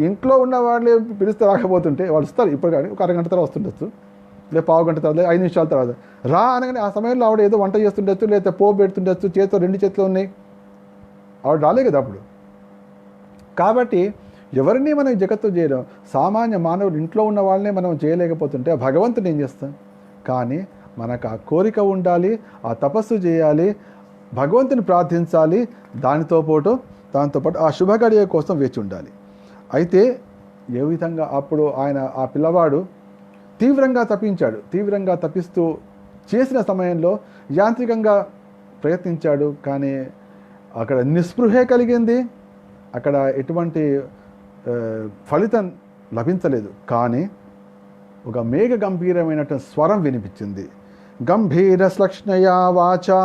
S1: ఇంట్లో ఉన్న వాళ్ళే పిలిస్తే రాకపోతుంటే వాళ్ళు వస్తారు. ఇప్పుడు కానీ ఒక అరగంట తర్వాత వస్తుండొచ్చు, లేదా పావు గంట తర్వాత, 5 నిమిషాల తర్వాత రా అనగానే ఆ సమయంలో ఆవిడ ఏదో వంట చేస్తుండొచ్చు, లేదా పోపు పెడుతుండొచ్చు, 2 చేతులు ఉన్నాయి, ఆవిడ రాలే కదా అప్పుడు. కాబట్టి ఎవరిని మనం జగత్తు చేయడం, సామాన్య మానవుడు ఇంట్లో ఉన్న వాళ్ళనే మనం చేయలేకపోతుంటే భగవంతుడు ఏం చేస్తాం? కానీ మనకు ఆ కోరిక ఉండాలి, ఆ తపస్సు చేయాలి, భగవంతుని ప్రార్థించాలి, దాంతో పాటు ఆ శుభగడియ కోసం వేచి ఉండాలి. అయితే ఏ విధంగా అప్పుడు ఆ పిల్లవాడు తీవ్రంగా తప్పిస్తూ చేసిన సమయంలో యాంత్రికంగా ప్రయత్నించాడు. కానీ అక్కడ నిస్పృహే కలిగింది, అక్కడ ఎటువంటి ఫలితం లభించలేదు. కానీ ఒక మేఘ గంభీరమైనటువంటి స్వరం వినిపించింది. గంభీర శ్లక్ష్ణయా వాచా,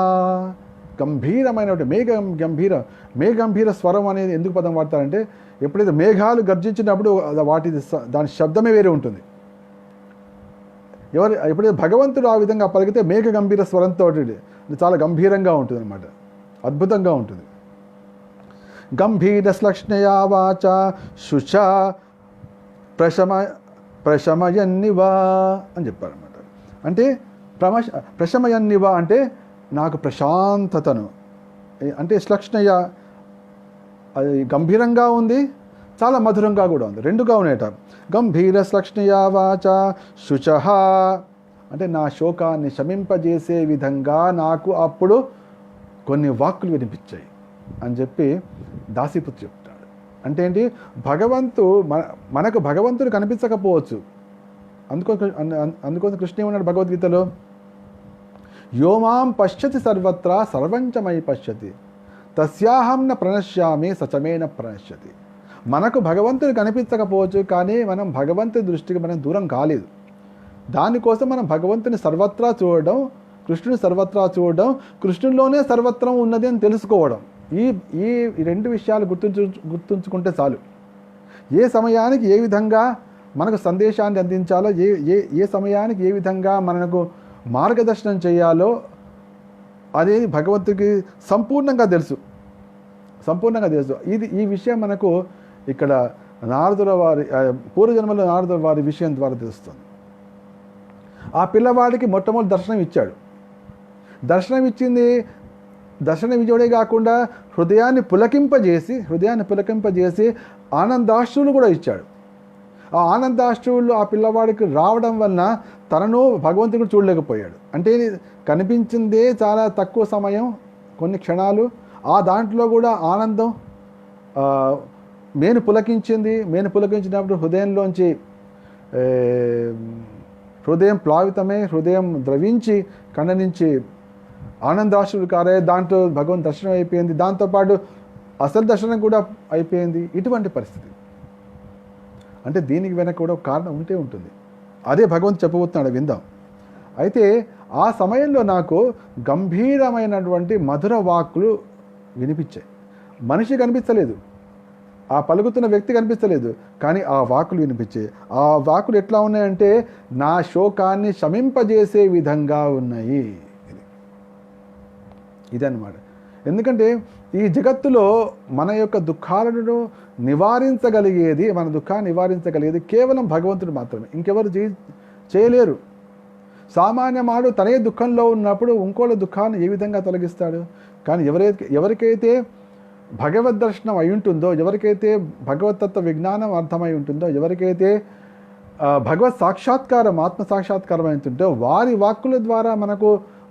S1: గంభీరమైనటువంటి మేఘగంభీర స్వరం అనేది ఎందుకు పదం వాడతారంటే, ఎప్పుడైతే మేఘాలు గర్జించినప్పుడు దాని శబ్దమే వేరే ఉంటుంది. ఎప్పుడైతే భగవంతుడు ఆ విధంగా పలికితే మేఘ గంభీర స్వరంతో చాలా గంభీరంగా ఉంటుంది అన్నమాట, అద్భుతంగా ఉంటుంది. గంభీర శ్లక్ష్ణయా వాచ శుచ ప్రశమయన్నివా అని చెప్పారన్నమాట. అంటే ప్రశమయన్నివా అంటే నాకు ప్రశాంతతను, అంటే శ్లక్ష్ణయ అది గంభీరంగా ఉంది, చాలా మధురంగా కూడా ఉంది, రెండుగా ఉన్నాయట. గంభీర శ్లక్ష్ణయా వాచ శుచః అంటే నా శోకాన్ని శమింపజేసే విధంగా నాకు అప్పుడు కొన్ని వాక్కులు వినిపించాయి అని చెప్పి దాసిపుత్రు చెప్తాడు. అంటే ఏంటి? మనకు భగవంతుడు కనిపించకపోవచ్చు. అందుకోసం కృష్ణ ఏమన్నాడు భగవద్గీతలో? యోమాం పశ్యతి సర్వత్రా సర్వంచమై పశ్యతి తస్యాహం న ప్రణశ్యామి సచమేన ప్రణశ్యతి. మనకు భగవంతుడు కనిపించకపోవచ్చు, కానీ మనం భగవంతుడి దృష్టికి మనం దూరం కాలేదు. దానికోసం మనం భగవంతుని సర్వత్రా చూడడం, కృష్ణుని సర్వత్రా చూడడం, కృష్ణుల్లోనే సర్వత్రం ఉన్నది అని తెలుసుకోవడం, ఈ 2 విషయాలు గుర్తుంచుకుంటే చాలు. ఏ సమయానికి ఏ విధంగా మనకు సందేశాన్ని అందించాలో, ఏ సమయానికి ఏ విధంగా మనకు మార్గదర్శనం చేయాలో అనేది భగవంతుడికి సంపూర్ణంగా తెలుసు. ఈ విషయం మనకు ఇక్కడ నారదుల వారి పూర్వజన్మలో నారదుల వారి విషయం ద్వారా తెలుస్తుంది. ఆ పిల్లవాడికి మొట్టమొదటి దర్శనం ఇచ్చాడు. దర్శనం ఇచ్చింది దర్శన విజయుడే కాకుండా హృదయాన్ని పులకింపజేసి ఆనందాశ్రువులు కూడా ఇచ్చాడు. ఆ ఆనందాశ్రువులు ఆ పిల్లవాడికి రావడం వలన తనను భగవంతుడు చూడలేకపోయాడు. అంటే కనిపించిందే చాలా తక్కువ సమయం, కొన్ని క్షణాలు. ఆ దాంట్లో కూడా ఆనందం మేను పులకించినప్పుడు హృదయంలోంచి హృదయం ప్లావితమై హృదయం ద్రవించి కళ్ళ నుంచి ఆనందాశ్రులు కారే. దాంట్లో భగవంతు దర్శనం అయిపోయింది, దాంతోపాటు అసలు దర్శనం కూడా అయిపోయింది. ఇటువంటి పరిస్థితి అంటే దీనికి వెనక కూడా ఒక కారణం ఉంటే ఉంటుంది. అదే భగవంతు చెప్పబోతున్నాడు, విందాం. అయితే ఆ సమయంలో నాకు గంభీరమైనటువంటి మధుర వాక్కులు వినిపించాయి. మనిషి కనిపించలేదు, ఆ పలుకుతున్న వ్యక్తి కనిపించలేదు, కానీ ఆ వాక్కులు వినిపించాయి. ఆ వాక్కులు ఎట్లా ఉన్నాయంటే నా శోకాన్ని శమింపజేసే విధంగా ఉన్నాయి. ఇదన్నమాట. ఎందుకంటే ఈ జగత్తులో మన యొక్క దుఃఖాలను నివారించగలిగేది, మన దుఃఖాన్ని నివారించగలిగేది కేవలం భగవంతుడు మాత్రమే, ఇంకెవరు చేయలేరు. సామాన్యమాడు తనే దుఃఖంలో ఉన్నప్పుడు ఇంకోళ్ళ దుఃఖాన్ని ఏ విధంగా తొలగిస్తాడు? కానీ ఎవరికైతే భగవద్ దర్శనం అయి ఉంటుందో, ఎవరికైతే భగవతత్వ విజ్ఞానం అర్థమై ఉంటుందో, ఎవరికైతే భగవత్ సాక్షాత్కారం, ఆత్మ సాక్షాత్కారం అవుతుందో వారి వాక్కుల ద్వారా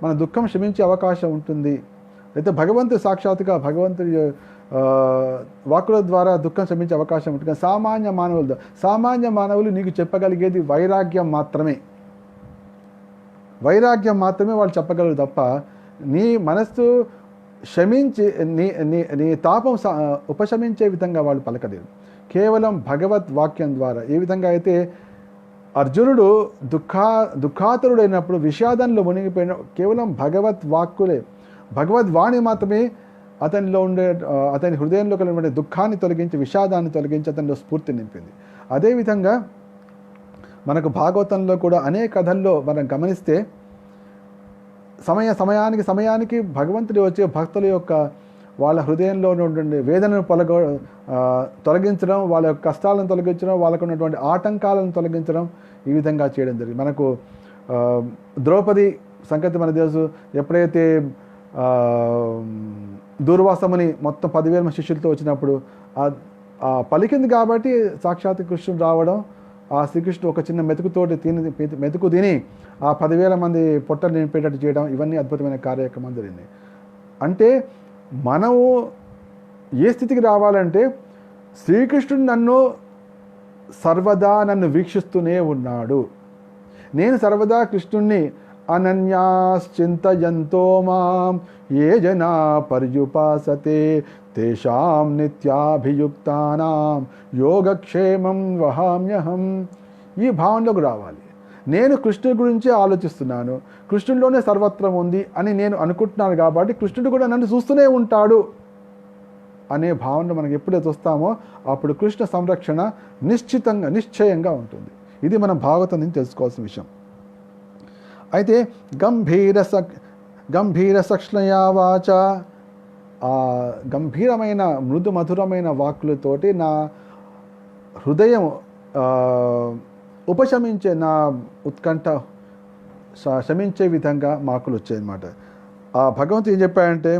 S1: మన దుఃఖం క్షమించే అవకాశం ఉంటుంది. అయితే భగవంతుడి సాక్షాత్గా భగవంతుడి వాక్కుల ద్వారా దుఃఖం క్షమించే అవకాశం ఉంటుంది. సామాన్య మానవులు నీకు చెప్పగలిగేది వైరాగ్యం మాత్రమే వాళ్ళు చెప్పగలరు తప్ప నీ మనస్సు క్షమించి నీ తాపం ఉపశమించే విధంగా వాళ్ళు పలకలేరు. కేవలం భగవద్ వాక్యం ద్వారా. ఏ విధంగా అయితే అర్జునుడు దుఃఖాతురుడైనప్పుడు విషాదంలో మునిగిపోయిన కేవలం భగవద్వాణి మాత్రమే అతని హృదయంలో కలిగిన దుఃఖాన్ని తొలగించి, విషాదాన్ని తొలగించి అతనిలో స్ఫూర్తి నింపింది. అదేవిధంగా మనకు భాగవతంలో కూడా అనేక కథల్లో మనం గమనిస్తే సమయానికి భగవంతుడు వచ్చే భక్తుల యొక్క వాళ్ళ హృదయంలో ఉన్నటువంటి వేదనను తొలగించడం, వాళ్ళ యొక్క కష్టాలను తొలగించడం, వాళ్ళకు ఉన్నటువంటి ఆటంకాలను తొలగించడం, ఈ విధంగా చేయడం జరిగింది. మనకు ద్రౌపది సంగతి మన తెలుసు. ఎప్పుడైతే దూర్వాసముని మొత్తం 10,000 శిష్యులతో వచ్చినప్పుడు పలికింది కాబట్టి సాక్షాత్ కృష్ణుడు రావడం, ఆ శ్రీకృష్ణుడు ఒక చిన్న మెతుకు తిని ఆ 10,000 మంది పొట్టలు నింపేటట్టు చేయడం, ఇవన్నీ అద్భుతమైన కార్యక్రమాలు జరిగినాయి. అంటే మనము ఏ స్థితికి రావాలంటే శ్రీకృష్ణుడు సర్వదా నన్ను వీక్షిస్తూనే ఉన్నాడు. నేను సర్వదా కృష్ణుణ్ణి అనన్యాశ్చింతయంతో మాం ఏ జనా పర్యుపాసతే తేషాం నిత్యాభియుక్తానాం యోగక్షేమం వహామ్యహం. ఈ భావనలోకి రావాలి. నేను కృష్ణుడి గురించి ఆలోచిస్తున్నాను, కృష్ణుడిలోనే సర్వత్రం ఉంది అని నేను అనుకుంటున్నాను కాబట్టి కృష్ణుడు కూడా నన్ను చూస్తూనే ఉంటాడు అనే భావన మనకు ఎప్పుడైతే వస్తామో అప్పుడు కృష్ణ సంరక్షణ నిశ్చయంగా ఉంటుంది. ఇది మనం భాగవతం నుంచి తెలుసుకోవాల్సిన విషయం. అయితే గంభీర సక్ష్ణయా వాచ, ఆ గంభీరమైన మృదు మధురమైన వాక్కులతోటి నా హృదయం ఉపశమించే, నా ఉత్కంఠ శమించే విధంగా మాకులు వచ్చాయన్నమాట. ఆ భగవంతుడు ఏం చెప్పాడంటే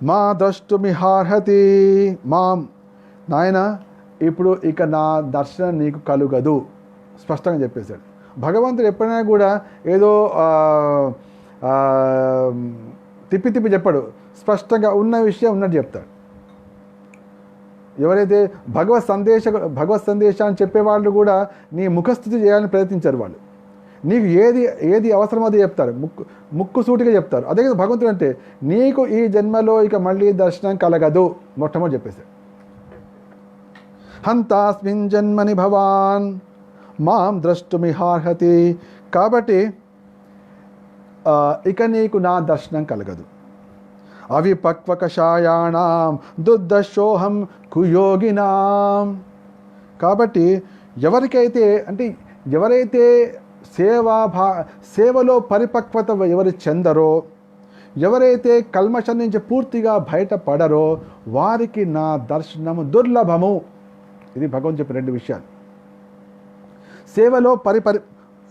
S1: మా ద్రష్టుమిహార్హతి మాం, నాయన ఇప్పుడు ఇక నా దర్శనం నీకు కలుగదు, స్పష్టంగా చెప్పేశాడు. భగవంతుడు ఎప్పుడైనా కూడా ఏదో తిప్పి చెప్పాడు, స్పష్టంగా ఉన్న విషయం ఉన్నట్టు చెప్తాడు. ఎవరైతే భగవత్ సందేశాన్ని చెప్పేవాళ్ళు కూడా నీ ముఖస్థుతి చేయాలని ప్రయత్నించారు. వాళ్ళు నీకు ఏది అవసరమో అది చెప్తారు, ముక్కు సూటిగా చెప్తారు. అదే కదా భగవంతుడు అంటే, నీకు ఈ జన్మలో ఇక మళ్ళీ దర్శనం కలగదు మొట్టమొదటి చెప్పేశాడు. హంతాస్మిన్ జన్మని భవాన్ మాం ద్రష్టుమిహార్హతి, కాబట్టి ఇక నీకు నా దర్శనం కలగదు. అవిపక్వకషాయాణం దుర్దశోహం కుయోగినాం, కాబట్టి ఎవరైతే సేవలో పరిపక్వత ఎవరు చెందరో, ఎవరైతే కల్మషం నుంచి పూర్తిగా బయటపడరో వారికి నా దర్శనము దుర్లభము. ఇది భగవంతుడు చెప్పిన 2 విషయాలు.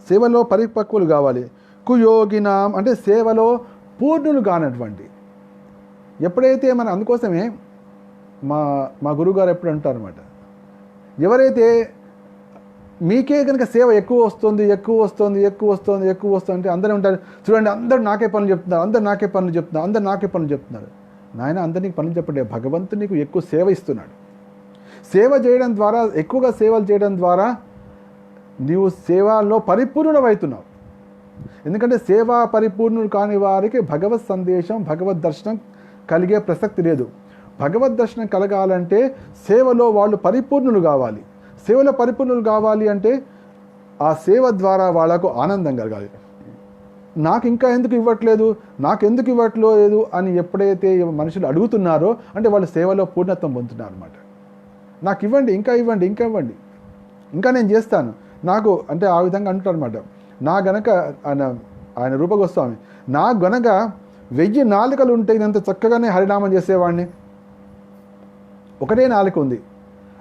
S1: సేవలో పరిపక్వులు కావాలి. కుయోగినాం అంటే సేవలో పూర్ణులు కానటువంటి, ఎప్పుడైతే మన అందుకోసమే మా మా గురువుగారు ఎప్పుడు అంటారు అనమాట, ఎవరైతే మీకే కనుక సేవ ఎక్కువ వస్తుంది అంటే అందరూ ఉంటారు, చూడండి అందరూ నాకే పనులు చెప్తున్నారు. నాయన అందరినీ పనులు చెప్పండి, భగవంతుడు నీకు ఎక్కువ సేవ ఇస్తున్నాడు. సేవ చేయడం ద్వారా, ఎక్కువగా సేవలు చేయడం ద్వారా నీవు సేవలో పరిపూర్ణమవుతున్నావు. ఎందుకంటే సేవా పరిపూర్ణుడు కాని వారికి భగవత్ సందేశం, భగవద్ దర్శనం కలిగే ప్రసక్తి లేదు. భగవద్ దర్శనం కలగాలంటే సేవలో వాళ్ళు పరిపూర్ణులు కావాలి. సేవలో పరిపూర్ణులు కావాలి అంటే ఆ సేవ ద్వారా వాళ్ళకు ఆనందం కలగాలి. నాకు ఇంకా ఎందుకు ఇవ్వట్లేదు అని ఎప్పుడైతే మనుషులు అడుగుతున్నారో అంటే వాళ్ళు సేవలో పూర్ణత్వం పొందుతున్నారు అనమాట. నాకు ఇవ్వండి, ఇంకా ఇవ్వండి, ఇంకా నేను చేస్తాను నాకు అంటే ఆ విధంగా అంటారు అనమాట. నా గనక ఆయన రూపగోస్వామి, నా గనక 1000 నాలుకలు ఉంటే ఇంత చక్కగానే హరినామం చేసేవాడిని. ఒకటే నాలుక ఉంది,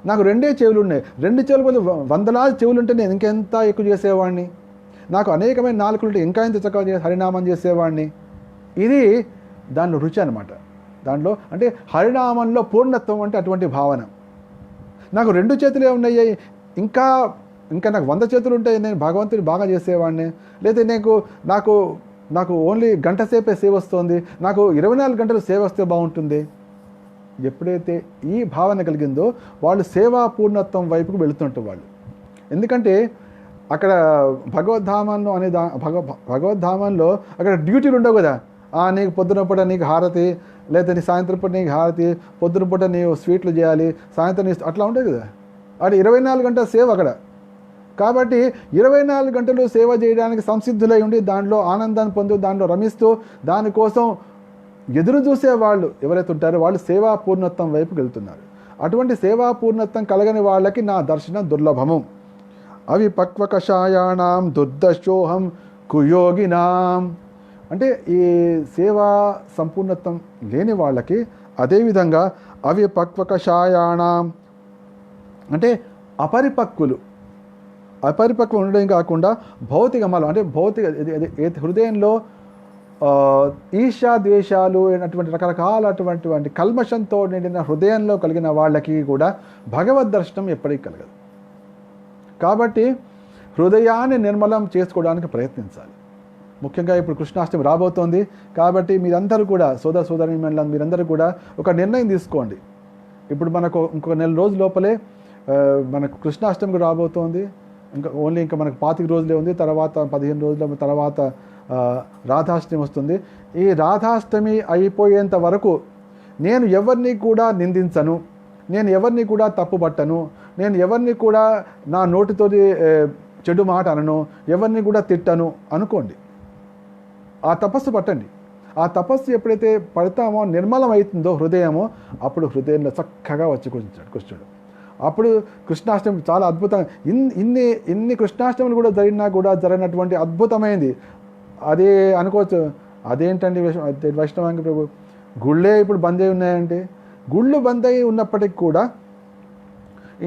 S1: నాకు 2 చెవులు ఉన్నాయి. 2 చెవులు బదులు 100 చెవులు ఉంటే నేను ఇంకెంత ఎక్కువ చేసేవాడిని. నాకు అనేకమైన నాలుకలు ఉంటే ఇంకా ఎంత చక్కగా హరినామం చేసేవాడిని. ఇది దానిలో రుచి అనమాట. దాంట్లో అంటే హరినామంలో పూర్ణత్వం అంటే అటువంటి భావన. నాకు 2 చేతులే ఉన్నాయి, ఇంకా నాకు 100 చేతులు ఉంటాయి, నేను భగవంతుని బాగా చేసేవాడిని. లేదా నాకు ఓన్లీ గంట సేపే సేవ వస్తుంది, నాకు 24 గంటలు సేవ వస్తే బాగుంటుంది. ఎప్పుడైతే ఈ భావన కలిగిందో వాళ్ళు సేవా పూర్ణత్వం వైపుకు వెళుతుంటారు వాళ్ళు. ఎందుకంటే అక్కడ భగవద్ధామంలో అక్కడ డ్యూటీలు ఉండవు కదా. నీకు పొద్దున పూట నీకు హారతి, లేదా నీ సాయంత్రం పూట నీకు హారతి, పొద్దున పూట నీవు స్వీట్లు చేయాలి, సాయంత్రం అట్లా ఉంటుంది కదా. అది 24 గంటల సేవ అక్కడ. కాబట్టి 24 గంటలు సేవ చేయడానికి సంసిద్ధులై ఉండి దాంట్లో ఆనందాన్ని పొందు, దాంట్లో రమిస్తూ, దానికోసం ఎదురు చూసే వాళ్ళు ఎవరైతే ఉంటారో వాళ్ళు సేవా పూర్ణత్వం వైపుకి వెళ్తున్నారు. అటువంటి సేవా పూర్ణత్వం కలగని వాళ్ళకి నా దర్శనం దుర్లభము. అవిపక్వ కషాయాణం దుర్దశోహం కుయోగినాం అంటే ఈ సేవా సంపూర్ణత్వం లేని వాళ్ళకి, అదేవిధంగా అవిపక్వ కషాయాణం అంటే అపరిపక్వం ఉండడం కాకుండా భౌతికమాలు అంటే హృదయంలో ఈర్ష్యా ద్వేషాలు అయినటువంటి రకరకాలటువంటి కల్మషంతో నిండిన హృదయంలో కలిగిన వాళ్ళకి కూడా భగవద్ దర్శనం ఎప్పటికీ కలగదు. కాబట్టి హృదయాన్ని నిర్మలం చేసుకోవడానికి ప్రయత్నించాలి. ముఖ్యంగా ఇప్పుడు కృష్ణాష్టమి రాబోతోంది కాబట్టి మీరందరూ కూడా సోదరీమణులు మీరందరూ కూడా ఒక నిర్ణయం తీసుకోండి. ఇప్పుడు మనకు ఇంకొక 1 నెల రోజుల లోపలే మనకు కృష్ణాష్టమికి రాబోతోంది. ఇంకా మనకు 25 రోజులే ఉంది. తర్వాత 15 రోజుల తర్వాత రాధాష్టమి వస్తుంది. ఈ రాధాష్టమి అయిపోయేంత వరకు నేను ఎవరిని కూడా నిందించను, నేను ఎవరిని కూడా తప్పుపట్టను, నేను ఎవరిని కూడా నా నోటితో చెడు మాట అనను, ఎవరిని కూడా తిట్టను అనుకోండి. ఆ తపస్సు పట్టండి. ఆ తపస్సు ఎప్పుడైతే పడతామో, నిర్మలం అవుతుందో హృదయమో, అప్పుడు హృదయంలో చక్కగా వచ్చి కూర్చుంటాడు కృష్ణుడు. అప్పుడు కృష్ణాష్టమి చాలా అద్భుతంగా ఇన్ని కృష్ణాష్టములు కూడా జరిగినటువంటి అద్భుతమైంది అదే అనుకోవచ్చు. అదేంటండి వైష్ణవాంగ ప్రభు, గుళ్ళే ఇప్పుడు బంద్ అయి ఉన్నాయంటే, గుళ్ళు బంద్ అయి ఉన్నప్పటికీ కూడా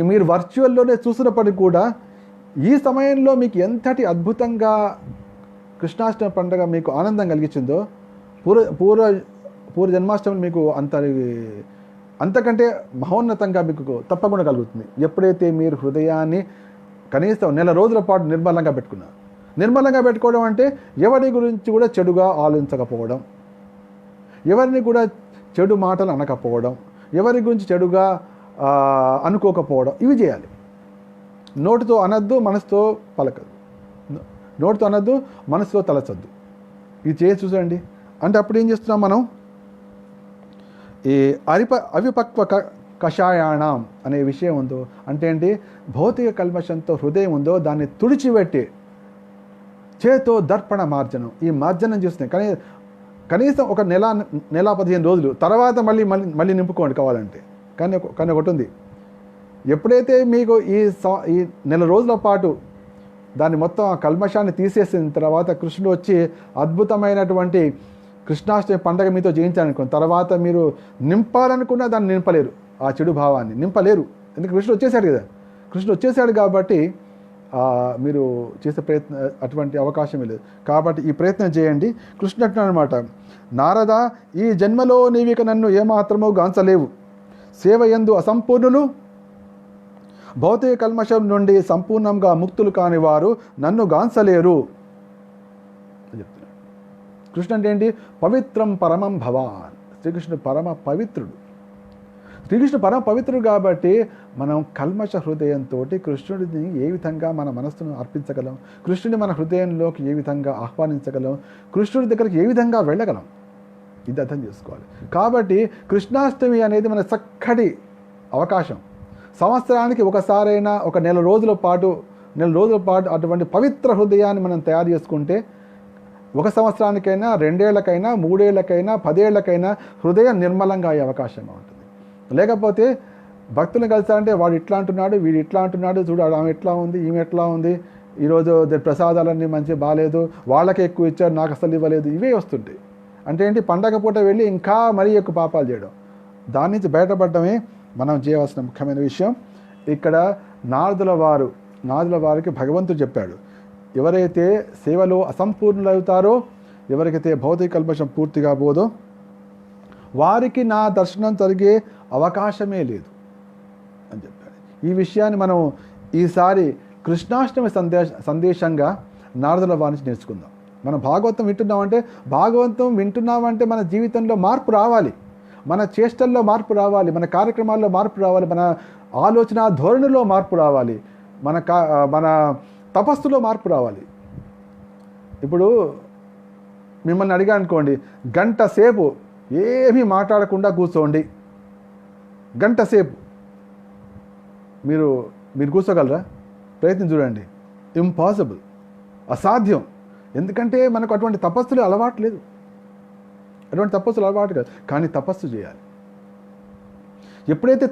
S1: మీరు వర్చువల్లోనే చూసినప్పటికీ కూడా ఈ సమయంలో మీకు ఎంతటి అద్భుతంగా కృష్ణాష్టమి పండుగ మీకు ఆనందం కలిగించిందో పూర్వ జన్మాష్టమి మీకు అంతకంటే మహోన్నతంగా మీకు తప్పకుండా కలుగుతుంది. ఎప్పుడైతే మీరు హృదయాన్ని కనీసం 1 నెల రోజుల పాటు నిర్మలంగా పెట్టుకోవడం అంటే ఎవరి గురించి కూడా చెడుగా ఆలోచించకపోవడం, ఎవరిని కూడా చెడు మాటలు అనకపోవడం, ఎవరి గురించి చెడుగా అనుకోకపోవడం, ఇవి చేయాలి. నోటితో అనద్దు, మనసుతో పలకదు, నోటితో అనద్దు, మనసుతో తలచద్దు. ఇది చేసి చూసండి. అంటే అప్పుడు ఏం చేస్తున్నాం మనం, ఈ అవిపక్వ కషాయాణం అనే విషయం ఉందో అంటే ఏంటి, భౌతిక కల్మషంతో హృదయం ఉందో దాన్ని తుడిచిపెట్టి చేతో దర్పణ మార్జనం, ఈ మార్జనం చేస్తున్నాయి. కనీసం ఒక నెల 15 రోజులు తర్వాత మళ్ళీ నింపుకోండి కావాలంటే. కానీ ఒకటి ఉంది, ఎప్పుడైతే మీకు ఈ 1 నెల రోజుల పాటు దాన్ని మొత్తం ఆ కల్మషాన్ని తీసేసిన తర్వాత కృష్ణుడు వచ్చి అద్భుతమైనటువంటి కృష్ణాష్టమి పండగ మీతో చేయించాలనుకోండి, తర్వాత మీరు నింపాలనుకున్నా దాన్ని నింపలేరు, ఆ చెడు భావాన్ని నింపలేరు. ఎందుకంటే కృష్ణుడు వచ్చేసాడు కదా. కృష్ణుడు వచ్చేసాడు కాబట్టి మీరు చేసే ప్రయత్నం అటువంటి అవకాశమే లేదు. కాబట్టి ఈ ప్రయత్నం చేయండి. కృష్ణుడు అంటున్నాడు అనమాట, నారద, ఈ జన్మలో నీవిక నన్ను ఏమాత్రమూ గాంచలేవు. సేవయందు అసంపూర్ణులు, భౌతిక కల్మషం నుండి సంపూర్ణంగా ముక్తులు కాని వారు నన్ను గాంచలేరు అని చెప్తున్నాడు. కృష్ణుడు అంటే ఏంటి? పవిత్రం పరమం భవాన్. శ్రీకృష్ణుడు పరమ పవిత్రుడు. శ్రీకృష్ణుడు పరమ పవిత్రుడు కాబట్టి మనం కల్మష హృదయంతో కృష్ణుడిని ఏ విధంగా మన మనస్సును అర్పించగలం, కృష్ణుడిని మన హృదయంలోకి ఏ విధంగా ఆహ్వానించగలం, కృష్ణుడి దగ్గరికి ఏ విధంగా వెళ్ళగలం, ఇది అర్థం చేసుకోవాలి. కాబట్టి కృష్ణాష్టమి అనేది మన చక్కటి అవకాశం. సంవత్సరానికి ఒకసారైనా ఒక నెల రోజుల పాటు అటువంటి పవిత్ర హృదయాన్ని మనం తయారు చేసుకుంటే, ఒక సంవత్సరానికైనా, 2 ఏళ్లకైనా, 3 ఏళ్లకైనా, 10 ఏళ్లకైనా హృదయం నిర్మలంగా అయ్యే అవకాశంగా ఉంటుంది. లేకపోతే భక్తులను కలిసారంటే వాడు ఇట్లా అంటున్నాడు, వీడు ఇట్లా అంటున్నాడు, చూడాడు ఆమె ఎట్లా ఉంది, ఈమె ఎట్లా ఉంది, ఈరోజు ప్రసాదాలన్నీ మంచిగా బాగాలేదు, వాళ్ళకే ఎక్కువ ఇచ్చారు, నాకు అసలు ఇవ్వలేదు, ఇవే వస్తుంటాయి. అంటే ఏంటి? పండగ పూట వెళ్ళి ఇంకా మరీ ఎక్కువ పాపాలు చేయడం. దాని నుంచి బయటపడటమే మనం చేయవలసిన ముఖ్యమైన విషయం. ఇక్కడ నారదుల వారికి భగవంతుడు చెప్పాడు, ఎవరైతే సేవలో అసంపూర్ణులవుతారో, ఎవరికైతే భౌతిక కల్మషం పూర్తిగా పోదో, వారికి నా దర్శనం జరిగే అవకాశమే లేదు అని చెప్పాడు. ఈ విషయాన్ని మనం ఈసారి కృష్ణాష్టమి సందేశంగా నారదుల వారి నుంచి నేర్చుకుందాం. మనం భాగవతం వింటున్నామంటే మన జీవితంలో మార్పు రావాలి, మన చేష్టల్లో మార్పు రావాలి, మన కార్యక్రమాల్లో మార్పు రావాలి, మన ఆలోచన ధోరణిలో మార్పు రావాలి, మన తపస్సులో మార్పు రావాలి. ఇప్పుడు మిమ్మల్ని అడిగా అనుకోండి, గంట సేపు ఏమీ మాట్లాడకుండా కూర్చోండి, గంట సేపు మీరు కూర్చోగలరా? ప్రయత్నం చూడండి. ఇంపాసిబుల్, అసాధ్యం. ఎందుకంటే మనకు అటువంటి తపస్సులు అలవాటు లేదు, కాదు. కానీ తపస్సు చేయాలి. ఎప్పుడైతే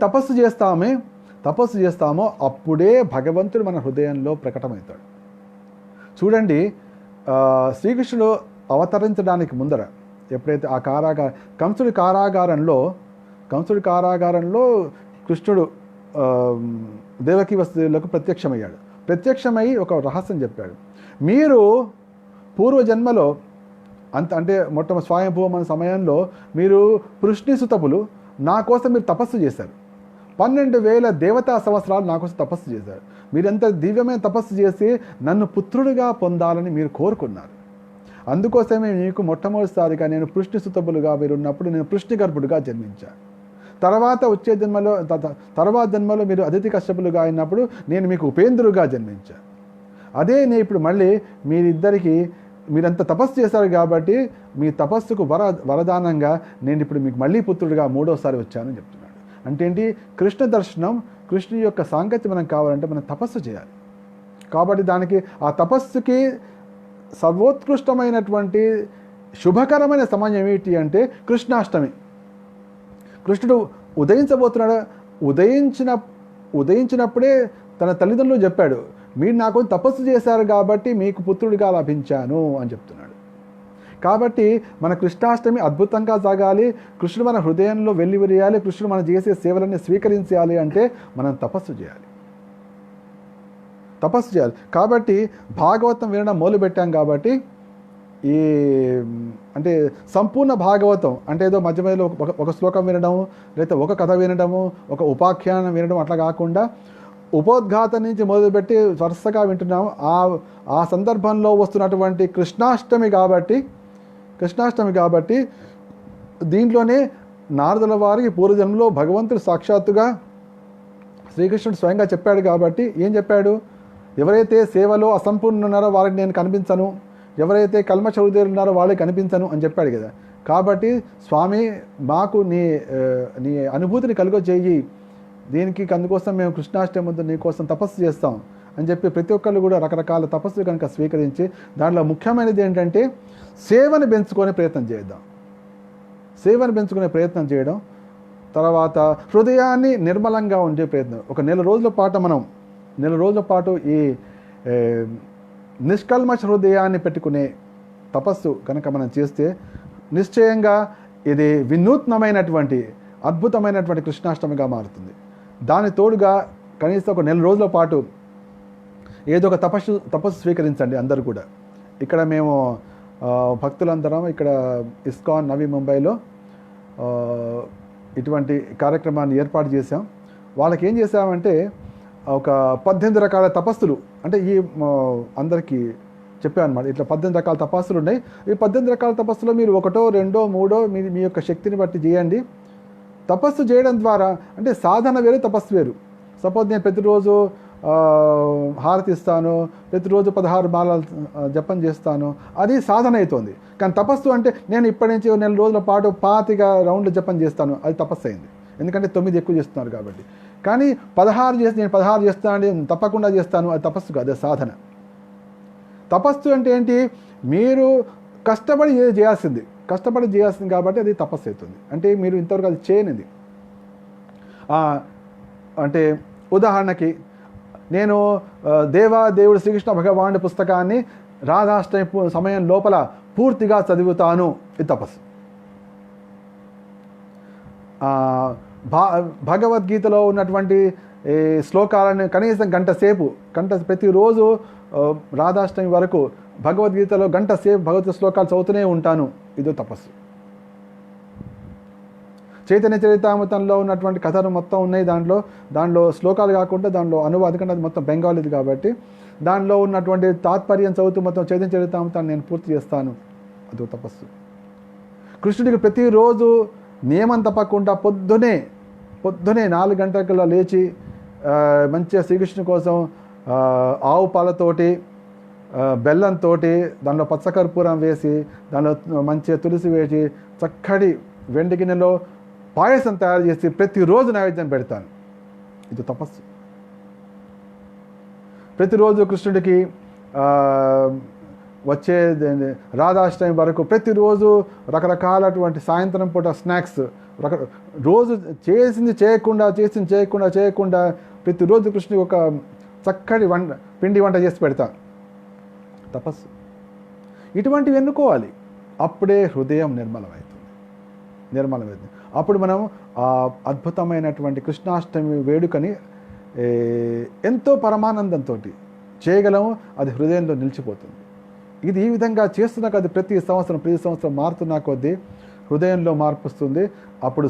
S1: తపస్సు చేస్తామో అప్పుడే భగవంతుడు మన హృదయంలో ప్రకటమవుతాడు. చూడండి, శ్రీకృష్ణుడు అవతరించడానికి ముందర ఎప్పుడైతే ఆ కంసుడి కారాగారంలో కృష్ణుడు దేవకీ వసుదేవులకు ప్రత్యక్షమై ఒక రహస్యం చెప్పాడు. మీరు పూర్వజన్మలో అంటే మొట్టమొదటి స్వయంభూమన సమయంలో మీరు పృష్ణిసుతపులు నా కోసం మీరు తపస్సు చేశారు. 12,000 దేవతా సంవత్సరాలు నా కోసం తపస్సు చేశారు. మీరెంత దివ్యమైన తపస్సు చేసి నన్ను పుత్రుడిగా పొందాలని మీరు కోరుకున్నారు. అందుకోసమే మీకు మొట్టమొదటిసారిగా నేను పృష్ణిసుతపులుగా మీరు ఉన్నప్పుడు నేను పృష్ణిగర్భుడుగా జన్మించాను. తర్వాత జన్మలో మీరు అతిథి కశ్యపులుగా అయినప్పుడు నేను మీకు ఉపేంద్రుగా జన్మించాను. అదే నేను ఇప్పుడు మళ్ళీ మీరంత తపస్సు చేశారు కాబట్టి మీ తపస్సుకు వరదానంగా నేను ఇప్పుడు మీకు మళ్ళీ పుత్రుడిగా 3వసారి వచ్చానని చెప్తున్నాడు. అంటే ఏంటి? కృష్ణ దర్శనం, కృష్ణుని యొక్క సాంగత్యం మనకు కావాలంటే మనం తపస్సు చేయాలి. కాబట్టి దానికి ఆ తపస్సుకి సర్వోత్కృష్టమైనటువంటి శుభకరమైన సమయం ఏమిటి అంటే కృష్ణాష్టమి. కృష్ణుడు ఉదయించబోతున్నాడు. ఉదయించినప్పుడే తన తల్లిదండ్రులు చెప్పాడు, మీరు నాకు తపస్సు చేశారు కాబట్టి మీకు పుత్రుడిగా లభించాను అని చెప్తున్నాడు. కాబట్టి మన కృష్ణాష్టమి అద్భుతంగా సాగాలి, కృష్ణుడు మన హృదయంలో వెల్లివిరియాలి, కృష్ణుడు మనం చేసే సేవలన్నీ స్వీకరించాలి అంటే మనం తపస్సు చేయాలి. కాబట్టి భాగవతం వినడం మొదలుపెట్టాం కాబట్టి అంటే సంపూర్ణ భాగవతం అంటే ఏదో మధ్య మధ్యలో ఒక శ్లోకం వినడము, లేదా ఒక కథ వినడము, ఒక ఉపాఖ్యానం వినడం అట్లా కాకుండా ఉపోద్ఘాతం నుంచి మొదలుపెట్టి వరుసగా వింటున్నాము. ఆ సందర్భంలో వస్తున్నటువంటి కృష్ణాష్టమి కాబట్టి దీంట్లోనే నారదుల వారికి పూర్వజన్మలో భగవంతుడు సాక్షాత్తుగా శ్రీకృష్ణుడు స్వయంగా చెప్పాడు. కాబట్టి ఏం చెప్పాడు? ఎవరైతే సేవలో అసంపూర్ణ ఉన్నారో వారికి నేను కనిపించను, ఎవరైతే కల్మష హృదయులు ఉన్నారో వాళ్ళకి కనిపించను అని చెప్పాడు కదా. కాబట్టి స్వామి మాకు నీ అనుభూతిని కలుగజేయి, అందుకోసం మేము కృష్ణాష్టమి ముందు నీ కోసం తపస్సు చేస్తాం అని చెప్పి ప్రతి ఒక్కళ్ళు కూడా రకరకాల తపస్సులు కనుక స్వీకరించి దాంట్లో ముఖ్యమైనది ఏంటంటే సేవను పెంచుకునే ప్రయత్నం చేయడం, తర్వాత హృదయాన్ని నిర్మలంగా ఉండే ప్రయత్నం. ఒక నెల రోజుల పాటు ఈ నిష్కల్మష హృదయాన్ని పెట్టుకునే తపస్సు కనుక మనం చేస్తే నిశ్చయంగా ఇది వినూత్నమైనటువంటి అద్భుతమైనటువంటి కృష్ణాష్టమిగా మారుతుంది. దాని తోడుగా కనీసం ఒక నెల రోజుల పాటు ఏదో ఒక తపస్సు స్వీకరించండి అందరూ కూడా. ఇక్కడ మేము భక్తులందరం ఇక్కడ ఇస్కాన్ నవీ ముంబైలో ఇటువంటి కార్యక్రమాన్ని ఏర్పాటు చేశాం. వాళ్ళకి ఏం చేసామంటే ఒక 18 రకాల తపస్సులు, అంటే ఈ అందరికీ చెప్పాను అనమాట. ఇట్లా 18 రకాల తపస్సులు ఉన్నాయి. ఈ 18 రకాల తపస్సులో మీరు 1, 2, 3 మీ యొక్క శక్తిని బట్టి చేయండి. తపస్సు చేయడం ద్వారా, అంటే సాధన వేరు, తపస్సు వేరు. సపోజ్ నేను ప్రతిరోజు హారతి ఇస్తాను, ప్రతిరోజు 16 మాలలు జపం చేస్తాను, అది సాధన అవుతుంది. కానీ తపస్సు అంటే నేను ఇప్పటి నుంచి 4 రోజుల పాటు 25 రౌండ్లు జపం చేస్తాను, అది తపస్సు అయింది. ఎందుకంటే 9 ఎక్కువ చేస్తున్నారు కాబట్టి. కానీ 16 చేసి నేను 16 చేస్తాను, తప్పకుండా చేస్తాను, అది తపస్సు కాదు, అది సాధన. తపస్సు అంటే ఏంటి? మీరు కష్టపడి చేయాల్సింది కాబట్టి అది తపస్సు అవుతుంది. అంటే మీరు ఇంతవరకు అది చేయనిది. అంటే ఉదాహరణకి నేను దేవుడు శ్రీకృష్ణ భగవానుడి పుస్తకాన్ని రాధాష్టమి సమయం లోపల పూర్తిగా చదువుతాను, ఇది తపస్సు. భగవద్గీతలో ఉన్నటువంటి శ్లోకాలను కనీసం ప్రతిరోజు రాధాష్టమి వరకు భగవద్గీతలో గంట సేపు భగవద్గీత శ్లోకాలు చదువుతూనే ఉంటాను, ఇదో తపస్సు. చైతన్య చరితామృతంలో ఉన్నటువంటి కథలు మొత్తం ఉన్నాయి, దాంట్లో శ్లోకాలు కాకుండా దాంట్లో అనువాదం, కంటే అది మొత్తం బెంగాలీది కాబట్టి దానిలో ఉన్నటువంటి తాత్పర్యం చదువుతూ మొత్తం చైతన్య చరితామృతాన్ని నేను పూర్తి చేస్తాను, అదో తపస్సు. కృష్ణుడికి ప్రతిరోజు నియమం తప్పకుండా పొద్దునే 4 గంటలకల్లా లేచి మంచిగా శ్రీకృష్ణుని కోసం ఆవు పాలతోటి బెల్లంతో దానిలో పచ్చకర్పూరం వేసి దానిలో మంచిగా తులసి వేసి చక్కటి వెండి గిన్నెలో పాయసం తయారు చేసి ప్రతిరోజు నైవేద్యం పెడతాను, ఇది తపస్సు. ప్రతిరోజు కృష్ణుడికి వచ్చే రాధాష్టమి వరకు ప్రతిరోజు రకరకాలటువంటి సాయంత్రం పూట స్నాక్స్ రోజు చేసింది చేయకుండా ప్రతిరోజు కృష్ణుడికి ఒక చక్కటి పిండి వంట చేసి పెడతా, తపస్సు. ఇటువంటివి ఎన్నుకోవాలి, అప్పుడే హృదయం నిర్మలమవుతుంది. అప్పుడు మనం ఆ అద్భుతమైనటువంటి కృష్ణాష్టమి వేడుకని ఎంతో పరమానందంతో చేయగలము, అది హృదయంలో నిలిచిపోతుంది. ఇది ఈ విధంగా చేస్తున్నాక అది ప్రతి సంవత్సరం మారుతున్నా కొద్దీ హృదయంలో మార్పు వస్తుంది. అప్పుడు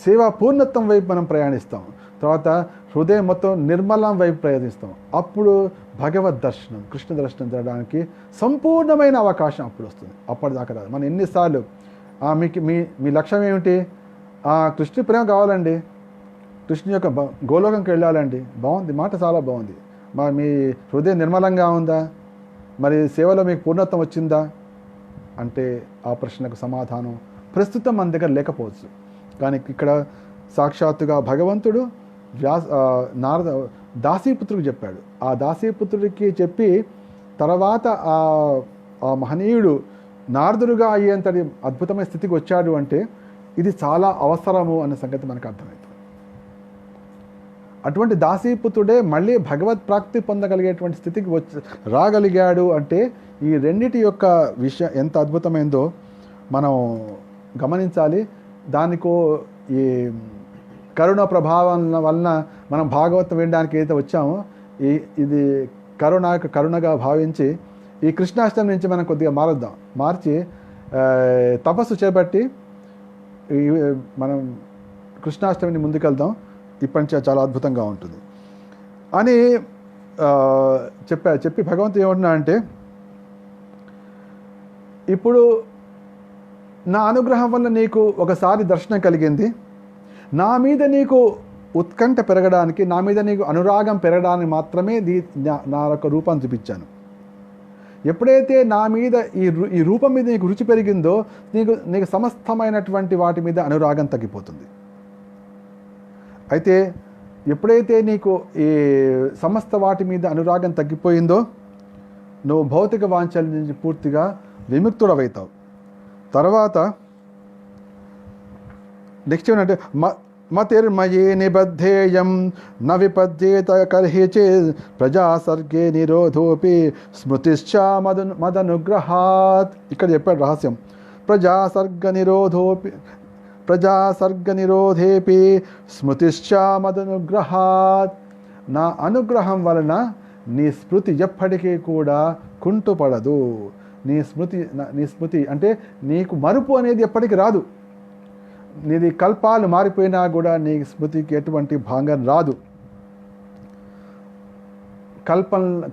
S1: సేవా పూర్ణత్వం వైపు మనం ప్రయాణిస్తాం. తర్వాత హృదయం మొత్తం నిర్మలం వైపు ప్రయత్నిస్తాం. అప్పుడు భగవద్ దర్శనం, కృష్ణ దర్శనం జరగడానికి సంపూర్ణమైన అవకాశం అప్పుడు వస్తుంది. అప్పటిదాకా రాదు. మనం ఎన్నిసార్లు మీ లక్ష్యం ఏమిటి? కృష్ణ ప్రేమ కావాలండి, కృష్ణ యొక్క గోలోకంకి వెళ్ళాలండి. బాగుంది, మాట చాలా బాగుంది. మీ హృదయం నిర్మలంగా ఉందా? మరి సేవలో మీకు పూర్ణత్వం వచ్చిందా అంటే ఆ ప్రశ్నకు సమాధానం ప్రస్తుతం మన దగ్గర లేకపోవచ్చు. కానీ ఇక్కడ సాక్షాత్తుగా భగవంతుడు దాసీపుత్రుడికి చెప్పాడు. ఆ దాసీపుత్రుడికి చెప్పి తర్వాత ఆ మహనీయుడు నారదుడుగా అయ్యేంతటి అద్భుతమైన స్థితికి వచ్చాడు అంటే ఇది చాలా అవసరము అన్న సంగతి మనకు అర్థమవుతుంది. అటువంటి దాసీపుత్రుడే మళ్ళీ భగవత్ ప్రాప్తి పొందగలిగేటువంటి స్థితికి రాగలిగాడు అంటే ఈ రెండిటి యొక్క విషయం ఎంత అద్భుతమైందో మనం గమనించాలి. దానికో ఈ కరుణ ప్రభావం వలన మనం భాగవతం వినడానికి ఏదైతే వచ్చామో ఇది కరుణగా భావించి ఈ కృష్ణాష్టమి నుంచి మనం కొద్దిగా మార్చి తపస్సు చేపట్టి మనం కృష్ణాష్టమిని ముందుకెళ్దాం. ఇప్పటి నుంచి చాలా అద్భుతంగా ఉంటుంది అని చెప్పి భగవంతుడు ఏమంటున్నా అంటే, ఇప్పుడు నా అనుగ్రహం వల్ల నీకు ఒకసారి దర్శనం కలిగింది, నా మీద నీకు ఉత్కంఠ పెరగడానికి, నా మీద నీకు అనురాగం పెరగడానికి మాత్రమే నా యొక్క రూపాన్ని చూపించాను. ఎప్పుడైతే నా మీద ఈ రూపం మీద నీకు రుచి పెరిగిందో నీకు సమస్తమైనటువంటి వాటి మీద అనురాగం తగ్గిపోతుంది. అయితే ఎప్పుడైతే నీకు ఈ సమస్త వాటి మీద అనురాగం తగ్గిపోయిందో నువ్వు భౌతిక వాంఛల నుంచి పూర్తిగా విముక్తుడవైతావు. తర్వాత నెక్స్ట్ ఏంటంటే మతిర్మయే నిబద్ధేయం న విపద్యేత కర్హిచే ప్రజాసర్గే నిరోధోపి స్మృతిశ్చ మదనుగ్రహాత్. ఇక్కడ చెప్పాడు రహస్యం. ప్రజాసర్గ నిరోధేపి స్మృతిశ్చ మదనుగ్రహాత్. నా అనుగ్రహం వలన నీ స్మృతి ఎప్పటికీ కూడా కుంటుపడదు. నీ స్మృతి అంటే నీకు మరుపు అనేది ఎప్పటికీ రాదు. నీది కల్పాలు మారిపోయినా కూడా నీ స్మృతికి ఎటువంటి భంగం రాదు.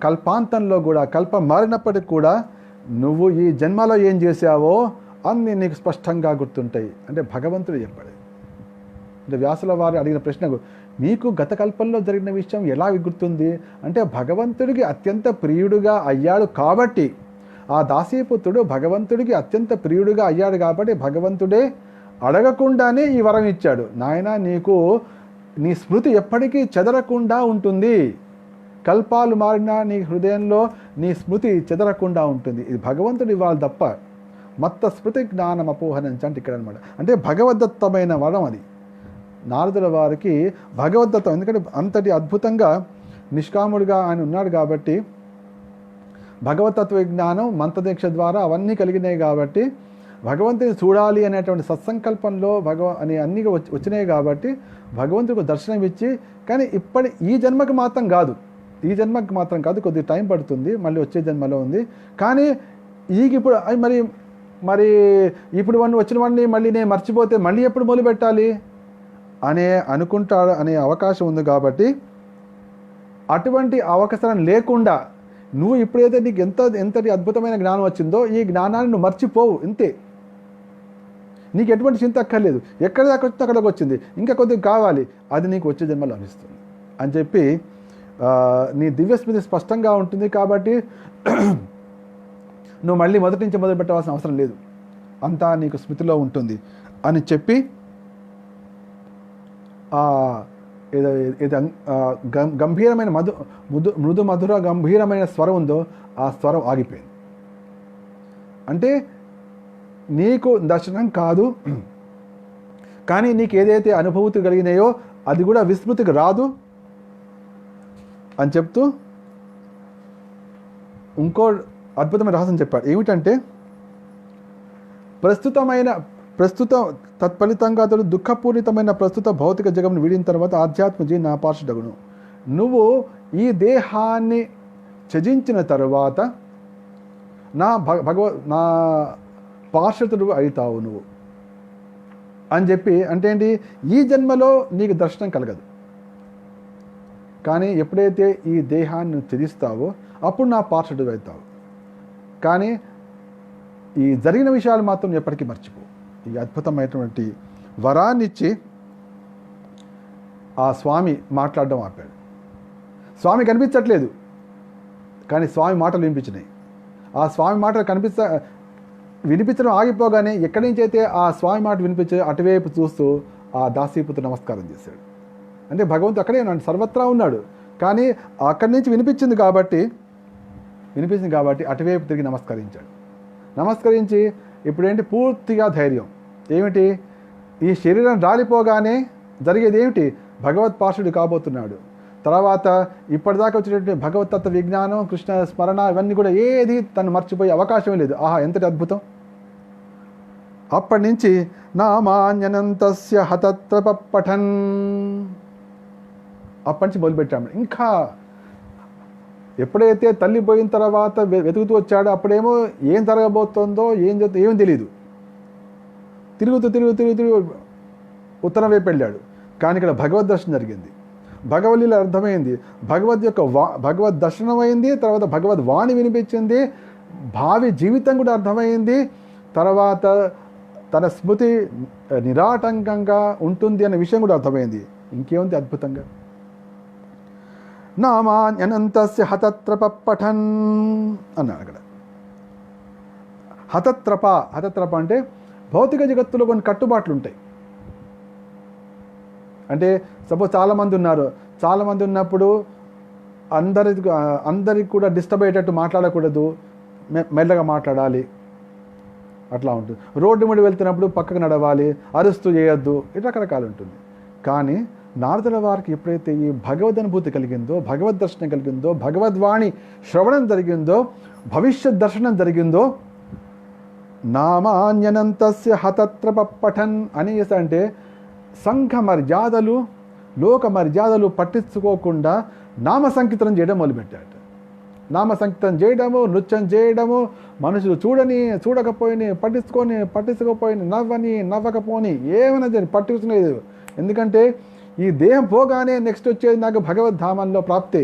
S1: కల్పాంతంలో కూడా కల్పం మారినప్పటికి కూడా నువ్వు ఈ జన్మలో ఏం చేశావో అన్నీ నీకు స్పష్టంగా గుర్తుంటాయి. అంటే భగవంతుడు చెప్పాడు. అంటే వ్యాసుల వారు అడిగిన ప్రశ్నకు మీకు గత కల్పంలో జరిగిన విషయం ఎలా గుర్తుంది అంటే భగవంతుడికి అత్యంత ప్రియుడుగా అయ్యాడు కాబట్టి, ఆ దాసీపుత్రుడు భగవంతుడికి అత్యంత ప్రియుడుగా అయ్యాడు కాబట్టి భగవంతుడే అడగకుండానే ఈ వరం ఇచ్చాడు. నాయన నీకు నీ స్మృతి ఎప్పటికీ చెదరకుండా ఉంటుంది. కల్పాలు మారినా నీ హృదయంలో నీ స్మృతి చెదరకుండా ఉంటుంది. ఇది భగవంతుడు ఇవ్వాలి తప్ప మత్త స్మృతి జ్ఞానం అపోహనంచ అంటే ఇక్కడ అనమాట. అంటే భగవద్దత్తమైన వరం అది. నారదుల వారికి భగవద్దత్తం, ఎందుకంటే అంతటి అద్భుతంగా నిష్కాముడిగా ఆయన ఉన్నాడు కాబట్టి భగవతత్వ విజ్ఞానం మంత్రదీక్ష ద్వారా అవన్నీ కలిగినాయి కాబట్టి భగవంతుని చూడాలి అనేటువంటి సత్సంకల్పంలో అన్నీ వచ్చినాయి కాబట్టి భగవంతుడికి దర్శనం ఇచ్చి, కానీ ఈ జన్మకి మాత్రం కాదు, కొద్దిగా టైం పడుతుంది, మళ్ళీ వచ్చే జన్మలో ఉంది. కానీ ఇప్పుడు మరి ఇప్పుడు వాడిని వచ్చిన వాడిని మళ్ళీ నేను మర్చిపోతే మళ్ళీ ఎప్పుడు మొదలు పెట్టాలి అనుకుంటాడు అనే అవకాశం ఉంది. కాబట్టి అటువంటి అవకాశం లేకుండా నువ్వు ఇప్పుడైతే నీకు ఎంతటి అద్భుతమైన జ్ఞానం వచ్చిందో ఈ జ్ఞానాన్ని నువ్వు మర్చిపోవు. ఇంతే, నీకు ఎటువంటి చింత అక్కర్లేదు. ఎక్కడ దాకా వచ్చిందో అక్కడికి వచ్చింది, ఇంకా కొద్దిగా కావాలి, అది నీకు వచ్చే జన్మలో లభిస్తుంది అని చెప్పి నీ దివ్యస్మృతి స్పష్టంగా ఉంటుంది. కాబట్టి నువ్వు మళ్ళీ మొదటి నుంచి మొదలు పెట్టవలసిన అవసరం లేదు, అంతా నీకు స్మృతిలో ఉంటుంది అని చెప్పి గంభీరమైన మృదు మధుర గంభీరమైన స్వరం ఉందో ఆ స్వరం ఆగిపోయింది. అంటే నీకు దర్శనం కాదు, కానీ నీకు ఏదైతే అనుభూతి కలిగినాయో అది కూడా విస్మృతికి రాదు అని చెప్తూ ఇంకో అద్భుతమైన రహస్యం చెప్పాడు. ఏమిటంటే ప్రస్తుత తత్ఫలితంగా అతడు దుఃఖపూరితమైన ప్రస్తుత భౌతిక జగమును వీడిన తర్వాత ఆధ్యాత్మజీ నా పార్షుడగును. నువ్వు ఈ దేహాన్ని త్యజించిన తర్వాత నా పార్షదుడు అవుతావు నువ్వు అని చెప్పి. అంటే ఏంటి, ఈ జన్మలో నీకు దర్శనం కలగదు, కానీ ఎప్పుడైతే ఈ దేహాన్ని త్యజిస్తావో అప్పుడు నా పార్షదుడు అవుతావు. కానీ ఈ జరిగిన విషయాలు మాత్రం ఎప్పటికీ మర్చిపో. ఈ అద్భుతమైనటువంటి వరాన్నిచ్చి ఆ స్వామి మాట్లాడడం ఆపాడు. స్వామి కనిపించట్లేదు, కానీ స్వామి మాటలు వినిపించినాయి. ఆ స్వామి మాటలు వినిపించడం ఆగిపోగానే ఎక్కడి నుంచి అయితే ఆ స్వామి మాట వినిపించే అటువైపు చూస్తూ ఆ దాసీపుత్రుడు నమస్కారం చేశాడు. అంటే భగవంతుడు అక్కడే ఉన్నాడు, సర్వత్రా ఉన్నాడు, కానీ అక్కడి నుంచి వినిపించింది కాబట్టి అటువైపు తిరిగి నమస్కరించి ఇప్పుడేంటి పూర్తిగా ధైర్యం. ఏమిటి, ఈ శరీరం రాలిపోగానే జరిగేది ఏమిటి, భగవత్ పార్షుడు కాబోతున్నాడు. తర్వాత ఇప్పటిదాకా వచ్చినటువంటి భగవతత్వ విజ్ఞానం, కృష్ణ స్మరణ ఇవన్నీ కూడా ఏది తను మర్చిపోయే అవకాశమే లేదు. ఆహా, ఎంతటి అద్భుతం. అప్పటి నుంచి నామాన్యనంతస్య హతత్ర పఠన్, అప్పటి నుంచి మొదలుపెట్టాము. ఇంకా ఎప్పుడైతే తల్లి పోయిన తర్వాత వెతుకుతూ వచ్చాడో అప్పుడేమో ఏం జరగబోతుందో ఏం తెలియదు. తిరుగుతూ ఉత్తరం వైపు వెళ్ళాడు. కానీ ఇక్కడ భగవద్ దర్శనం జరిగింది, భగవద్లీల అర్థమైంది, భగవద్ దర్శనం అయింది, తర్వాత భగవద్ వాణి వినిపించింది, భావి జీవితం కూడా అర్థమైంది, తర్వాత తన స్మృతి నిరాటంకంగా ఉంటుంది అనే విషయం కూడా అర్థమైంది. ఇంకేముంది అద్భుతంగా. నామాన్యనంతస్య హతత్రప పఠన్ అన్నాడు అక్కడ. హతత్రప అంటే భౌతిక జగత్తులో కొన్ని కట్టుబాట్లు ఉంటాయి. అంటే సపోజ్ చాలామంది ఉన్నప్పుడు అందరికి కూడా డిస్టర్బ్ అయ్యేటట్టు మాట్లాడకూడదు, మెల్లగా మాట్లాడాలి, అట్లా ఉంటుంది. రోడ్డు మీద వెళ్తున్నప్పుడు పక్కకు నడవాలి, అరుస్తూ చేయొద్దు, ఇట్లా రకరకాలు ఉంటుంది. కానీ నారదుల వారికి ఎప్పుడైతే ఈ భగవద్ అనుభూతి కలిగిందో, భగవద్ దర్శనం కలిగిందో, భగవద్వాణి శ్రవణం జరిగిందో, భవిష్యత్ దర్శనం జరిగిందో, నామాన్యనంతస్య హతత్రప పఠన్ అనేసి అంటే సంఘ మర్యాదలు, లోక మర్యాదలు పట్టించుకోకుండా నామ సంకీర్తనం చేయడం మొదలుపెట్టాడు. నామ సంకీర్తన చేయడము, నృత్యం చేయడము, మనుషులు పట్టించుకోపోయి నవ్వకపోని ఏమైనా పట్టించుకునేది. ఎందుకంటే ఈ దేహం పోగానే నెక్స్ట్ వచ్చేది నాకు భగవద్ధామంలో ప్రాప్తే.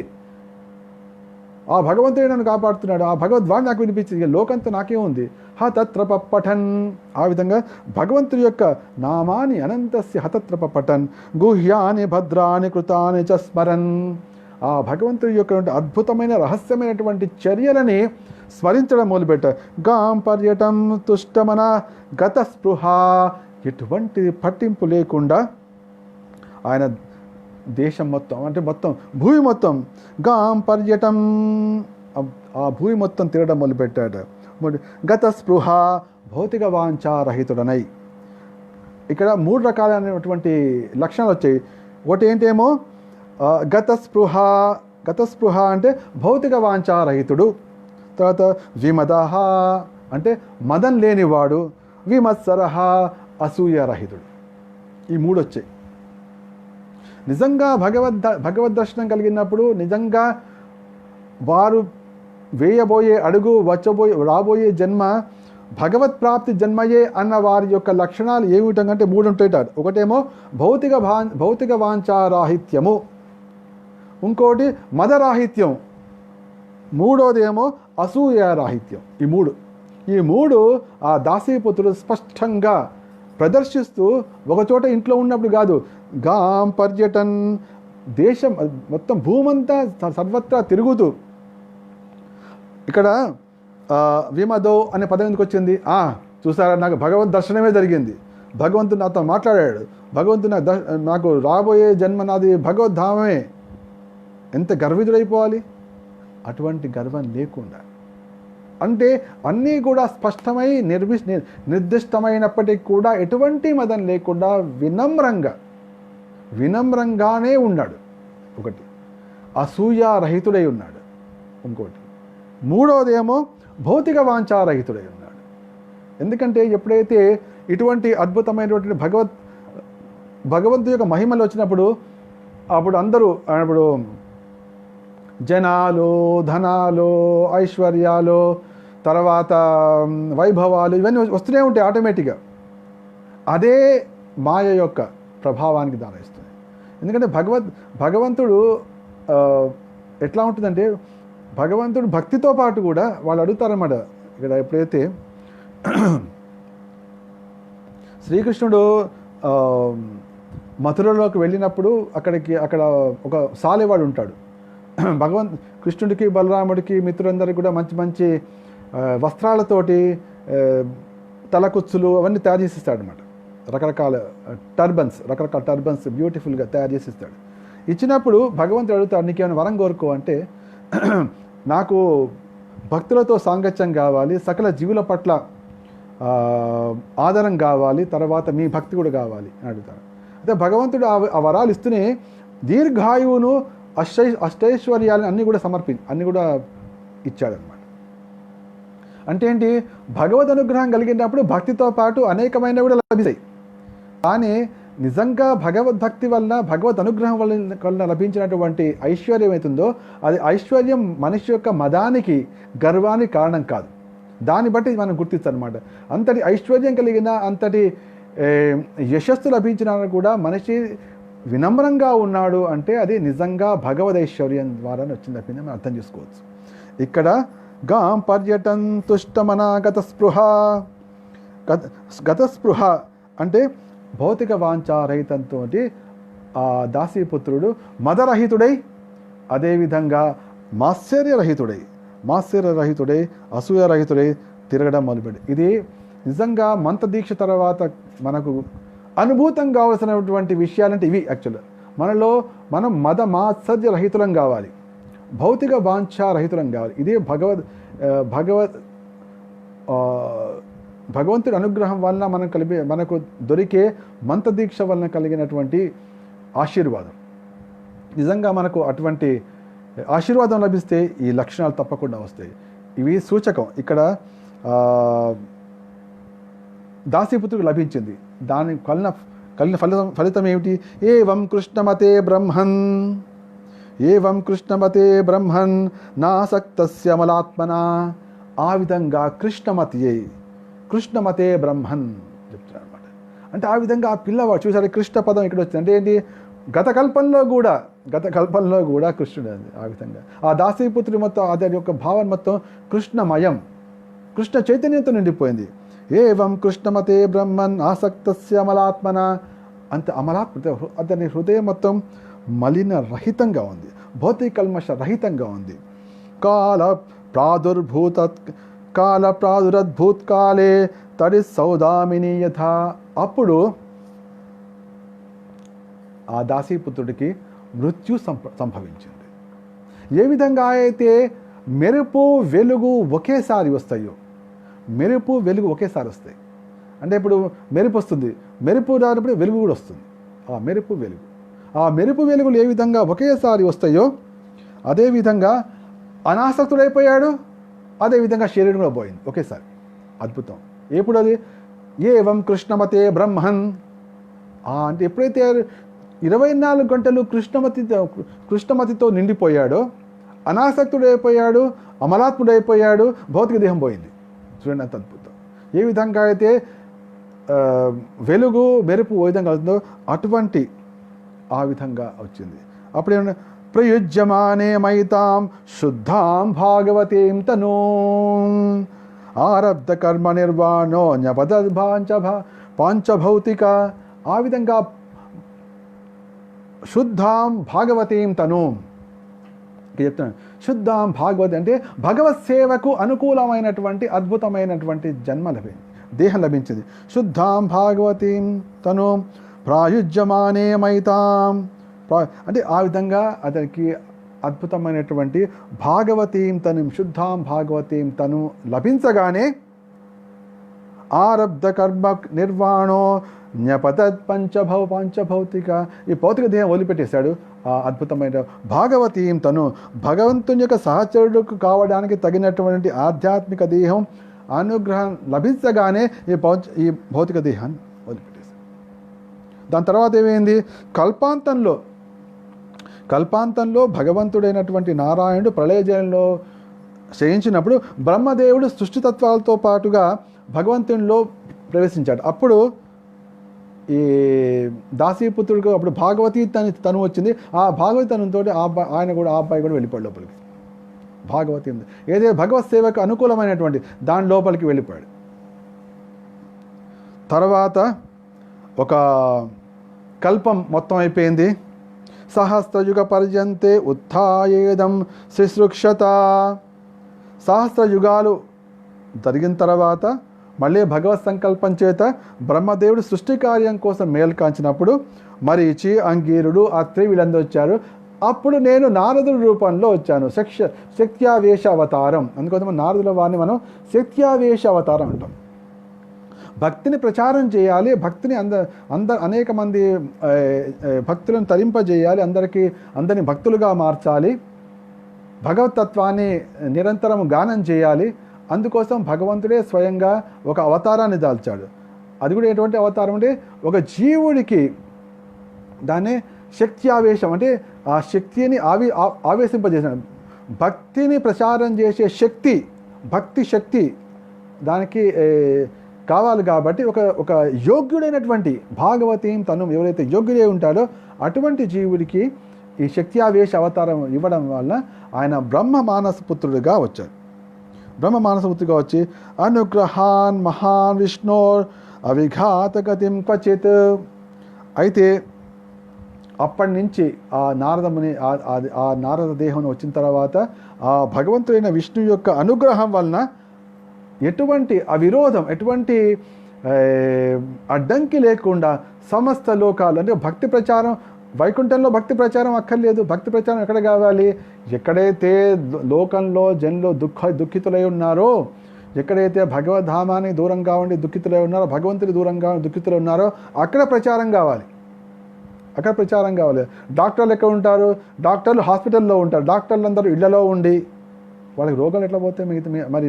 S1: ఆ భగవంతుడే నన్ను కాపాడుతున్నాడు, ఆ భగవద్వాణి నాకు వినిపించింది, లోకంతో నాకే ఉంది. హతత్ర పఠన్, ఆ విధంగా భగవంతుడి యొక్క నామాని అనంతస్య హతత్ర పఠన్ గుహ్యాని భద్రాని కృతాని చ స్మరన్, ఆ భగవంతుడి యొక్క అద్భుతమైన రహస్యమైనటువంటి చర్యలని స్మరించడం మొదలుపెట్ట. గాం పర్యటం తుష్టమన గత స్పృహ, ఎటువంటి పట్టింపు లేకుండా ఆయన దేశం మొత్తం అంటే మొత్తం భూమి మొత్తం గాం పర్యటం, ఆ భూమి మొత్తం తిరగడం మొదలుపెట్టాడు. గత స్పృహ, భౌతిక వాంఛారహితుడనై. ఇక్కడ 3 రకాలైనటువంటి లక్షణాలు వచ్చాయి. ఒకటి ఏంటేమో గత స్పృహ అంటే భౌతిక వాంఛారహితుడు. తర్వాత విమదహ అంటే మదం లేనివాడు. విమత్సరహ అసూయరహితుడు. ఈ 3 వచ్చాయి. నిజంగా భగవద్ దర్శనం కలిగినప్పుడు నిజంగా వారు వేయబోయే అడుగు, రాబోయే జన్మ భగవత్ ప్రాప్తి జన్మయే అన్న వారి యొక్క లక్షణాలు ఏమిటంటే 3 ఉంటాయి. ఒకటేమో భౌతిక వాంఛారాహిత్యము, ఇంకోటి మదరాహిత్యం, మూడోదేమో అసూయారాహిత్యం. ఈ మూడు ఆ దాసీపుత్రుడు స్పష్టంగా ప్రదర్శిస్తూ ఒకచోట ఇంట్లో ఉన్నప్పుడు కాదు, గాం పర్యటన్, దేశం మొత్తం భూమంతా సర్వత్రా తిరుగుతూ. ఇక్కడ విమదో అనే పదం ఎందుకు వచ్చింది? చూసారా, నాకు భగవద్ దర్శనమే జరిగింది, భగవంతుడు నాతో మాట్లాడాడు, భగవంతుడు నాకు రాబోయే జన్మ నాది భగవద్ధామమే. ఎంత గర్వితుడైపోవాలి? అటువంటి గర్వం లేకుండా, అంటే అన్నీ కూడా స్పష్టమై నిర్దిష్టమైనప్పటికీ కూడా ఎటువంటి మదం లేకుండా వినమ్రంగానే ఉన్నాడు. ఒకటి అసూయారహితుడై ఉన్నాడు. ఇంకోటి మూడోదేమో భౌతిక వాంఛారహితుడై ఉన్నాడు. ఎందుకంటే ఎప్పుడైతే ఇటువంటి అద్భుతమైనటువంటి భగవంతుడి యొక్క మహిమలు వచ్చినప్పుడు అప్పుడు అందరూ జనాలు, ధనాలు, ఐశ్వర్యాలు, తర్వాత వైభవాలు ఇవన్నీ వస్తూనే ఉంటాయి ఆటోమేటిక్గా. అదే మాయ యొక్క ప్రభావానికి దారిస్తుంది. ఎందుకంటే భగవంతుడు ఎట్లా ఉంటుందంటే, భగవంతుడు భక్తితో పాటు కూడా వాళ్ళు అడుగుతారన్నమాట. ఇక్కడ ఎప్పుడైతే శ్రీకృష్ణుడు మథురలోకి వెళ్ళినప్పుడు అక్కడ ఒక సాలెవాడు ఉంటాడు. కృష్ణుడికి బలరాముడికి మిత్రులందరికీ కూడా మంచి మంచి వస్త్రాలతోటి తలకుచ్చులు అవన్నీ తయారు చేసిస్తాడు అనమాట. రకరకాల టర్బన్స్ బ్యూటిఫుల్గా తయారు చేసిస్తాడు. ఇచ్చినప్పుడు భగవంతుడు అడుగుతాడు, నీకేమైనా వరం కోరుకో అంటే, నాకు భక్తులతో సాంగత్యం కావాలి, సకల జీవుల పట్ల ఆదరం కావాలి, తర్వాత మీ భక్తి కూడా కావాలి అని అడుగుతాడు. అయితే భగవంతుడు ఆ వరాలు ఇస్తూనే దీర్ఘాయువును అష్టైశ్వర్యాలను అన్నీ కూడా ఇచ్చాడనమాట. అంటే ఏంటి, భగవద్ అనుగ్రహం కలిగినప్పుడు భక్తితో పాటు అనేకమైన కూడా లభిస్తాయి. కానీ నిజంగా భగవద్భక్తి వలన, భగవద్ అనుగ్రహం వలన లభించినటువంటి ఐశ్వర్యం ఏమవుతుందో అది ఐశ్వర్యం మనిషి యొక్క మదానికి, గర్వానికి కారణం కాదు. దాన్ని బట్టి మనం గుర్తించనమాట. అంతటి ఐశ్వర్యం కలిగిన, అంతటి యశస్సు లభించిన కూడా మనిషి వినమ్రంగా ఉన్నాడు అంటే అది నిజంగా భగవద్ ఐశ్వర్యం ద్వారా వచ్చింది తప్పింది మనం అర్థం చేసుకోవచ్చు. ఇక్కడ గాం పర్యటన్ తుష్టమన గతస్పృహ అంటే భౌతిక వాంఛారహితంతో ఆ దాసీపుత్రుడు మదరహితుడై, అదేవిధంగా మాత్సర్యరహితుడై అసూయరహితుడై తిరగడం మొదలుపెట్టి. ఇది నిజంగా మంత్రదీక్ష తర్వాత మనకు అనుభూతం కావాల్సినటువంటి విషయాలంటే ఇవి. యాక్చువల్గా మనం మద మాత్సర్య రహితులం కావాలి, భౌతిక వాంఛారహితులం కావాలి. ఇదే భగవంతుడి అనుగ్రహం వలన మనకు దొరికే మంత్రదీక్ష వలన కలిగినటువంటి ఆశీర్వాదం. నిజంగా మనకు అటువంటి ఆశీర్వాదం లభిస్తే ఈ లక్షణాలు తప్పకుండా వస్తాయి. ఇవి సూచకం. ఇక్కడ దాసీపుత్రుడికి లభించింది. దాని కలిగిన ఫలితం ఏమిటి? ఏవం కృష్ణమతే బ్రహ్మన్ ఏవం కృష్ణమతే బ్రహ్మన్ నాసక్తస్య మలాత్మన. ఆ విధంగా కృష్ణమతే బ్రహ్మన్ చెప్తున్నాడు అనమాట. అంటే ఆ విధంగా ఆ పిల్లవాడు చూసారు, కృష్ణ పదం ఇక్కడ వచ్చింది అంటే ఏంటి, గత కల్పంలో కూడా కృష్ణుడు. అది ఆ విధంగా ఆ దాసీపుత్రుడి మొత్తం అతని యొక్క భావన మొత్తం కృష్ణమయం, కృష్ణ చైతన్యంతో నిండిపోయింది. ఏవం కృష్ణమతే బ్రహ్మన్ ఆసక్తస్య అమలాత్మన. అంత అమలాత్మ అతని హృదయం మొత్తం మలిన రహితంగా ఉంది, భౌతిక కల్మష రహితంగా ఉంది. కాల ప్రాదురద్భూత్కాలే తడి సౌదామిని యథా. అప్పుడు ఆ దాసీపుత్రుడికి మృత్యు సంభవించింది. ఏ విధంగా అయితే మెరుపు వెలుగు ఒకేసారి వస్తాయో, మెరుపు వెలుగు ఒకేసారి వస్తాయి అంటే ఇప్పుడు మెరుపు వస్తుంది, మెరుపు రానప్పుడు వెలుగు కూడా వస్తుంది. ఆ మెరుపు వెలుగులు ఏ విధంగా ఒకేసారి వస్తాయో అదేవిధంగా అనాసక్తుడైపోయాడు, అదేవిధంగా శరీరం కూడా పోయింది ఒకేసారి. అద్భుతం. ఎప్పుడు అది ఏవం కృష్ణమతే బ్రహ్మన్ అంటే ఎప్పుడైతే 24 గంటలు కృష్ణమతితో నిండిపోయాడో, అనాసక్తుడైపోయాడు, అమలాత్ముడైపోయాడు, భౌతిక దేహం పోయింది. చూడండి అంత అద్భుతం. ఏ విధంగా అయితే వెలుగు మెరుపు ఏ విధంగా అవుతుందో అటువంటి ఆ విధంగా వచ్చింది. అప్పుడు ఏమన్నా ప్రయుజ్యమానే మైతాం శుద్ధాం భాగవతీం తనూ ఆరబ్ధ కర్మ నిర్వాణో పాంచభౌతిక. ఆ విధంగా శుద్ధాం భాగవతీం తనూ చెప్తున్నాను. శుద్ధాం భాగవతి అంటే భగవత్ సేవకు అనుకూలమైనటువంటి అద్భుతమైనటువంటి జన్మ దేహం లభించింది. శుద్ధాం భాగవతీం తను ప్రాయుజ్యమానే మైతాం అంటే ఆ విధంగా అతనికి అద్భుతమైనటువంటి భాగవతీం తను, శుద్ధాం భాగవతీం తను లభించగానే ఆరబ్ధ కర్మ నిర్వాణో న్యపతత్ పాంచభౌతిక. ఈ భౌతిక దేహం వదిలిపెట్టేశాడు. ఆ అద్భుతమైన భాగవతీం తను, భగవంతుని యొక్క సహచరులకు కావడానికి తగినటువంటి ఆధ్యాత్మిక దేహం అనుగ్రహం లభించగానే ఈ భౌతిక దేహాన్ని వదిలిపెట్టేశాడు. దాని తర్వాత ఏమైంది, కల్పాంతంలో భగవంతుడైనటువంటి నారాయణుడు ప్రళయజలంలో శయించినప్పుడు బ్రహ్మదేవుడు సృష్టితత్వాలతో పాటుగా భగవంతునిలో ప్రవేశించాడు. అప్పుడు ఈ దాసీపుత్రుడికి అప్పుడు భాగవతి తను వచ్చింది. ఆ భాగవతి తనంతో ఆ అబ్బాయి కూడా వెళ్ళిపోయాడు లోపలికి. భాగవతి ఉంది ఏదైతే భగవత్ సేవకు అనుకూలమైనటువంటి దాని లోపలికి వెళ్ళిపోయాడు. తర్వాత ఒక కల్పం మొత్తం అయిపోయింది. సహస్రయుగ పర్యంతే ఉత్థాయేదం శుశ్రూక్షత. సహస్ర యుగాలు జరిగిన తర్వాత మళ్ళీ భగవత్ సంకల్పం చేత బ్రహ్మదేవుడు సృష్టి కార్యం కోసం మేల్కాంచినప్పుడు మరీచి, అంగీరుడు, అత్రి వీళ్ళందరూ వచ్చారు. అప్పుడు నేను నారదుడి రూపంలో వచ్చాను. శక్త్యావేశ అవతారం. అందుకోసం నారదుల వారిని మనం శక్త్యావేశ అవతారం అంటాం. భక్తిని ప్రచారం చేయాలి, భక్తిని అనేక మంది భక్తులను తరింపజేయాలి, అందరినీ భక్తులుగా మార్చాలి, భగవతత్వాన్ని నిరంతరం గానం చేయాలి. అందుకోసం భగవంతుడే స్వయంగా ఒక అవతారాన్ని దాల్చాడు. అది కూడా ఎటువంటి అవతారం అంటే ఒక జీవుడికి దాన్ని శక్త్యావేశం అంటే ఆ శక్తిని ఆవేశింపజేసాడు. భక్తిని ప్రచారం చేసే శక్తి, భక్తి శక్తి దానికి కావాలి కాబట్టి ఒక యోగ్యుడైనటువంటి భాగవతీం తను ఎవరైతే యోగ్యుడై ఉంటాడో అటువంటి జీవుడికి ఈ శక్త్యావేశ అవతారం ఇవ్వడం వల్ల ఆయన బ్రహ్మ మానసపుత్రుడిగా వచ్చాడు. బ్రహ్మ మానసపుత్రుడిగా వచ్చి అనుగ్రహాన్ మహాన్ విష్ణోర్ అవిఘాతగతిం క్వచిత్. అయితే అప్పటి నుంచి ఆ నారద దేహం వచ్చిన తర్వాత ఆ భగవంతుడైన విష్ణు యొక్క అనుగ్రహం వలన ఎటువంటి అవిరోధం, ఎటువంటి అడ్డంకి లేకుండా సమస్త లోకాలు అంటే భక్తి ప్రచారం, వైకుంఠంలో భక్తి ప్రచారం అక్కర్లేదు. భక్తి ప్రచారం ఎక్కడ కావాలి, ఎక్కడైతే లోకంలో జనులు దుఃఖితులై ఉన్నారో, ఎక్కడైతే భగవద్ధామానికి దూరంగా ఉండి దుఃఖితులై ఉన్నారో, భగవంతుడి దూరంగా దుఃఖితులు ఉన్నారో అక్కడ ప్రచారం కావాలి. డాక్టర్లు ఎక్కడ ఉంటారు, డాక్టర్లు హాస్పిటల్లో ఉంటారు. డాక్టర్లు అందరూ ఇళ్లలో ఉండి వాళ్ళకి రోగాలు ఎట్లా పోతాయి మరి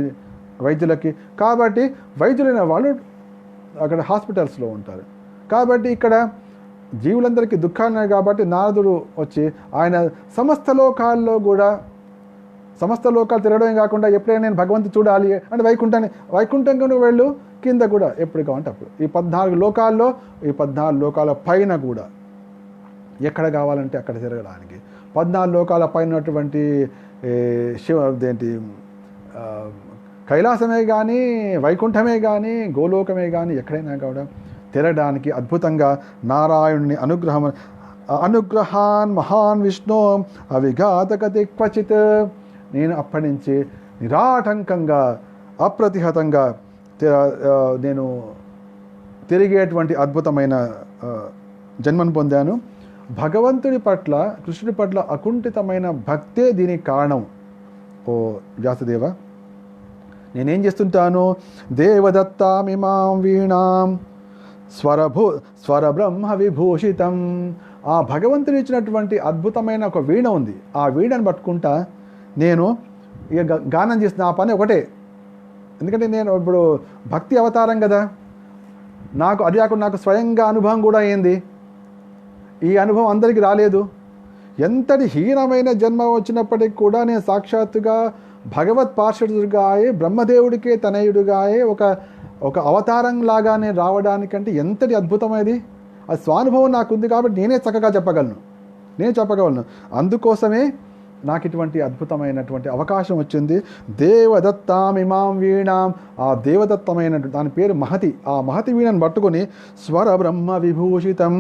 S1: వైద్యులకి. కాబట్టి వైద్యులైన వాళ్ళు అక్కడ హాస్పిటల్స్లో ఉంటారు. కాబట్టి ఇక్కడ జీవులందరికీ దుఃఖాలు ఉన్నాయి కాబట్టి నారదుడు వచ్చి ఆయన సమస్త లోకాలు తిరగడమే కాకుండా ఎప్పుడైనా నేను భగవంతుడు చూడాలి అంటే వైకుంఠం కూడా వెళ్ళు, కింద కూడా ఎప్పుడు కావాలంటే అప్పుడు ఈ 14 లోకాల పైన కూడా ఎక్కడ కావాలంటే అక్కడ తిరగడానికి 14 లోకాల పైన ఉన్నటువంటి కైలాసమే కానీ, వైకుంఠమే కానీ, గోలోకమే కానీ ఎక్కడైనా కూడా తిరగడానికి అద్భుతంగా నారాయణుని అనుగ్రహాన్ మహాన్ విష్ణు అవిఘాతగతి క్వచిత్. నేను అప్పటి నుంచి నిరాటంకంగా అప్రతిహతంగా నేను తిరిగేటువంటి అద్భుతమైన జన్మను పొందాను. భగవంతుడి పట్ల, కృష్ణుడి పట్ల అకుంఠితమైన భక్తే దీనికి కారణం. ఓ వ్యాసదేవ, నేనేం చేస్తుంటాను, దేవదత్తామిమాం వీణాం స్వరబ్రహ్మ విభూషితం. ఆ భగవంతుడు ఇచ్చినటువంటి అద్భుతమైన ఒక వీణ ఉంది. ఆ వీణను పట్టుకుంటా నేను ఇక గానం చేసిన ఆ పని ఒకటే. ఎందుకంటే నేను ఇప్పుడు భక్తి అవతారం కదా, అది కాకుండా నాకు స్వయంగా అనుభవం కూడా అయింది. ఈ అనుభవం అందరికీ రాలేదు. ఎంతటి హీనమైన జన్మ వచ్చినప్పటికీ కూడా నేను సాక్షాత్తుగా భగవత్ పార్షదుడుగా బ్రహ్మదేవుడికే తనయుడుగా ఒక అవతారం లాగా నేను రావడానికంటే ఎంతటి అద్భుతమైనది. ఆ స్వానుభవం నాకుంది కాబట్టి నేనే చక్కగా చెప్పగలను. అందుకోసమే నాకు ఇటువంటి అద్భుతమైనటువంటి అవకాశం వచ్చింది. దేవదత్తామిమాం వీణాం, ఆ దేవదత్తమైన దాని పేరు మహతి. ఆ మహతి వీణను పట్టుకొని స్వర బ్రహ్మ విభూషితం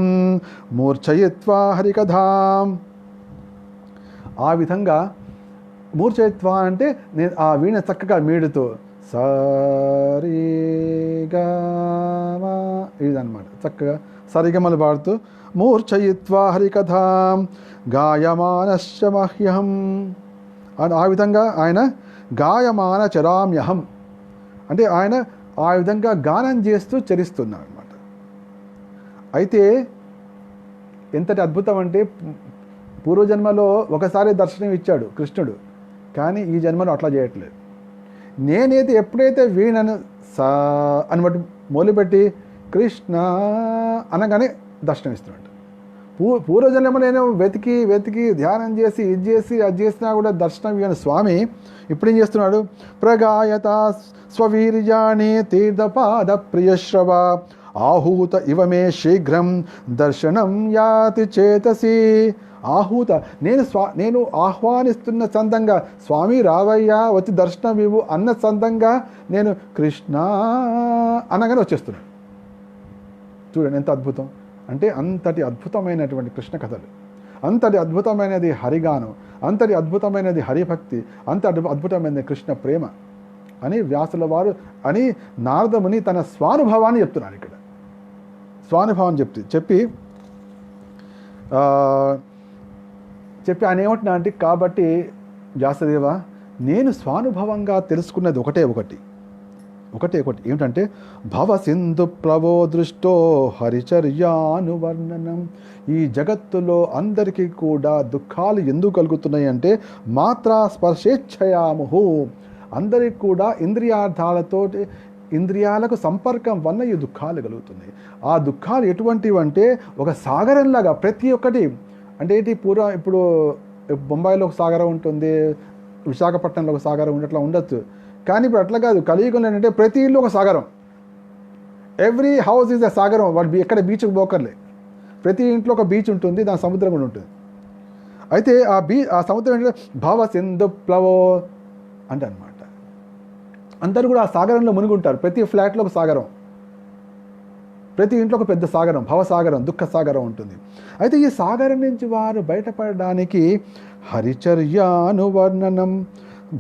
S1: మూర్ఛయిత్వా హరికథాం. ఆ విధంగా మూర్ఛయిత్వా అంటే నేను ఆ వీణ చక్కగా మీడుతూ సరిగమా ఇదన్నమాట, చక్కగా సరిగమలు పాడుతూ మూర్ఛయిత్వా హరికథాం గాయమానశ్చ మహ్యహం. ఆ విధంగా ఆయన గాయమాన చరామ్యహం అంటే ఆయన ఆ విధంగా గానం చేస్తూ చరిస్తున్నాడు అనమాట. అయితే ఎంతటి అద్భుతం అంటే పూర్వజన్మలో ఒకసారి దర్శనం ఇచ్చాడు కృష్ణుడు, కానీ ఈ జన్మలో అట్లా చేయట్లేదు. నేనైతే ఎప్పుడైతే వీణను సా అని బట్టి మొదలుపెట్టి కృష్ణ అనగానే దర్శనం ఇస్తున్నాడు. పూర్వజన్మలో నేను వెతికి ధ్యానం చేసి అది చేసినా కూడా దర్శనం ఇవ్వని స్వామి ఇప్పుడు ఏం చేస్తున్నాడు, ప్రగాయత స్వవీర్యాణి తీర్థపాద ప్రియశ్రవ ఆహూత ఇవ మే శీఘ్రం దర్శనం యాతి చేతసి. ఆహూత నేను ఆహ్వానిస్తున్న చందంగా, స్వామి రావయ్యా వచ్చి దర్శనం ఇవ్వు అన్న చందంగా నేను కృష్ణ అనగానే వచ్చేస్తున్నాను. చూడండి ఎంత అద్భుతం అంటే, అంతటి అద్భుతమైనటువంటి కృష్ణ కథలు, అంతటి అద్భుతమైనది హరిగానం, అంతటి అద్భుతమైనది హరిభక్తి, అంతటి అద్భుతమైనది కృష్ణ ప్రేమ అని వ్యాసుల వారు అని నారదముని తన స్వానుభవాన్ని చెప్తున్నారు. ఇక్కడ స్వానుభవాన్ని చెప్పి ఆయన ఏమంటున్నా అంటే, కాబట్టి వ్యాసదేవ నేను స్వానుభవంగా తెలుసుకున్నది ఒకటే ఏమిటంటే భవసింధు ప్లవో దృష్టో హరిచర్యానువర్ణనం. ఈ జగత్తులో అందరికీ కూడా దుఃఖాలు ఎందుకు కలుగుతున్నాయి అంటే మాత్రా స్పర్శేచ్ఛయాముహు. అందరికీ కూడా ఇంద్రియాలకు సంపర్కం వల్ల ఈ దుఃఖాలు కలుగుతున్నాయి. ఆ దుఃఖాలు ఎటువంటివి అంటే ఒక సాగరంలాగా ప్రతి ఒక్కటి అంటే ఇప్పుడు బొంబాయిలో ఒక సాగరం ఉంటుంది, విశాఖపట్నంలో ఒక సాగరం అట్లా ఉండొచ్చు. కానీ ఇప్పుడు అట్లా కాదు. కలియుగంలో ఏంటంటే ప్రతి ఇల్లు ఒక సాగరం, ఎవ్రీ హౌస్ ఈజ్ ఎ సాగరం. వాడు ఎక్కడ బీచ్కి పోకర్లే, ప్రతి ఇంట్లో ఒక బీచ్ ఉంటుంది, దాని సముద్రం కూడా ఉంటుంది. అయితే ఆ సముద్రం ఏంటంటే భవ సింధు ప్లవో అంటే అనమాట. అందరూ కూడా ఆ సాగరంలో మునిగి ఉంటారు. ప్రతి ఫ్లాట్లో ఒక సాగరం, ప్రతి ఇంట్లో ఒక పెద్ద సాగరం, భవసాగరం, దుఃఖ సాగరం ఉంటుంది. అయితే ఈ సాగరం నుంచి వారు బయటపడడానికి హరిచర్యానువర్ణనం.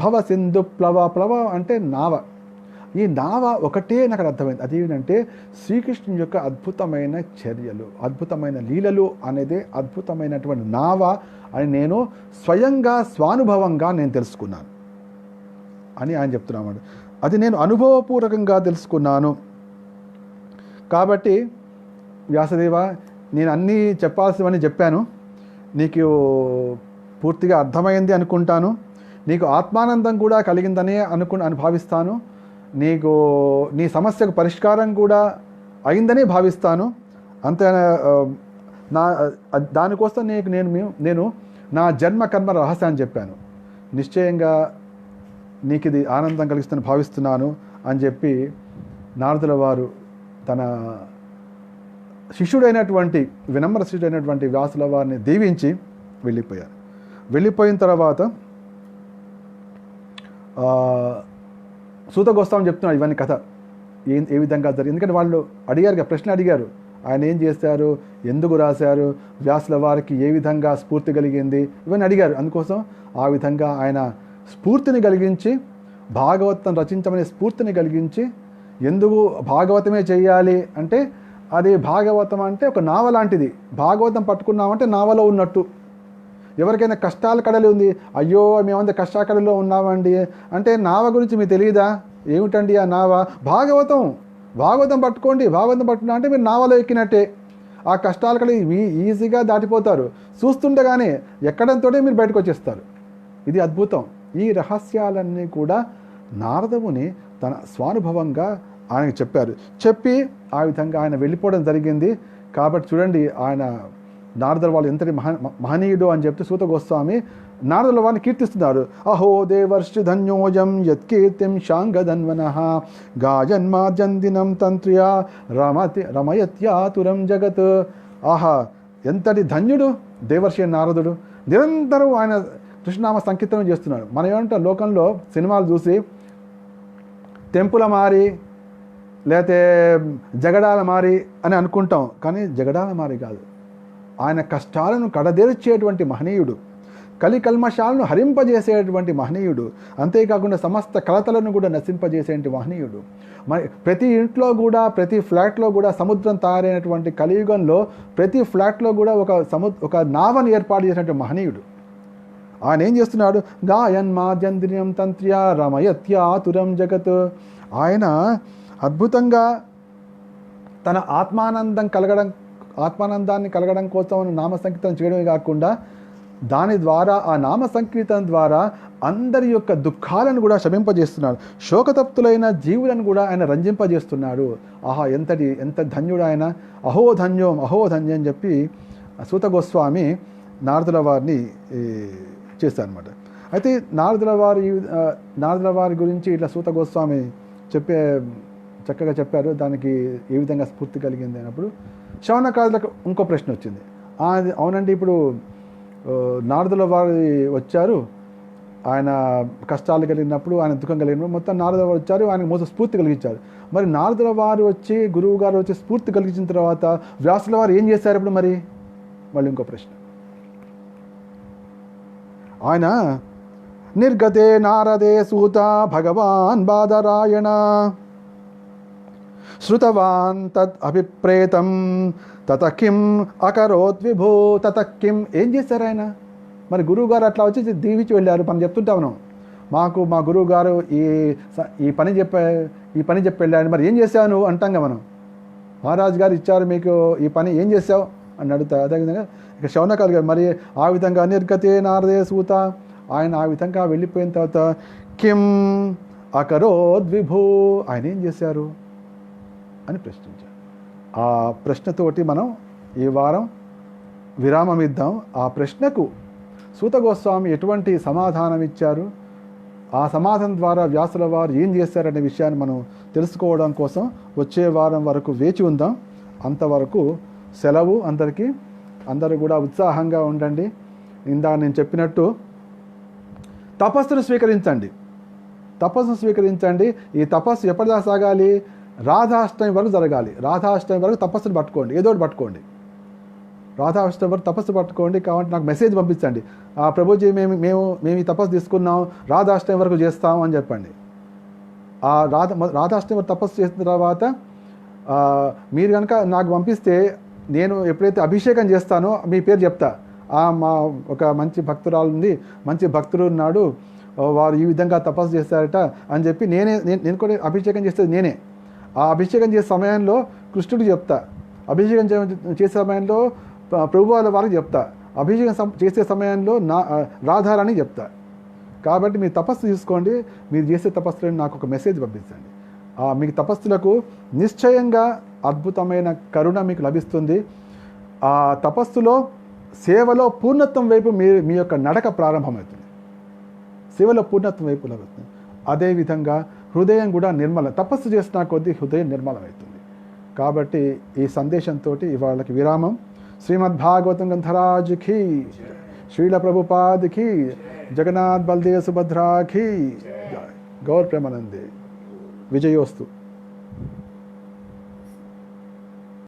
S1: భవ సింధు ప్లవ అంటే నావ. ఈ నావ ఒకటే నాకు అర్థమైంది. అదేంటంటే శ్రీకృష్ణుని యొక్క అద్భుతమైన చర్యలు, అద్భుతమైన లీలలు అనేది అద్భుతమైనటువంటి నావ అని నేను స్వయంగా స్వానుభవంగా నేను తెలుసుకున్నాను అని ఆయన చెప్తున్నాడు. అది నేను అనుభవపూర్వకంగా తెలుసుకున్నాను. కాబట్టి వ్యాసదేవ, నేను అన్నీ చెప్పాల్సినవన్నీ చెప్పాను, నీకు పూర్తిగా అర్థమైంది అనుకుంటాను, నీకు ఆత్మానందం కూడా కలిగిందని భావిస్తాను, నీ సమస్యకు పరిష్కారం కూడా అయిందని భావిస్తాను. అంతే నా దానికోసం నేను నా జన్మ కర్మ రహస్యాన్ని చెప్పాను. నిశ్చయంగా నీకు ఇది ఆనందం కలిగిస్తుందని భావిస్తున్నాను అని చెప్పి నారదుల వారు తన శిష్యుడైనటువంటి వినమ్ర శిష్యుడైనటువంటి వ్యాసుల వారిని దీవించి వెళ్ళిపోయారు. వెళ్ళిపోయిన తర్వాత సూత గోస్వామి చెప్తున్నాడు ఇవన్నీ కథ ఏ విధంగా జరిగింది. ఎందుకంటే వాళ్ళు అడిగారు, ప్రశ్న అడిగారు, ఆయన ఏం చేశారు, ఎందుకు రాశారు, వ్యాసుల వారికి ఏ విధంగా స్ఫూర్తి కలిగింది, ఇవన్నీ అడిగారు. అందుకోసం ఆ విధంగా ఆయన స్ఫూర్తిని కలిగించి, భాగవతం రచించమనే స్ఫూర్తిని కలిగించి, ఎందుకు భాగవతమే చేయాలి అంటే అది భాగవతం అంటే ఒక నావ లాంటిది. భాగవతం పట్టుకున్నామంటే నావలో ఉన్నట్టు. ఎవరికైనా కష్టాల కడలి ఉంది, అయ్యో మేమంతా కష్టాకడలో ఉన్నామండి అంటే నావ గురించి మీకు తెలియదా, ఏమిటండి ఆ నావ, భాగవతం పట్టుకోండి, భాగవతం పట్టుకున్నా అంటే మీరు నావలో ఎక్కినట్టే. ఆ కష్టాల కడలి ఈజీగా దాటిపోతారు. చూస్తుండగానే ఎక్కడంతోనే మీరు బయటకు వచ్చేస్తారు. ఇది అద్భుతం. ఈ రహస్యాలన్నీ కూడా నారదముని తన స్వానుభవంగా ఆయనకు చెప్పారు. చెప్పి ఆ విధంగా ఆయన వెళ్ళిపోవడం జరిగింది. కాబట్టి చూడండి, ఆయన నారదుల వాళ్ళు ఎంతటి మహనీయుడు అని చెప్తే సూత గోస్వామి నారదుల వారిని కీర్తిస్తున్నారు. అహో దేవర్షి ధన్యోజం యత్కీర్తిం శాంగధన్వనః గాయన్మార్జందినం తంత్ర్యా రమయత్యాతురం జగత్. ఆహా, ఎంతటి ధన్యుడు దేవర్షి నారదుడు. నిరంతరం ఆయన కృష్ణనామ సంకీర్తనం చేస్తున్నాడు. మనం ఏమంటాం, లోకంలో సినిమాలు చూసి తెంపుల మారి లేకపోతే జగడాల మారి అని అనుకుంటాం. కానీ జగడాల మారి కాదు, ఆయన కష్టాలను కడదేర్చేటువంటి మహనీయుడు, కలికల్మషాలను హరింపజేసేటువంటి మహనీయుడు, అంతేకాకుండా సమస్త కలతలను కూడా నశింపజేసేటువంటి మహనీయుడు. మరి ప్రతి ఇంట్లో కూడా, ప్రతి ఫ్లాట్లో కూడా సముద్రం తయారైనటువంటి కలియుగంలో ప్రతి ఫ్లాట్లో కూడా ఒక నావను ఏర్పాటు చేసినటువంటి మహనీయుడు. ఆయన ఏం చేస్తున్నాడు, గాయన్మార్జంద్రియం తంత్ర్యా రమయత్యాతురం జగత్. ఆయన అద్భుతంగా తన ఆత్మానందాన్ని కలగడం కోసం నామ సంకీర్తనం చేయడమే కాకుండా దాని ద్వారా, ఆ నామ సంకీర్తన ద్వారా అందరి యొక్క దుఃఖాలను కూడా శమింపజేస్తున్నాడు. శోకతప్తులైన జీవులను కూడా ఆయన రంజింపజేస్తున్నాడు. ఆహా, ఎంత ధన్యుడు ఆయన. అహో ధన్యం అని చెప్పి సూత గోస్వామి నారదుల వారిని చేశారనమాట. అయితే నారదుల వారి గురించి ఇట్లా సూత గోస్వామి చక్కగా చెప్పారు. దానికి ఏ విధంగా స్ఫూర్తి కలిగింది అన్నప్పుడు శౌనకాదులకు ఇంకో ప్రశ్న వచ్చింది. అవునండి, ఇప్పుడు నారదుల వారు వచ్చారు, ఆయన కష్టాలు కలిగినప్పుడు, ఆయన దుఃఖం కలిగినప్పుడు మొత్తం నారదుల వారు వచ్చారు, ఆయనకు మొత్తం స్ఫూర్తి కలిగించారు. మరి నారదుల వారు వచ్చి, గురువు గారు వచ్చి స్ఫూర్తి కలిగించిన తర్వాత వ్యాసుల వారు ఏం చేశారు ఇప్పుడు? మళ్ళీ ఇంకో ప్రశ్న. ఆయన నిర్గతే నారదే సూత భగవాన్ బాదరాయణ శృతవాన్ తద్ అభిప్రేతం తత కిం అకరోత్ విభో. తత కిం, ఏం చేశారు ఆయన? మరి గురువుగారు అట్లా వచ్చి దీవించి వెళ్ళారు. మనం చెప్తుంటా ఉన్నాం, మా గురువు గారు ఈ పని చెప్పి వెళ్ళారు, మరి ఏం చేశావు నువ్వు అంటాంగా మనం. మహారాజు గారు ఇచ్చారు మీకు ఈ పని, ఏం చేసావు అని అడుగుతారు. అదేవిధంగా ఇక శౌనకాలు గారు మరి ఆ విధంగా నిర్గతే నారదే సూత, ఆయన ఆ విధంగా వెళ్ళిపోయిన తర్వాత కిం అకరోద్ విభో, ఆయన ఏం చేశారు అని ప్రశ్నించారు. ఆ ప్రశ్నతోటి మనం ఈ వారం విరామం ఇద్దాం. ఆ ప్రశ్నకు సూత గోస్వామి ఎటువంటి సమాధానం ఇచ్చారు, ఆ సమాధానం ద్వారా వ్యాసుల వారు ఏం చేశారనే విషయాన్ని మనం తెలుసుకోవడం కోసం వచ్చే వారం వరకు వేచి ఉందాం. అంతవరకు సెలవు అందరికీ. అందరూ కూడా ఉత్సాహంగా ఉండండి. ఇందాక నేను చెప్పినట్టు తపస్సును స్వీకరించండి. ఈ తపస్సు ఎప్పటిదాకా సాగాలి? రాధాష్టమి వరకు జరగాలి. రాధాష్టమి వరకు తపస్సును పట్టుకోండి, ఏదో ఒకటి పట్టుకోండి. రాధాష్టమి వరకు తపస్సు పట్టుకోండి. కాబట్టి నాకు మెసేజ్ పంపించండి, ప్రభుజీ మేము ఈ తపస్సు తీసుకున్నాం, రాధాష్టమి వరకు చేస్తాం అని చెప్పండి. ఆ రాధాష్టమి వరకు తపస్సు చేసిన తర్వాత మీరు కనుక నాకు పంపిస్తే నేను ఎప్పుడైతే అభిషేకం చేస్తానో మీ పేరు చెప్తా. మా ఒక మంచి భక్తురాలు ఉంది, మంచి భక్తుడు ఉన్నాడు, వారు ఈ విధంగా తపస్సు చేస్తారట అని చెప్పి నేను కూడా అభిషేకం చేసేది నేనే. ఆ అభిషేకం చేసే సమయంలో కృష్ణుడికి చెప్తా, అభిషేకం చేసే సమయంలో ప్రభువాల వారికి చెప్తా, అభిషేకం చేసే సమయంలో రాధారాణి చెప్తా. కాబట్టి మీరు తపస్సు తీసుకోండి, మీరు చేసే తపస్సులను నాకు ఒక మెసేజ్ పంపించండి. మీకు తపస్సులకు నిశ్చయంగా అద్భుతమైన కరుణ మీకు లభిస్తుంది. ఆ తపస్సులో సేవలో పూర్ణత్వం వైపు మీ యొక్క నడక ప్రారంభమవుతుంది. సేవలో పూర్ణత్వం వైపు లభిస్తుంది. అదేవిధంగా హృదయం కూడా తపస్సు చేసిన కొద్దీ హృదయం నిర్మలమవుతుంది. కాబట్టి ఈ సందేశంతో ఇవాళకి విరామం. శ్రీమద్ భాగవతం గ్రంథరాజ్కి, శ్రీల ప్రభుపాదికి, జగన్నాథ్ బల్దేవ్ సుభద్రాకి, గౌర్ ప్రేమానందే. విజయోస్తు.